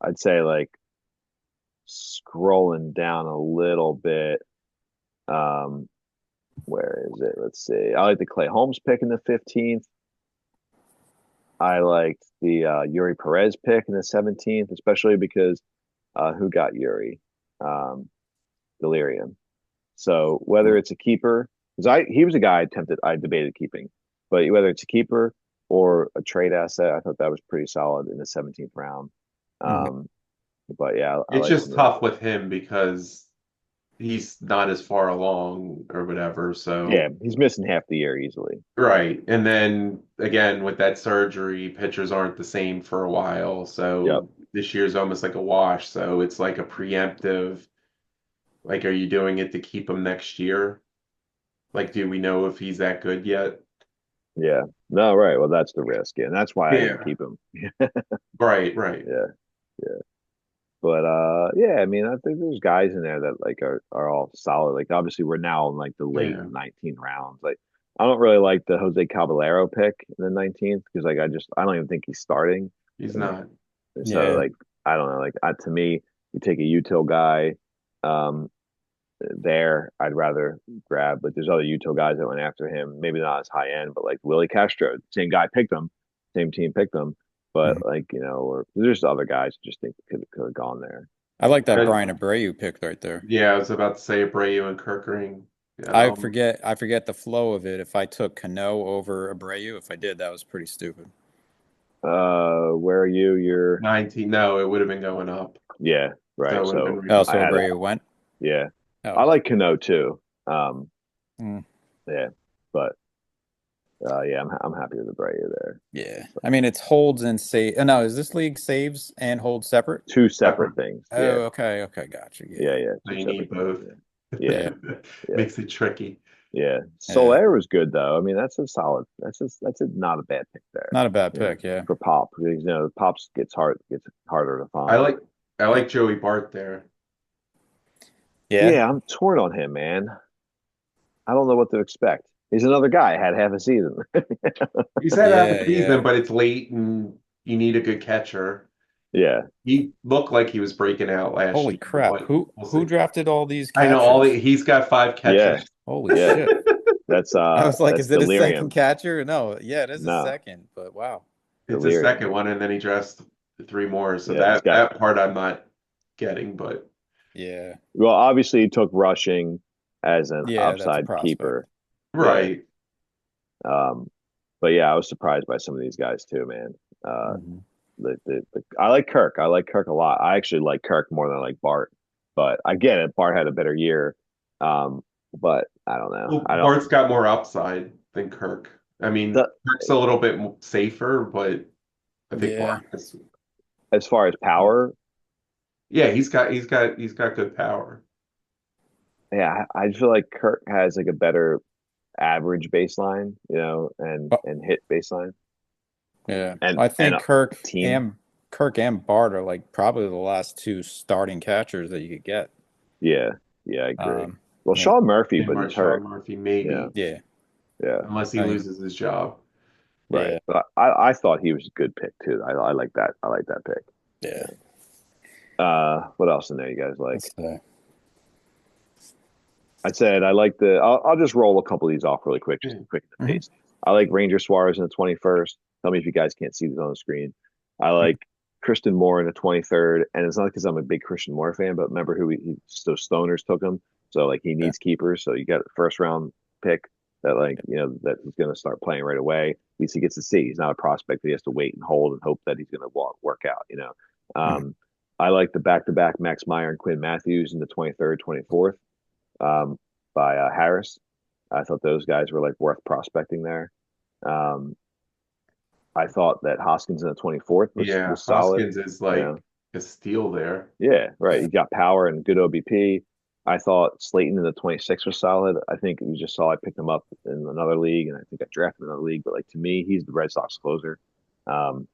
I'd say like scrolling down a little bit. Um, where is it? Let's see. I like the Clay Holmes pick in the 15th. I liked the Yuri Perez pick in the 17th, especially because who got Yuri? Um, Delirium. So whether it's a keeper, because he was a guy I debated keeping, but whether it's a keeper or a trade asset, I thought that was pretty solid in the 17th round. Mhm. Um, but yeah, I It's like just some of those. tough with him because he's not as far along or whatever. Yeah, So, he's missing half the year easily. right. And then again, with that surgery, pitchers aren't the same for a while. Yep. So this year's almost like a wash. So it's like a preemptive, like, are you doing it to keep him next year? Like, do we know if he's that good yet? Yeah. No, right. Well, that's the risk, and that's why I didn't Yeah. keep him. Right, right. Yeah. Yeah. But yeah, I mean, I think there's guys in there that like are all solid. Like obviously we're now in like the late Yeah. 19 rounds. Like I don't really like the Jose Caballero pick in the 19th because like I don't even think he's starting. He's And not. so Yeah. like I don't know, like to me, you take a util guy, um, there, I'd rather grab. But there's other Utah guys that went after him. Maybe not as high end, but like Willie Castro, same guy picked him, same team picked him. But Mhm. like or there's other guys who just think could have gone there. I like that I, Brian Abreu pick right there. yeah, I was about to say Abreu and Kirkering. I forget the flow of it. If I took Cano over Abreu, if I did, that was pretty stupid. Where are you? You're 19. No, it would have been going up. yeah, So right. it would have been So Oh, I so had ridiculous. it. Abreu went. Yeah, I Oh, like Cano too. Um, mm, yeah, but yeah, I'm happy with the Brea there. yeah. I mean, it's holds and save. No, is this league saves and holds separate? Two separate Separate. things. Yeah, Oh, okay, gotcha. yeah, Yeah, yeah. So Two you need separate things. both. Yeah, yeah, yeah, yeah, Makes it tricky. yeah. yeah. Solaire was good though. I mean, that's a solid. That's a not a bad pick there. Not a bad You know, pick. Yeah, for Pop, because Pop's gets harder to I find. like I like Joey Bart there. yeah, Yeah, I'm torn on him, man. I don't know what to expect. He's another guy. Had half a season. He's had half a yeah, season, yeah. but it's late and you need a good catcher. Yeah, He looked like he was breaking out last Holy year, crap! but Who we'll who see. drafted all these I know catchers? he's got five yeah, catchers. Holy yeah. shit! I was like, That's is it a second delirium. catcher? No, yeah, it is a No, second. But wow. It's a delirium. second one, and then he dressed three more. So Yeah, he's got. that part I'm not getting, but Yeah, Well, obviously, he took rushing as an yeah, that's a upside prospect. keeper. Yeah. right. Um, but yeah, I was surprised by some of these guys too, man. Uh, Hmm. I like Kirk. I like Kirk a lot. I actually like Kirk more than I like Bart. But I get it. Bart had a better year. Um, but I don't know. Well, I don't. Bart's got more upside than Kirk. I mean, The, Kirk's a little bit safer, but I think Yeah, Bart is. as far as power, Yeah, he's got good power. yeah, I feel like Kirk has like a better average baseline, and oh, hit baseline yeah. and I and think Kirk team. and Kirk and Bart are like probably the last two starting catchers that you could get. Yeah, yeah, I agree. Um, Well, yeah, Sean Murphy, And but he's Sean hurt. Murphy, Yeah, maybe, yeah, yeah, unless he I mean, loses his job. right. yeah, But I thought he was a good pick too. I like that. I like that pick. yeah. What else in there you guys like? That's I said I like the. I'll just roll a couple of these off really quick, just Yeah. to quicken the mhm. pace. I like Ranger Suarez in the 21st. Tell me if you guys can't see this on the screen. I like Christian Moore in the 23rd, and it's not because I'm a big Christian Moore fan, but remember who so Stoners took him, so like he Yeah. needs keepers. So you got a first round pick that that he's going to start playing right away. At least he gets to see. He's not a prospect that he has to wait and hold and hope that he's going to work out. Mhm. I like the back to back Max Meyer and Quinn Matthews in the 23rd, 24th um, by Harris. I thought those guys were like worth prospecting there. Um, I thought that Hoskins in the 24th Yeah, was solid. Hoskins is You know, like a steal there. yeah, right. Yeah. He got power and good OBP. I thought Slayton in the 26 was solid. I think you just saw I picked him up in another league, and I think I drafted in another league. But like to me, he's the Red Sox closer, and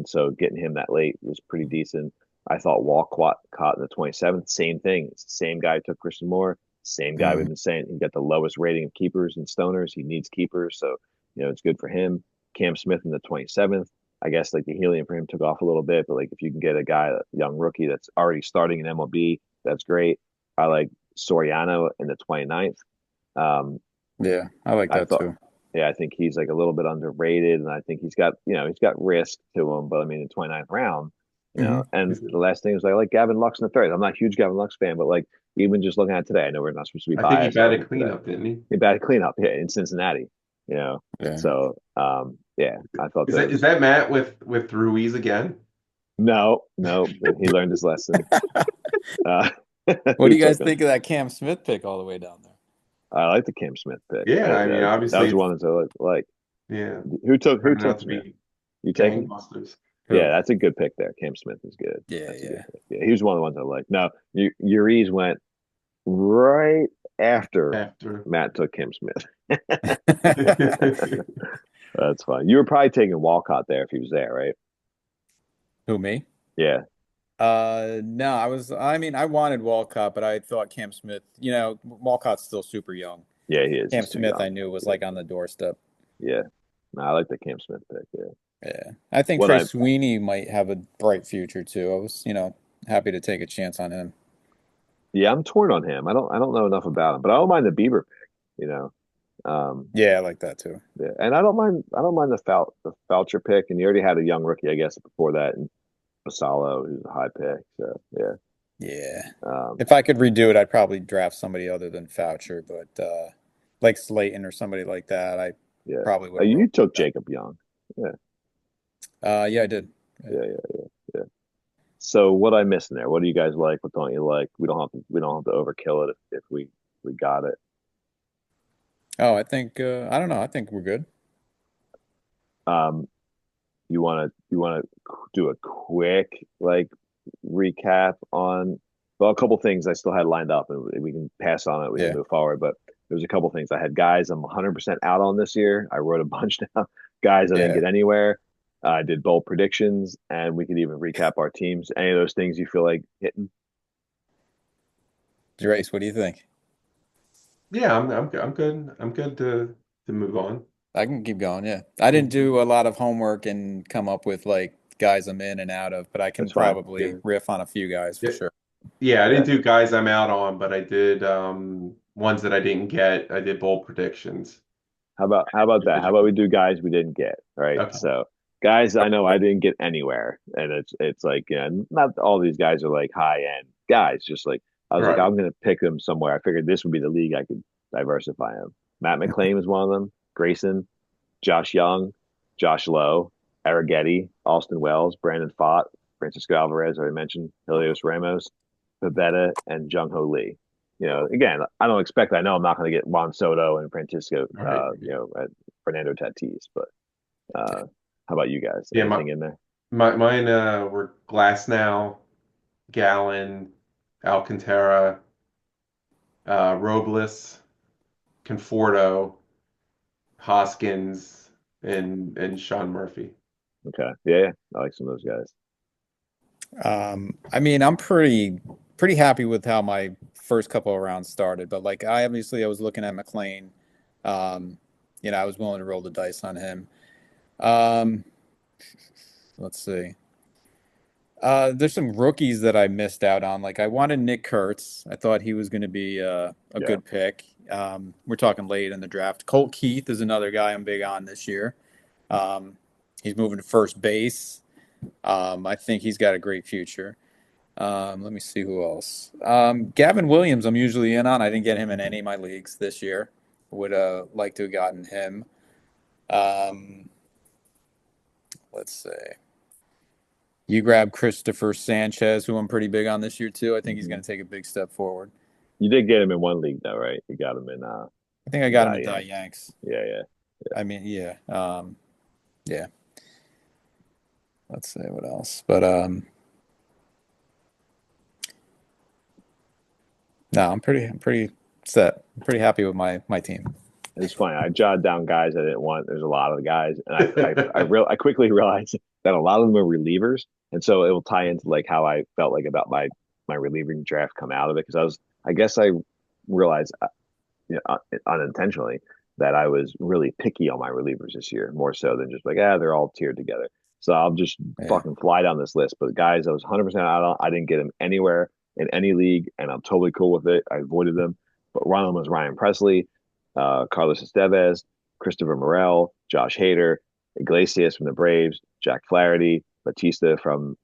so getting him that late was pretty decent. I thought Walcott caught in the 27th, same thing. It's the same guy who took Christian Moore, same guy we've Mhm. been saying he got the lowest rating of keepers and stoners. He needs keepers, so it's good for him. Cam Smith in the 27th. I guess like the helium for him took off a little bit, but like if you can get a guy, a young rookie that's already starting in MLB, that's great. I like Soriano in the 29th. Um, Yeah, I like I that thought, too. yeah, I think he's like a little bit underrated, and I think he's got risk to him, but I mean, the 29th round, Hmm. and the last thing was I like Gavin Lux in the third. I'm not a huge Gavin Lux fan, but like even just looking at it today, I know we're not supposed to be I think he biased. I look batted at today. cleanup, didn't he? He batted cleanup, yeah, in Cincinnati, you know. Yeah. So, yeah, I thought Is those. that Matt with Ruiz again? No, no, he learned his lesson. Uh, What who do you guys took him? think of that Cam Smith pick all the way down there? I like the Cam Smith pick. Yeah, I mean, That was obviously, one that I like. yeah, Who turning took out to Smith? be You take him? gangbusters. Yeah, Who? that's a good pick there. Cam Smith is good. Yeah, That's a good yeah. pick. Yeah, he was one of the ones I like. No, Uriz went right after After. Matt took Cam Smith. That's fine. You were probably taking Walcott there if he was there, right? Who, me? Yeah, No, I mean, I wanted Walcott, but I thought Cam Smith, Walcott's still super young. yeah, he is. Cam He's too Smith, I young. knew was Yeah, like on the doorstep. yeah. No, I like the Cam Smith pick. Yeah. Yeah. I think What Trey I Sweeney might have a bright future too. I was, happy to take a chance on him. Yeah, I'm torn on him. I don't know enough about him, but I don't mind the Bieber pick, you know. Yeah, I like that too. Yeah, and I don't mind the Foucher pick, and you already had a young rookie, I guess, before that, and Basalo, who's a high pick. So yeah, Yeah. um, If I could redo it, I'd probably draft somebody other than Foucher, but like Slayton or somebody like that, I yeah. probably would have You rolled took with Jacob Young. Yeah, that. Yeah, I did. Yeah. yeah. So what I missing there? What do you guys like? What don't you like? We don't have to overkill it if we got it. Oh, I think I don't know. I think we're good. Um, you wanna do a quick like recap on well a couple things I still had lined up and we can pass on it. We can Yeah. move forward, but there's a couple things I had guys I'm 100% out on this year. I wrote a bunch down. Guys I didn't Yeah. get anywhere. I did bold predictions, and we could even recap our teams. Any of those things you feel like hitting? Gerace, what do you think? Yeah, I'm good. I'm good to move on. I can keep going. Yeah. I didn't Mhm. do a lot of homework and come up with like guys I'm in and out of, but I can That's fine. probably Yeah. riff on a few guys for Yeah. sure. Yeah, I Yeah. didn't do guys I'm out on, but I did ones that I didn't get. I did bold predictions. How about that? How about we do guys we didn't get? All right. Okay. So guys I know I didn't get anywhere. And it's like, yeah, not all these guys are like high end guys, just like I was like, Right. I'm gonna pick them somewhere. I figured this would be the league I could diversify them. Matt McClain was one of them, Grayson, Josh Young, Josh Lowe, Arrighetti, Austin Wells, Brandon Fott, Francisco Alvarez, already mentioned, Helios Ramos, Pavetta, and Jung Ho Lee. You know, again, I don't expect. I know I'm not going to get Juan Soto and Francisco, Right. Fernando Tatis. But how about you guys? Yeah, Anything in there? mine were Glass now, Gallon, Alcantara, Robles, Conforto, Hoskins, and Sean Murphy. Okay, yeah, yeah, I like some of those guys. I mean, I'm pretty happy with how my first couple of rounds started, but like I was looking at McLean. Um, I was willing to roll the dice on him. Um, let's see. There's some rookies that I missed out on. Like I wanted Nick Kurtz. I thought he was going to be a Yeah, good pick. We're talking late in the draft. Colt Keith is another guy I'm big on this year. Um, he's moving to first base. I think he's got a great future. Let me see who else. Gavin Williams, I'm usually in on. I didn't get him in any of my leagues this year. Would like to have gotten him. Um, let's see. You grab Christopher Sanchez, who I'm pretty big on this year too. I think he's hmm going to take a big step forward. you did get him in one league though, right? You got him in I think I got him Die in Die Yank. Yanks. Yeah, yeah, I mean, yeah, yeah. Let's see what else. But no, I'm pretty set. I'm pretty happy with my team. it's funny. I jotted down guys I didn't want. There's a lot of guys, and I quickly realized that a lot of them are relievers, and so it will tie into like how I felt like about my reliever draft come out of it because I guess I realized unintentionally that I was really picky on my relievers this year, more so than just like they're all tiered together. So I'll just Yeah, fucking fly down this list. But guys, I was 100% out on. I didn't get them anywhere in any league, and I'm totally cool with it. I avoided them. But one of them was Ryan Presley, Carlos Estevez, Christopher Morel, Josh Hader, Iglesias from the Braves, Jack Flaherty, Batista from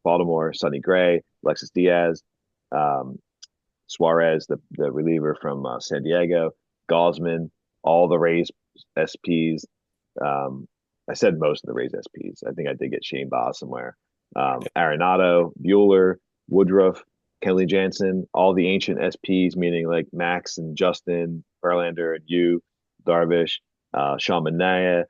Baltimore, Sonny Gray, Alexis Diaz, um, Suarez, the reliever from San Diego, Gaussman, all the Rays SPs. I said most of the Rays SPs. I think I did get Shane Baz somewhere. Arenado, Bueller, Woodruff, Kenley Jansen, all the ancient SPs, meaning like Max and Justin, Verlander and you, Darvish, Sean Manaea,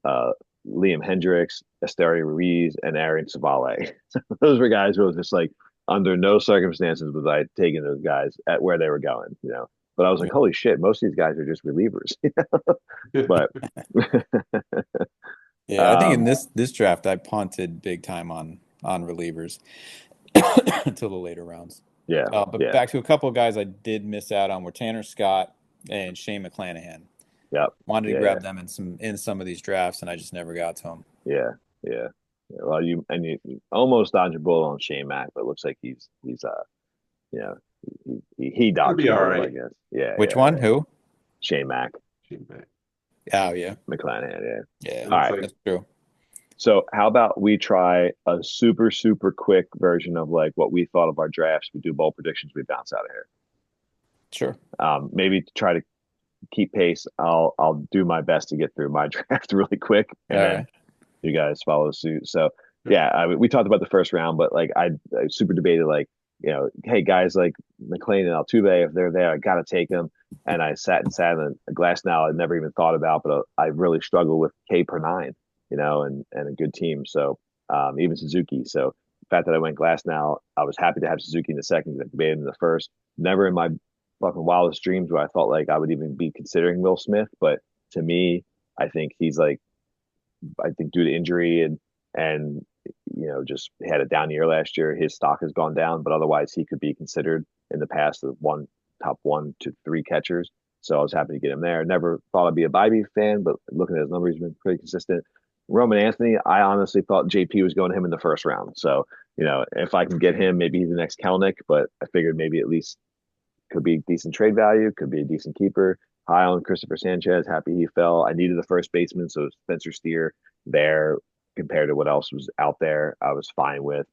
uh, Liam Hendricks, Esteury Ruiz, and Aaron Savale. Those were guys who was just like, under no circumstances was I taking those guys at where they were going, you know. But I was like, holy shit, most of these guys are just relievers. But yeah. I think in um, this draft, I punted big time on relievers until the later rounds. yeah, But yeah, back to a couple of guys I did miss out on were Tanner Scott and Shane McClanahan. yep, Wanted to yeah, grab them in some of these drafts, and I just never got to them. yeah, yeah, Well, you almost dodged a bullet on Shane Mack, but it looks like he's you know he It'll dodged be a all bullet, I right. guess. Yeah, Which yeah, one? yeah. Who? Shane Mack, Oh yeah, McClanahan. Yeah. yeah, It All looks right. like that's true. So how about we try a super super quick version of like what we thought of our drafts? We do bold predictions. We bounce out of here. Sure. Maybe to try to keep pace. I'll do my best to get through my draft really quick, All and then right. you guys follow suit. So yeah, we talked about the first round, but like I super debated like hey guys like McLean and Altuve, if they're there, I gotta take them. And I sat in a glass now I'd never even thought about, but I really struggle with K per nine, and a good team. So even Suzuki. So the fact that I went glass now, I was happy to have Suzuki in the second because I debated in the first. Never in my fucking wildest dreams where I thought like I would even be considering Will Smith, but to me, I think he's like I think due to injury and just had a down year last year, his stock has gone down. But otherwise, he could be considered in the past the top 1 to 3 catchers. So I was happy to get him there. Never thought I'd be a Bybee fan, but looking at his numbers, he's been pretty consistent. Roman Anthony, I honestly thought JP was going to him in the first round. So if I can get him, maybe he's the next Kelnick. But I figured maybe at least could be decent trade value, could be a decent keeper. High on Christopher Sanchez, happy he fell. I needed a first baseman, so Spencer Steer there compared to what else was out there, I was fine with.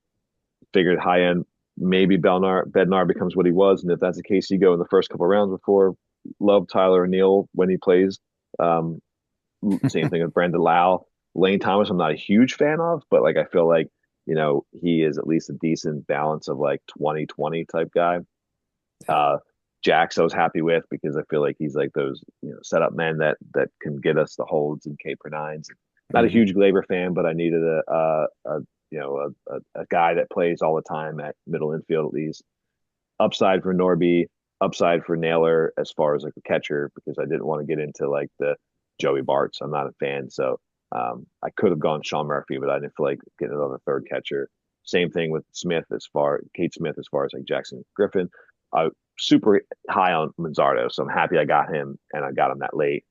Figured high end, maybe Bednar becomes what he was, and if that's the case, you go in the first couple of rounds before. Love Tyler O'Neill when he plays. Um, Same thing with Brandon Lau. Lane Thomas, I'm not a huge fan of, but like I feel like he is at least a decent balance of like 2020 type guy. Uh, Jax I was happy with because I feel like he's like those setup men that can get us the holds and K per nines. Not a Hmm. huge Glaber fan, but I needed a guy that plays all the time at middle infield at least. Upside for Norby, upside for Naylor as far as like a catcher because I didn't want to get into like the Joey Barts. I'm not a fan, so I could have gone Sean Murphy, but I didn't feel like getting another third catcher. Same thing with Smith as far Kate Smith as far as like Jackson Griffin. Super high on Manzardo, so I'm happy I got him and I got him that late.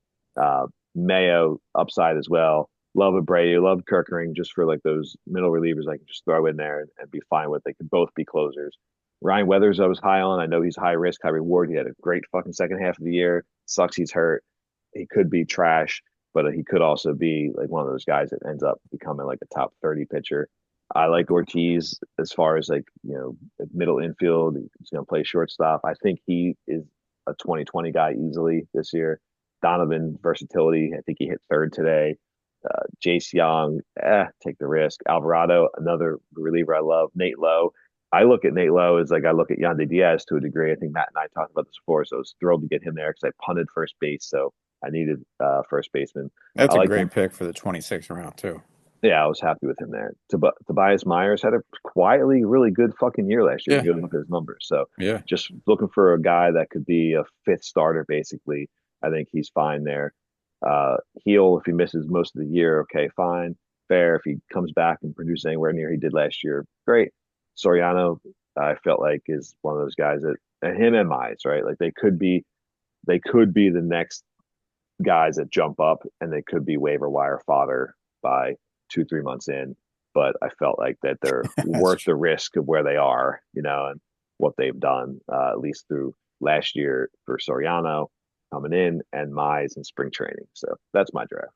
Mayo upside as well. Love Abreu, love Kirkering just for like those middle relievers I can just throw in there and be fine with. They could both be closers. Ryan Weathers, I was high on. I know he's high risk, high reward. He had a great fucking second half of the year. Sucks he's hurt. He could be trash, but he could also be like one of those guys that ends up becoming like a top 30 pitcher. I like Ortiz as far as like, middle infield. He's going to play shortstop. I think he is a 2020 guy easily this year. Donovan versatility. I think he hit third today. Jace Young, take the risk. Alvarado, another reliever I love. Nate Lowe. I look at Nate Lowe as like I look at Yandy Diaz to a degree. I think Matt and I talked about this before, so I was thrilled to get him there because I punted first base, so I needed first baseman. I That's a like great pick for the 26th round too. yeah, I was happy with him there. Tobias Myers had a quietly really good fucking year last year. Yeah, You go look at his numbers. So yeah. just looking for a guy that could be a fifth starter, basically. I think he's fine there. Heel, if he misses most of the year, okay, fine, fair. If he comes back and produces anywhere near he did last year, great. Soriano, I felt like is one of those guys that, and him and Mize, right? Like they could be the next guys that jump up and they could be waiver wire fodder by 2, 3 months in. But I felt like that they're That's worth the risk of where they are, and what they've done, at least through last year for Soriano coming in and Mize in spring training. So that's my draft.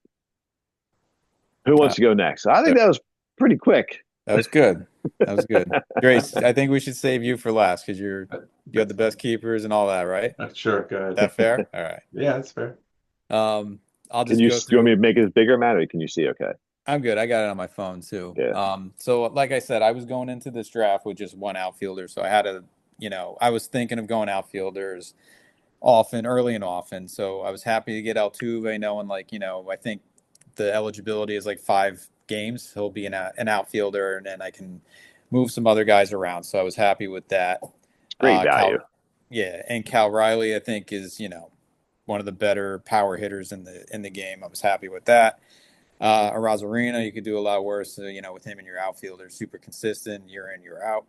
Who uh, wants to go next? I think that that was pretty quick. that was good. That was good. Grace, I think we should save you for last because you have the best keepers and all that, right? Sure, good. That fair? All right. Yeah, that's fair. I'll Can just you go do you want me through. to make it bigger, Matt, or can you see okay? I'm good. I got it on my phone too. Yeah. So like I said, I was going into this draft with just one outfielder, so I had to, I was thinking of going outfielders often, early and often. So I was happy to get Altuve, knowing like, I think the eligibility is like 5 games. He'll be an outfielder, and then I can move some other guys around. So I was happy with that. Great value. Cal, yeah, and Cal Riley, I think is one of the better power hitters in the game. I was happy with that. Arozarena, you could do a lot worse, with him in your outfielder, super consistent, year in, year out.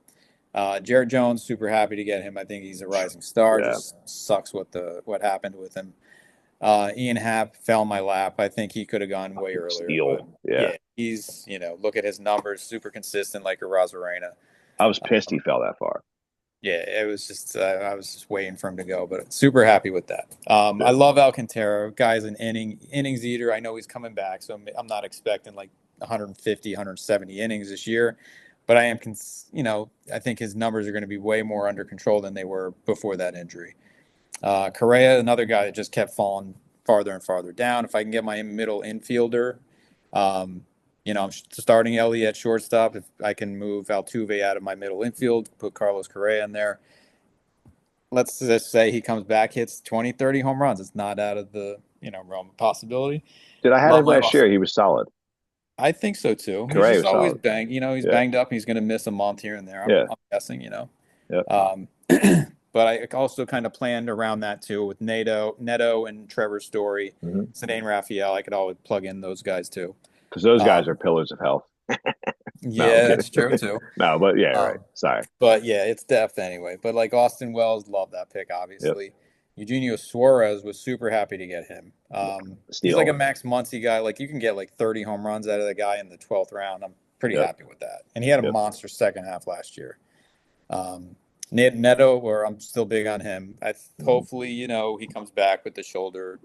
Jared Jones, super happy to get him. I think he's a rising star. Yeah. Just sucks what happened with him. Ian Happ fell in my lap. I think he could have gone way earlier, but Steal. Yeah. yeah, He's, look at his numbers, super consistent like a Rosarena. I was pissed he fell that far. Yeah, it was just I was just waiting for him to go, but super happy with that. I Good. love Alcantara. Guy's an innings eater. I know he's coming back, so I'm not expecting like 150, 170 innings this year, but I am, I think his numbers are going to be way more under control than they were before that injury. Correa, another guy that just kept falling farther and farther down. If I can get my middle infielder, um, I'm starting Ellie at shortstop. If I can move Altuve out of my middle infield, put Carlos Correa in there. Let's just say he comes back, hits 20, 30 home runs. It's not out of the, realm of possibility. Did I had Love him my last year? Austin. He was solid. I think so too. He's Correa just was always solid. banged. He's Yeah. banged up. He's going to miss a month here and there. I'm, Yeah. I'm guessing. Yep. Um, but I also kind of planned around that too with Neto and Trevor Story, Mm-hmm. Sedane Raphael. I could always plug in those guys too. Because those guys are Um, pillars of health. No, I'm yeah, kidding. that's true too. No, but yeah, right. Um, Sorry. but yeah, it's depth anyway. But like Austin Wells, love that pick, Yep. obviously. Eugenio Suarez was super happy to get him. He's like a Steal. Max Muncy guy. Like you can get like 30 home runs out of the guy in the 12th round. I'm pretty Yep. happy with that. And he had a Yep. monster second half last year. Neto, where I'm still big on him. Mm-hmm. Hopefully, he comes back with the shoulder,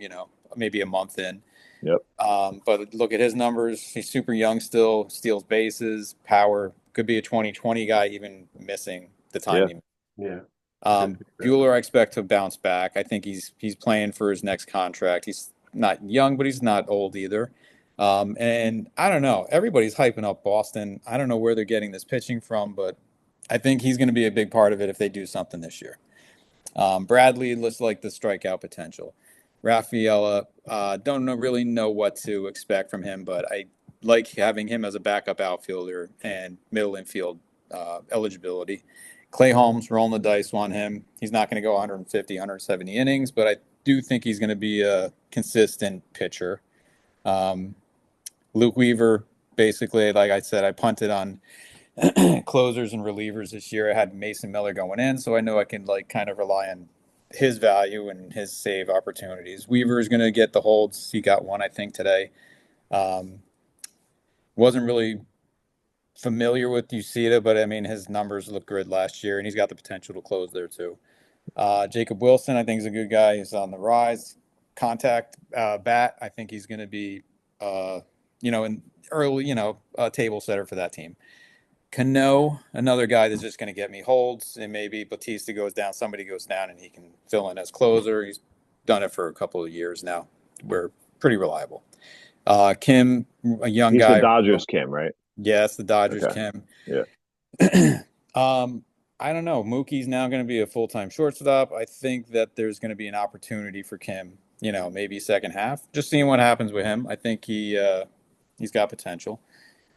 maybe a month in. Yep. But look at his numbers. He's super young still, steals bases, power. Could be a 2020 guy, even missing the time Yeah. he. Yeah. Good pick there. Bueller, I expect to bounce back. I think he's playing for his next contract. He's not young, but he's not old either. And I don't know. Everybody's hyping up Boston. I don't know where they're getting this pitching from, but I think he's going to be a big part of it if they do something this year. Bradley looks like the strikeout potential. Rafaela, really know what to expect from him, but I like having him as a backup outfielder and middle infield eligibility. Clay Holmes, rolling the dice on him. He's not going to go 150, 170 innings, but I do think he's going to be a consistent pitcher. Um, Luke Weaver, basically, like I said, I punted on closers and relievers this year. I had Mason Miller going in, so I know I can like kind of rely on his value and his save opportunities. Weaver is going to get the holds. He got one, I think, today. Um, wasn't really familiar with Uceda, but I mean his numbers look good last year, and he's got the potential to close there too. Jacob Wilson, I think, is a good guy. He's on the rise. Contact bat, I think he's going to be, an early, a table setter for that team. Cano, another guy that's just going to get me holds, and maybe Batista goes down, somebody goes down, and he can fill in as closer. He's done it for a couple of years now. We're pretty reliable. Kim, a young He's the guy. Dodgers, Kim, right? Yes, the Dodgers, Okay. Kim. Yeah. I don't know. Mookie's now going to be a full-time shortstop. I think that there's going to be an opportunity for Kim, maybe second half. Just seeing what happens with him. I think he's got potential.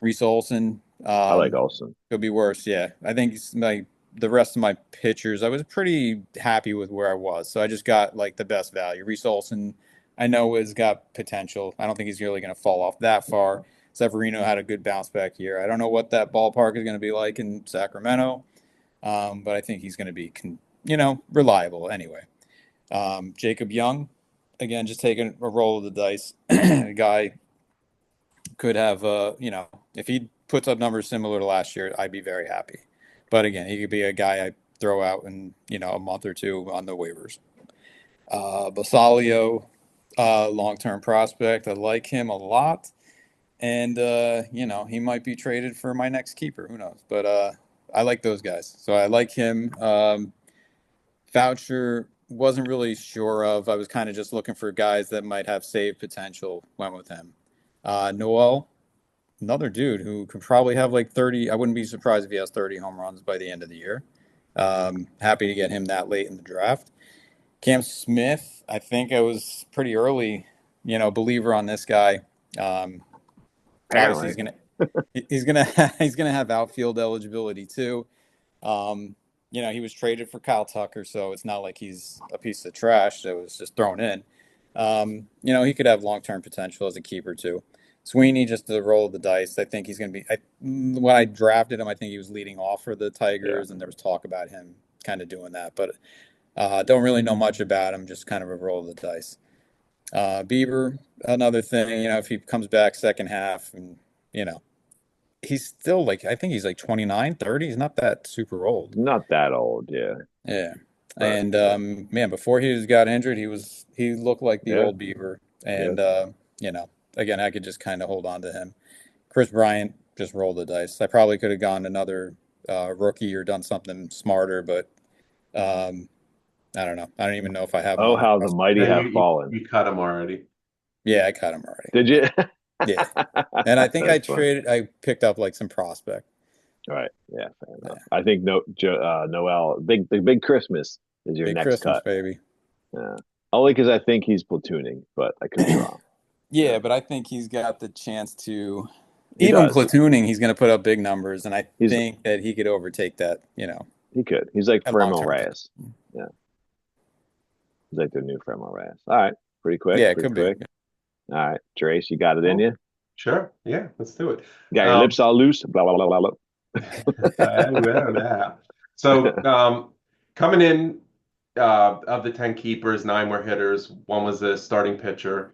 Reese Olson, I like Olson. could be worse. Yeah, I think the rest of my pitchers, I was pretty happy with where I was, so I just got like the best value. Reese Olson, I know has got potential. I don't think he's really going to fall off that far. Severino had a good bounce back year. I don't know what that ballpark is going to be like in Sacramento, but I think he's going to be, reliable anyway. Jacob Young, again, just taking a roll of the dice. The guy could have, if he puts up numbers similar to last year, I'd be very happy. But again, he could be a guy I throw out in, a month or two on the waivers. Basalio, long-term prospect. I like him a lot. And, he might be traded for my next keeper. Who knows? But I like those guys. So I like him. Voucher wasn't really sure of. I was kind of just looking for guys that might have save potential. Went with him. Noel, another dude who could probably have like 30. I wouldn't be surprised if he has 30 home runs by the end of the year. Happy to get him that late in the draft. Cam Smith, I think I was pretty early, believer on this guy. Obviously, Apparently. he's gonna have outfield eligibility too. He was traded for Kyle Tucker, so it's not like he's a piece of trash that was just thrown in. He could have long-term potential as a keeper too. Sweeney, just the roll of the dice. I think he's going to be. When I drafted him, I think he was leading off for the Yeah. Tigers, and there was talk about him kind of doing that, but don't really know much about him. Just kind of a roll of the dice. Bieber, another thing. If he comes back second half and you know, he's still like, I think he's like 29, 30. He's not that super old. Not that old, yeah. Yeah. But And man, before got injured, he looked like the yeah, old Beaver. yeah. And you know, again, I could just kind of hold on to him. Chris Bryant just rolled the dice. I probably could have gone another rookie or done something smarter, but um, I don't know. I don't even know if I have him Oh, on my how the roster. mighty Yeah, have fallen. you cut him already. Yeah, I cut him already. Did you? Yeah. And I think That's fun. I picked up like some prospect. All right. Yeah, fair Yeah. enough. I think Noel, the big Christmas is your Big next Christmas, cut. baby. Yeah. Only because I think he's platooning, but I could be wrong. Yeah, Yeah, but I think he's got the chance to, he even does. platooning, he's going to put up big numbers, and I He's think that he could overtake that, he could. He's like a Fremel long-term Reyes. pick. Yeah, he's like their new Fremel Reyes. All right, pretty quick, Yeah, it pretty could be. quick. All right, Trace, you got it in Cool. you. Sure. Yeah, let's do it. You got your Um, lips all loose. Blah blah blah blah blah. yeah. So coming in of the 10 keepers, 9 were hitters. One was a starting pitcher.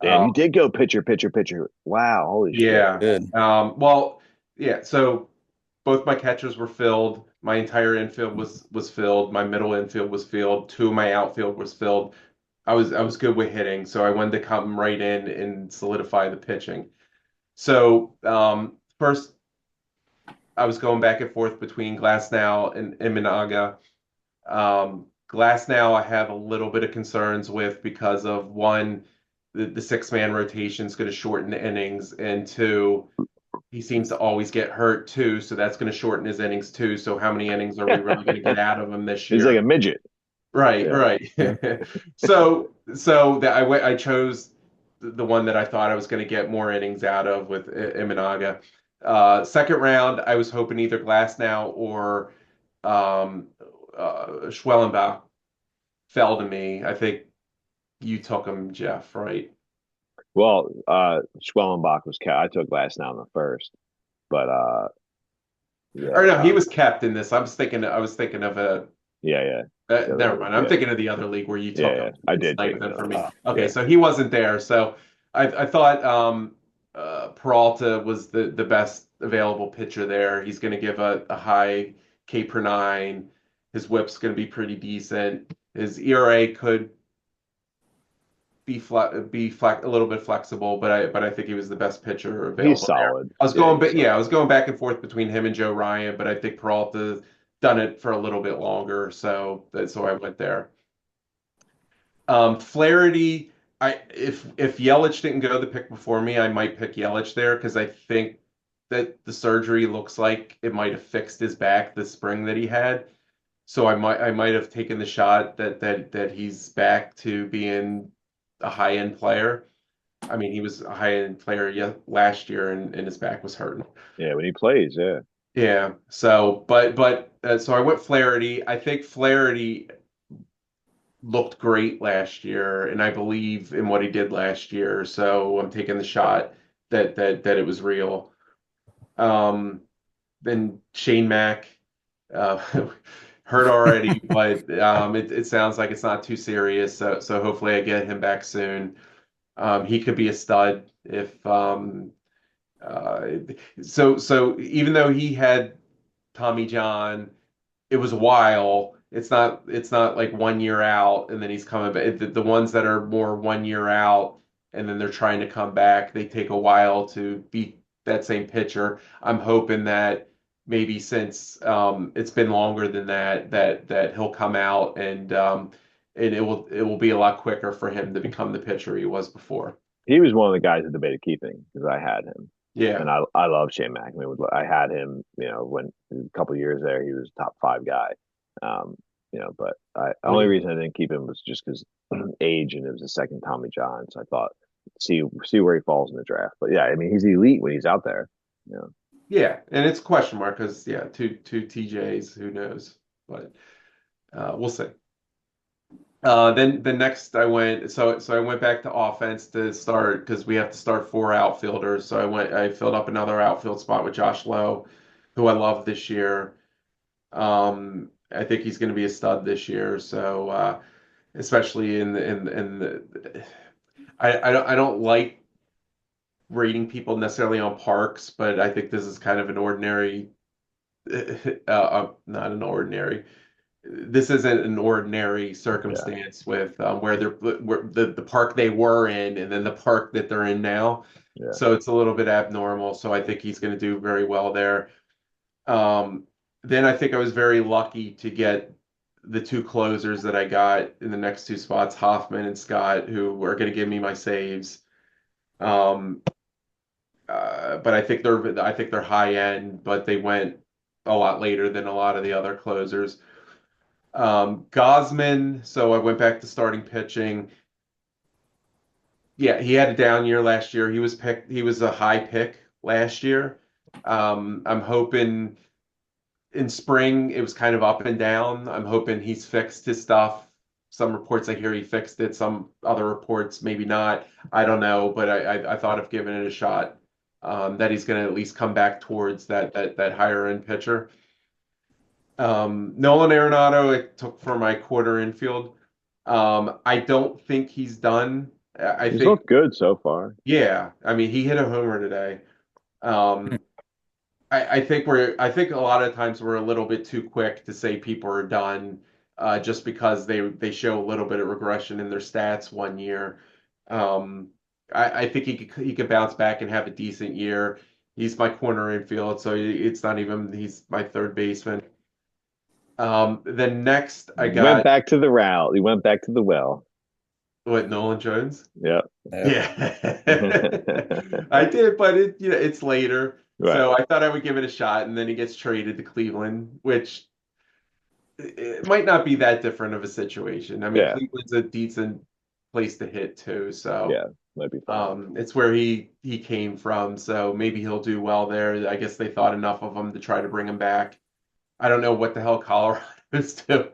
Damn, Um, you did go pitcher, pitcher, pitcher. Wow, holy shit. yeah. Good. Well, yeah. So both my catchers were filled. My entire infield was filled. My middle infield was filled. 2 of my outfield was filled. I was good with hitting, so I wanted to come right in and solidify the pitching. So first, I was going back and forth between Glasnow and Imanaga. Glasnow, I have a little bit of concerns with because of one, the 6-man rotation is going to shorten the innings, and two, he seems to always get hurt too, so that's going to shorten his innings too. So how many innings are we really going to get out of him this He's like year? a midget. Right, Yeah. right. So that I chose the one that I thought I was going to get more innings out of with Imanaga. Second round, I was hoping either Glasnow or um, Schwellenbach fell to me. I think you took him, Jeff, right? Well, Schwellenbach was I took last now in the first, but Or yeah, no, he was kept in this. I was thinking of a yeah, yeah, the other never league. mind. I'm Yeah, thinking of the other league where you yeah, took yeah. him I and did take sniped the them for other me. one. Okay, Yeah, so he wasn't there. So I thought Peralta was the best available pitcher there. He's going to give a high K per nine. His whip's going to be pretty decent. His ERA could a little bit flexible, but I think he was the best pitcher he's available there. solid. I was Yeah, going, he's but yeah, I solid. was going back and forth between him and Joe Ryan, but I think Peralta done it for a little bit longer, so I went there. Flaherty, if Yelich didn't go the pick before me, I might pick Yelich there because I think that the surgery looks like it might have fixed his back this spring that he had. So I might have taken the shot that he's back to being a high end player. I mean, he was a high end player last year, and his back was hurting. Yeah, when he plays, yeah. Yeah. So, so I went Flaherty. I think Flaherty looked great last year, and I believe in what he did last year. So I'm taking the shot that it was real. Um, then Shane Mack, uh, hurt already, but it sounds like it's not too serious. So hopefully I get him back soon. He could be a stud if uh, so even though he had Tommy John, it was a while. It's not like 1 year out and then he's coming back. The ones that are more 1 year out and then they're trying to come back, they take a while to beat that same pitcher. I'm hoping that maybe since it's been longer than that he'll come out and it will be a lot quicker for him to become the pitcher he was before. He was one of the guys that debated keeping because I had him, Yeah. and I love Shane Mack. I had him. When a couple of years there, he was a top five guy. Um, but the only reason I didn't keep him was just because age, and it was the second Tommy John. So I thought see where he falls in the draft. But yeah, I mean he's elite when he's out there. You know. Yeah, and it's a question mark because yeah, two TJs, who knows? But we'll see. Then the next I went back to offense to start because we have to start 4 outfielders. So I filled up another outfield spot with Josh Lowe, who I love this year. I think he's going to be a stud this year. So especially in the I don't like rating people necessarily on parks, but I think this is kind of an ordinary, not an ordinary. This isn't an ordinary Yeah, circumstance with where the park they were in and then the park that they're in now. yeah. So it's a little bit abnormal. So I think he's going to do very well there. Um, then I think I was very lucky to get the two closers that I got in the next two spots, Hoffman and Scott, who are going to give me my saves. Um, but I think they're high end, but they went a lot later than a lot of the other closers. Gosman, so I went back to starting pitching. Yeah, he had a down year last year. He was a high pick last year. I'm hoping in spring it was kind of up and down. I'm hoping he's fixed his stuff. Some reports I hear he fixed it, some other reports maybe not. I don't know, but I thought of giving it a shot. That he's going to at least come back towards that higher end pitcher. Nolan Arenado, it took for my quarter infield. I don't think he's done. I He's think, looked good so far. yeah. I mean, he hit a homer today. Um, I think a lot of times we're a little bit too quick to say people are done, just because they show a little bit of regression in their stats one year. Um, I think he could bounce back and have a decent year. He's my corner infield, so it's not even he's my third baseman. Then next I Went got back to the route. He went back to the well. what, Nolan Jones? Yeah. Yep. Yeah. I did, but it's later. Right. So I thought I would give it a shot, and then he gets traded to Cleveland, which it might not be that different of a situation. I mean, Yeah. Cleveland's a decent place to hit too, so Yeah. Might be fine. it's where he came from, so maybe he'll do well there. I guess they thought enough of him to try to bring him back. I don't know what the hell Colorado is doing.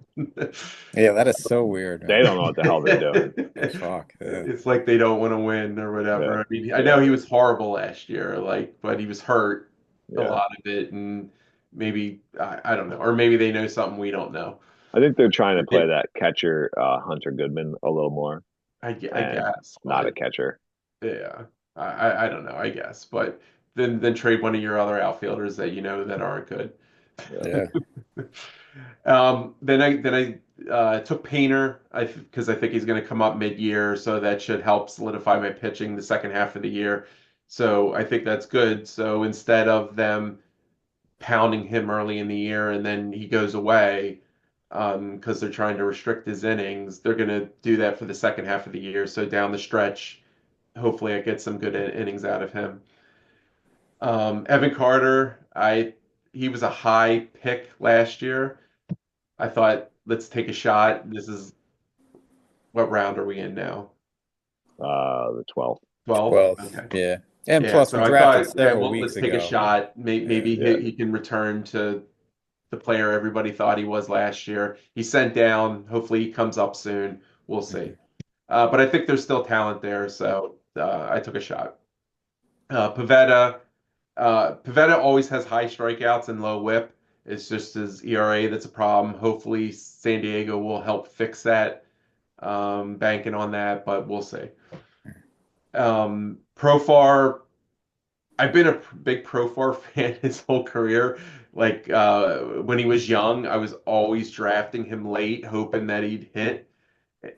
Yeah, that is so weird, They man. don't know what the hell they're doing. Fuck. Yeah. It's like they don't want to win or Yeah. whatever. I mean, I Yeah. know he was horrible last year, like, but he was hurt a Yeah. lot of it, and maybe I don't know, or maybe they know something we don't know. I think they're trying to play It, that catcher, Hunter Goodman, a little more, I and guess, not a but catcher. yeah, I don't know, I guess, but then trade one of your other outfielders that you know that aren't good. Yeah. Yeah. Then I took Painter because I think he's going to come up mid-year, so that should help solidify my pitching the second half of the year. So I think that's good. So instead of them pounding him early in the year and then he goes away, because they're trying to restrict his innings, they're going to do that for the second half of the year. So down the stretch, hopefully I get some good innings out of him. Evan Carter, I he was a high pick last year. I thought, let's take a shot. This is what round are we in now? The 12th. 12? 12th. Okay. Yeah. And Yeah, plus, so we I drafted thought, yeah, several well, weeks let's take a ago. shot. Yeah. Maybe Yeah. he can return to the player everybody thought he was last year. He sent down. Hopefully he comes up soon. We'll see. Mhm. But I think there's still talent there, so I took a shot. Pavetta, Pavetta always has high strikeouts and low whip. It's just his ERA that's a problem. Hopefully San Diego will help fix that. Banking on that, but we'll see. Profar, I've been a big Profar fan his whole career. Like when he was young, I was always drafting him late, hoping that he'd hit,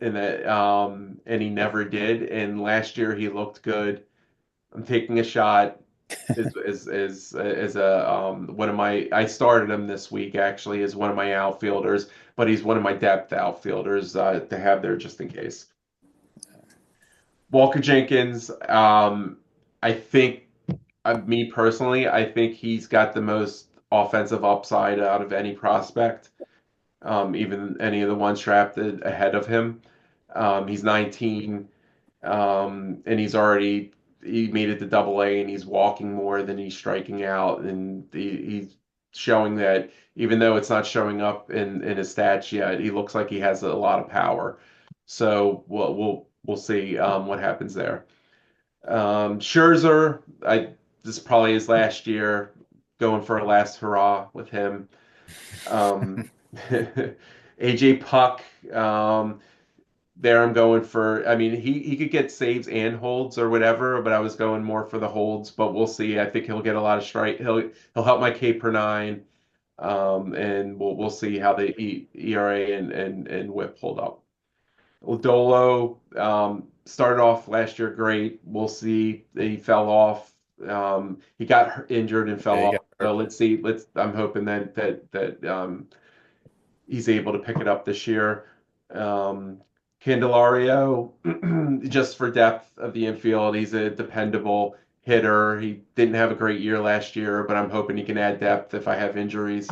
and he never did. And last year he looked good. I'm taking a shot. Is a one of my I started him this week actually as one of my outfielders, but he's one of my depth outfielders to have there just in case. Walker Jenkins, I think, me personally, I think he's got the most offensive upside out of any prospect, even any of the ones drafted ahead of him. He's 19, and he made it to double A, and he's walking more than he's striking out, and he's showing that even though it's not showing up in his stats yet, he looks like he has a lot of power. So we'll see what happens there. Scherzer, this is probably his last year, going for a last hurrah with him. Um, AJ Puck, there I'm going for. I mean, he could get saves and holds or whatever, but I was going more for the holds. But we'll see. I think he'll get a lot of strike. He'll help my K per nine, and we'll see how the ERA and WHIP hold up. Dolo started off last year great. We'll see. He fell off. He got injured and Yeah, fell you got off. hurt. So let's see. I'm hoping that he's able to pick it up this year. Um, Candelario, just for depth of the infield, he's a dependable hitter. He didn't have a great year last year, but I'm hoping he can add depth if I have injuries.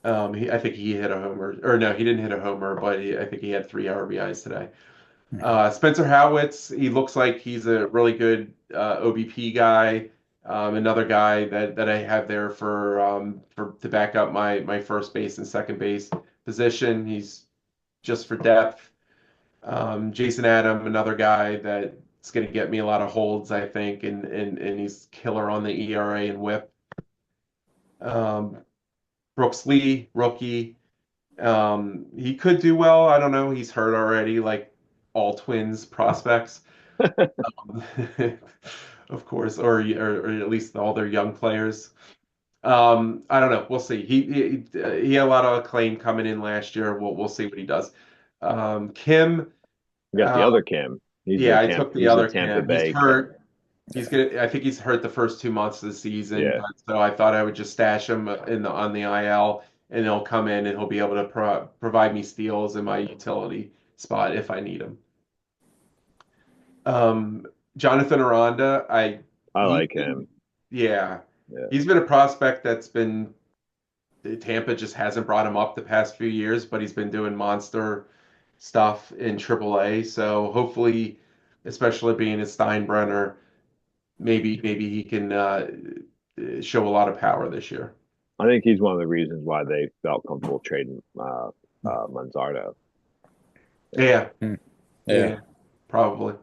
I think he hit a homer, or no, he didn't hit a homer, but I think he had 3 RBIs today. Spencer Howitz, he looks like he's a really good OBP guy. Another guy that I have there for to back up my first base and second base position. He's just for depth. Jason Adam, another guy that's going to get me a lot of holds, I think, and he's killer on the ERA and WHIP. Um, Brooks Lee, rookie. He could do well. I don't know. He's hurt already, like all Twins prospects. Of course, or at least all their young players. I don't know. We'll see. He had a lot of acclaim coming in last year. We'll see what he does. Kim, We got the uh, other Kim. yeah, I took the He's the other Tampa Kim. He's Bay Kim. hurt. He's gonna. I think he's hurt the first 2 months of the season, Yeah. but so I thought I would just stash him on the IL, and he'll come in and he'll be able to provide me steals in my utility spot if I need him. Um, Jonathan Aranda, I he's like been, him. yeah, Yeah. he's been a prospect that's been Tampa just hasn't brought him up the past few years, but he's been doing monster stuff in AAA. So hopefully, especially being a Steinbrenner, maybe he can show a lot of power this year. I think he's one of the reasons why they felt comfortable trading Manzardo. Yeah. Yeah, Hmm. Yeah. yeah, probably.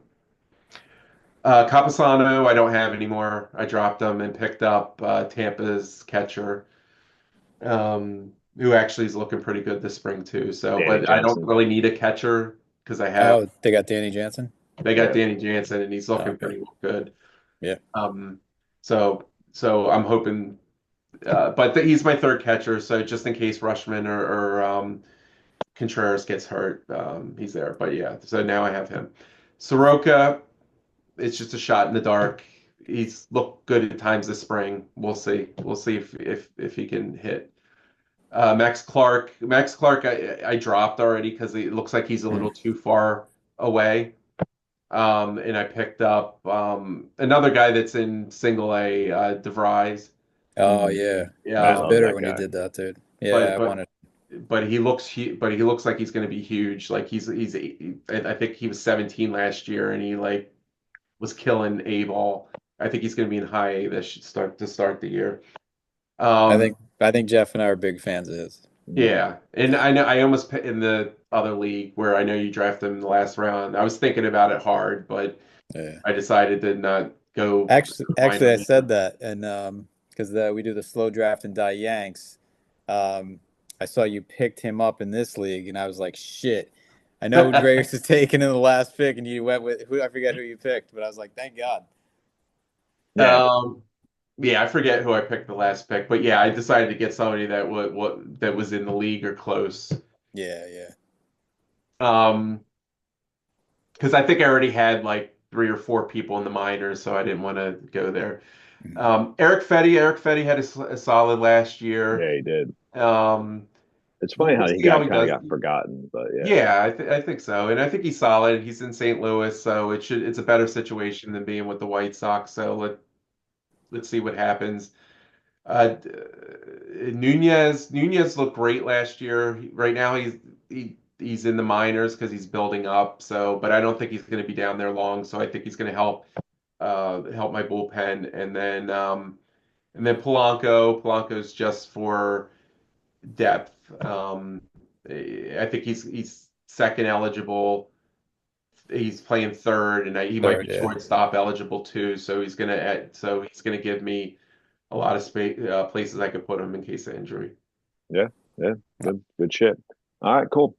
Campusano, I don't have anymore. I dropped him and picked up Tampa's catcher, who actually is looking pretty good this spring too. So, Danny but I don't Jensen. really need a catcher because Oh, they got Danny Jansen. they got Yeah. Danny Jansen and he's Oh, looking okay. pretty good. Yeah. Um, so I'm hoping, but he's my third catcher. So just in case Rushman or Contreras gets hurt, he's there. But yeah, so now I have him. Soroka, it's just a shot in the dark. He's looked good at times this spring. We'll see. We'll see if he can hit. Max Clark, I dropped already because it looks like he's a Hmm. little too far away. And I picked up another guy that's in single A, DeVries. Oh Mm, yeah. I I was love Um, bitter that when he guy. did that, dude. Yeah, but I but wanted. but he looks like he's going to be huge. Like I think he was 17 last year, and he like was killing A ball. I think he's going to be in high A this start the year. Um, I think Jeff and I are big fans of his. Mm. yeah, and I know I almost put in the other league where I know you drafted him in the last round. I was thinking about it hard, but Yeah. I decided to not go Actually, I minor said league. that, and because we do the slow draft and die Yanks, um, I saw you picked him up in this league, and I was like, shit. I know Gerace is taken in the last pick, and you went with who I forget who you picked, but I was like, thank God. Yeah. Um, yeah, I forget who I picked the last pick, but yeah, I decided to get somebody that that was in the league or close. Yeah, yeah. Um, because I think I already had like 3 or 4 people in the minors, so I didn't want to go there. Mhm. Eric Fetty had a solid last year. Yeah, he did. Um, It's funny we'll how he see how got he kind of does. got forgotten, but yeah. Yeah, I think so, and I think he's solid. He's in St. Louis, so it's a better situation than being with the White Sox. So let's see what happens. Nunez looked great last year. Right now he's in the minors because he's building up. So, but I don't think he's going to be down there long. So I think he's going to help my bullpen, and then Polanco's just for depth. I think he's second eligible. He's playing third, and he might be Third, yeah. shortstop eligible too. So he's gonna give me a lot of space places I could put him in case of injury. Yeah, yeah, good shit. All right, cool.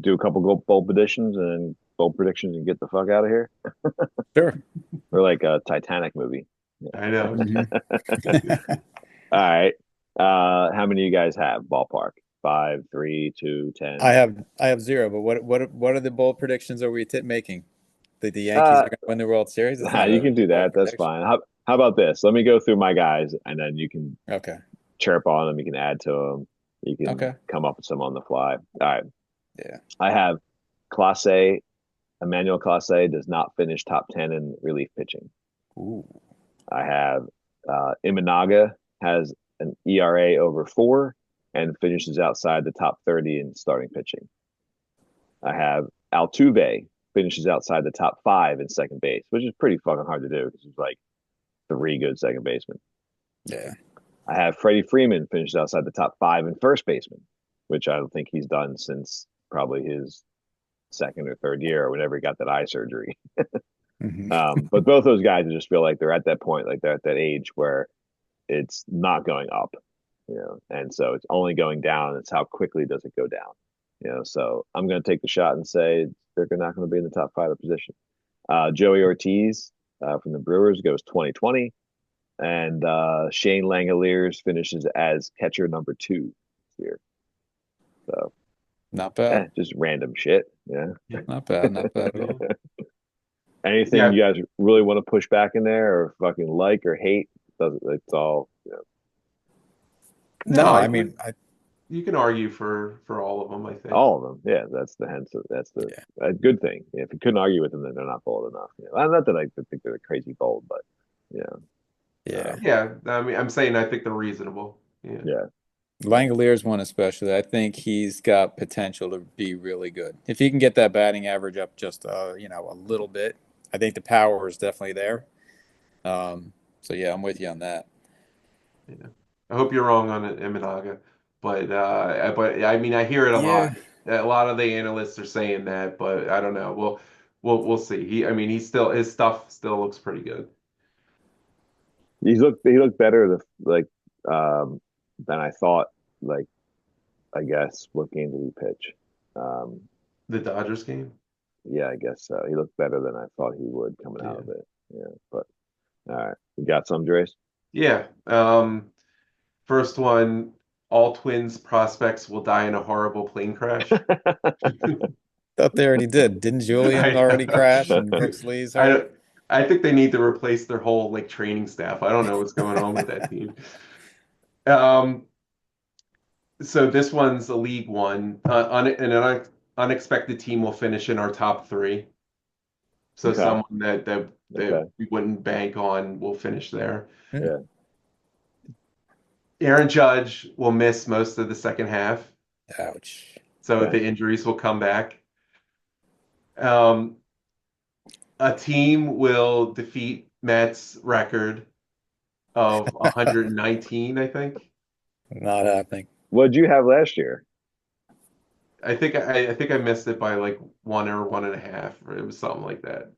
do a couple bold predictions and get the fuck out of here? Sure. Or like a Titanic movie. I know. Mhm. All right. How many you guys have? Ballpark. 5, 3, 2, 10. I have zero, but what are the bold predictions are we making? That the Yankees Uh, are going to win the World Series? It's nah, not you a can do bold that. That's prediction. fine. How about this? Let me go through my guys, and then you can Okay. chirp on them. You can add to them. You can Okay. come up with some on the fly. All right. Yeah. I have Clase. Emmanuel Clase does not finish top 10 in relief pitching. Ooh. I have Imanaga has an ERA over 4 and finishes outside the top 30 in starting pitching. I have Altuve finishes outside the top 5 in second base, which is pretty fucking hard to do because there's like 3 good second basemen. Yeah. I have Freddie Freeman finishes outside the top 5 in first baseman, which I don't think he's done since probably his second or third year or whenever he got that eye surgery. Hmm. But both those guys, I just feel like they're at that point, like they're at that age where it's not going up, and so it's only going down. It's how quickly does it go down, So I'm going to take the shot and say they're not going to be in the top 5 position. Joey Ortiz from the Brewers goes 2020, and Shane Langoliers finishes as catcher number 2 here. So Not bad. just random shit. Yeah. Not bad. Not bad at Yeah. all. Anything Yeah. you guys really want to push back in there or fucking like or hate? Doesn't it's all No, No, I I think mean, I you can argue for all of them, I think. all of them. Yeah, that's the yeah. a good thing. Yeah, if you couldn't argue with them, then they're not bold enough. Not that I think they're crazy bold, but yeah, Yeah. Yeah, I mean, I'm saying I think they're reasonable. Yeah. yeah. Langoliers one especially. I think he's got potential to be really good. If he can get that batting average up just a little bit, I think the power is definitely there. Um, so yeah, I'm with you on that. Yeah. I hope you're wrong on it, Imanaga, but I mean I hear it a lot. Yeah. A lot of the analysts are saying that, but I don't know. We'll see. I mean, his stuff still looks pretty good. He looked better than I thought. Like I guess what game did he pitch? Um, The Dodgers game. yeah, I guess so. He looked better than I thought he would coming out Yeah. of it. Yeah, but all right, we got some, Drace. Yeah. First one, all Twins prospects will die in a horrible plane crash. Thought they already did. Didn't Julian I already crash and know. Brooks Lee's I hurt? don't, I think they need to replace their whole like training staff. I don't know what's going on with that team. Um, so this one's a league one. Unexpected team will finish in our top three. So Okay, someone that okay, we wouldn't bank on will finish there. Yeah. yeah, Aaron Judge will miss most of the second half, Ouch. so okay. the injuries will come back. Um, a team will defeat Matt's record of 119, I think. Not happening. What'd you have last year? I think I missed it by like one or one and a half, or it was something like that.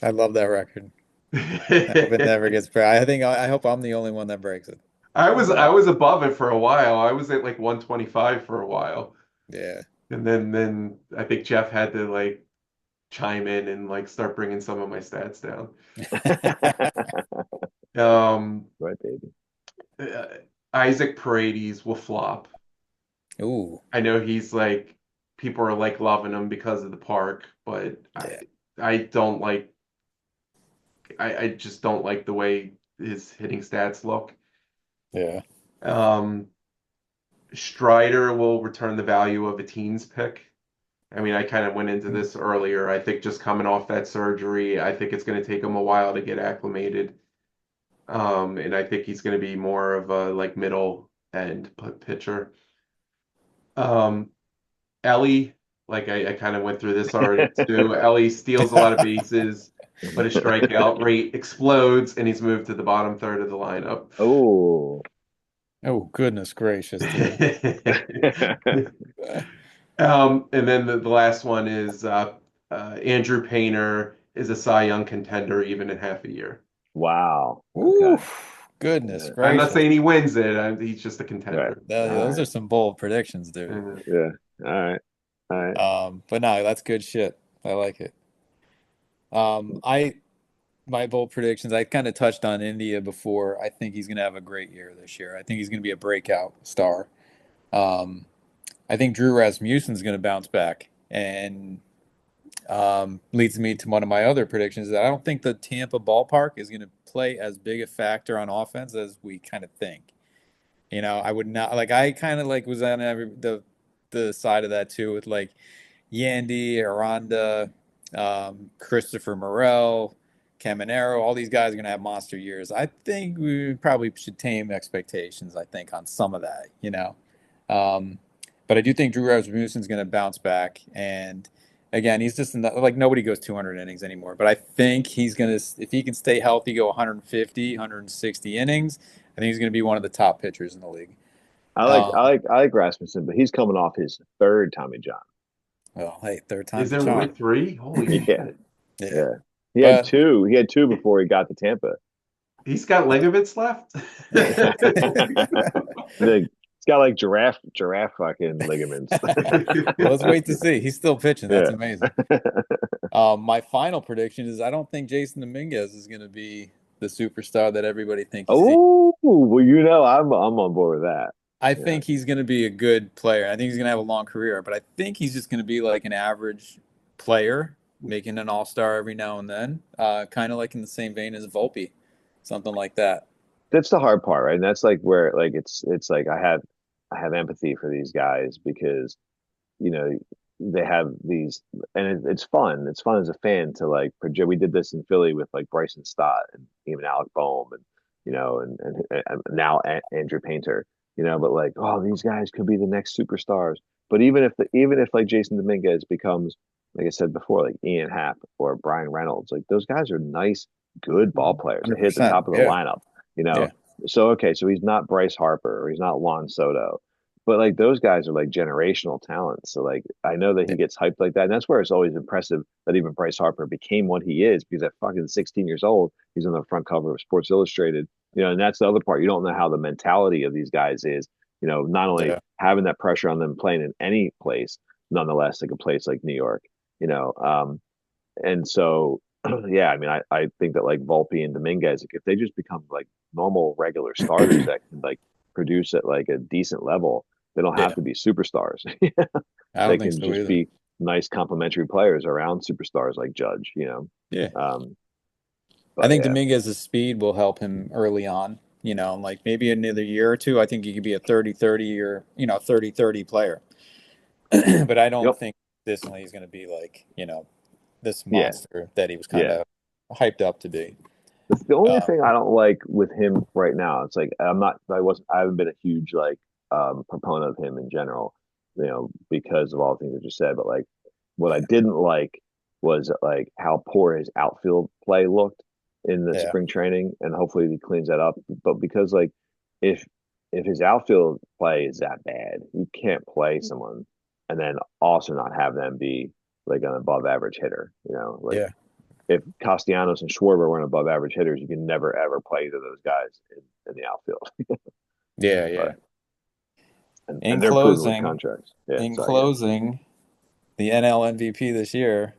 I love that record. I hope it never gets break. I hope I'm the only one that breaks it. I was above it for a while. I was at like 125 for a while. Yeah. And then I think Jeff had to like chime in and like start bringing some of my stats down. Um, Right, baby. uh, Isaac Paredes will flop. Ooh. I know he's like people are like loving him because of the park, but Yeah. I don't like I just don't like the way his hitting stats look. Yeah. Um, Strider will return the value of a teens pick. I mean, I kind of went into this earlier. I think just coming off that surgery, I think it's going to take him a while to get acclimated. And I think he's going to be more of a like middle end pitcher. Um, Ellie, like I kind of went through this already too. Ellie steals a lot of bases, but his strikeout rate explodes, and he's moved to the bottom third of the lineup. Oh, Oh, goodness gracious, dude. And then the last one is Andrew Painter is a Cy Young contender even in half a year. wow. Ooh, Okay. goodness Yeah. I'm not gracious. saying he wins it. He's just a Right. contender. All Those right. are some bold predictions, dude. Uh, Yeah. All right. All right. But no, that's good shit. I like it. I my bold predictions. I kind of touched on India before. I think he's gonna have a great year this year. I think he's gonna be a breakout star. Um, I think Drew Rasmussen's gonna bounce back, and leads me to one of my other predictions that I don't think the Tampa ballpark is gonna play as big a factor on offense as we kind of think. I would not like. I kind of like was on the side of that too with like Yandy, Aranda, Christopher Morel, Caminero. All these guys are going to have monster years. I think we probably should tame expectations, I think, on some of that. Um, but I do think Drew Rasmussen's going to bounce back. And again, he's just like nobody goes 200 innings anymore. But I think he's going to, if he can stay healthy, go 150, 160 innings, I think he's going to be one of the top pitchers in the league. I like Rasmussen, but he's coming off his third Tommy John. Well, hey, third Is time's a there really charm. 3? Holy Yeah, shit. Yeah. yeah. He had But two. He had two before he got to Tampa. He's got ligaments left? Like, it's got like giraffe fucking ligaments. well, let's wait to see. He's still pitching. That's Yeah. amazing. My final prediction is I don't think Jason Dominguez is going to be the superstar that everybody thinks he's. Oh, well, I'm on board with that. I Yeah. think he's going to be a good player. I think he's going to have a long career, but I think he's just going to be like an average player, making an all-star every now and then, kind of like in the same vein as Volpe, something like that. That's the hard part, right? And that's like where like it's like I have empathy for these guys because you know they have these and it's fun. It's fun as a fan to like project. We did this in Philly with like Bryson Stott and even Alec Boehm and and now Andrew Painter. But like these guys could be the next superstars. But even if like Jason Dominguez becomes like I said before, like Ian Happ or Brian Reynolds, like those guys are nice, good ball players that hit the 100%. top of the Yeah. lineup. You know, Yeah. so okay, so he's not Bryce Harper or he's not Juan Soto, but like those guys are like generational talents. So like I know that he gets hyped like that, and that's where it's always impressive that even Bryce Harper became what he is because at fucking 16 years old, he's on the front cover of Sports Illustrated. And that's the other part. You don't know how the mentality of these guys is. Not only Yeah. having that pressure on them playing in any place, nonetheless, like a place like New York. You know, and so yeah, I mean, I think that like Volpe and Dominguez, like if they just become like normal regular starters that can like produce at like a decent level, they don't have Yeah. to be superstars. I They don't think can so just either. be nice complementary players around superstars like Judge. Yeah. Um, I but think yeah, Dominguez's speed will help him early on, like maybe another year or two. I think he could be a 30-30 or, 30-30 player. But I don't yep, think consistently he's going to be like, this yeah, monster that he was kind yeah. of hyped up to be. The only Um, thing I don't like with him right now, it's like I haven't been a huge like proponent of him in general, because of all the things I just said. But like what I didn't like was like how poor his outfield play looked in the yeah, spring training, and hopefully he cleans that up. But because like if if his outfield play is that bad, you can't play someone and then also not have them be like an above average hitter, like yeah. if Castellanos and Schwarber weren't above average hitters, you can never ever play either of those guys in the outfield. Yeah, yeah. But and In they're proven with closing, contracts. Yeah, in sorry, again. closing, the NL MVP this year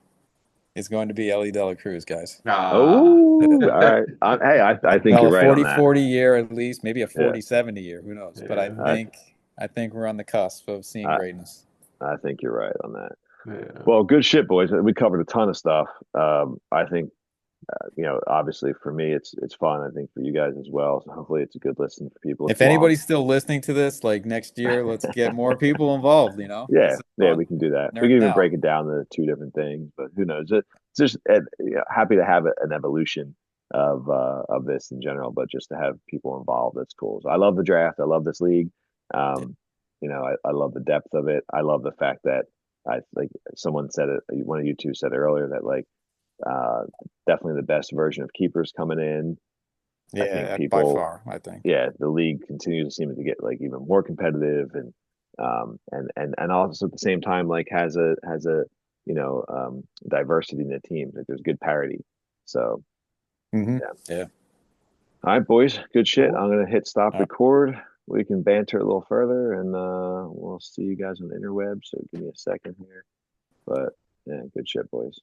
is going to be Ellie De La Cruz, guys. Ah. Oh, all right. Hey, I think Well, you're a right on forty that. forty year at least, maybe a Yeah, 40-70 year, who knows? But I yeah. think I think we're on the cusp of seeing I greatness. I think you're right on that. Yeah. Well, good shit, boys. We covered a ton of stuff. I think obviously for me, it's fun. I think for you guys as well. So hopefully, it's a good listen for people. If It's long. anybody's still listening to this, like next year, let's get more people involved. Yeah, This is yeah, we fun. can do that. We can Nerding even out. break it down to two different things, but who knows? It's just happy to have an evolution of this in general, but just to have people involved, that's cool. So I love the draft. I love this league. Yeah. Um, I love the depth of it. I love the fact that I like someone said it. One of you two said it earlier that like uh, definitely the best version of keepers coming in. I think Yeah, by people far, I think. yeah, the league continues to seem to get like even more competitive and also at the same time like has a diversity in the team. Like there's good parity. So Hmm. yeah. Yeah. All right, boys, good shit. Cool. I'm gonna hit stop All right. record. we can banter a little further, and we'll see you guys on the interweb. So give me a second here. But yeah, good shit, boys.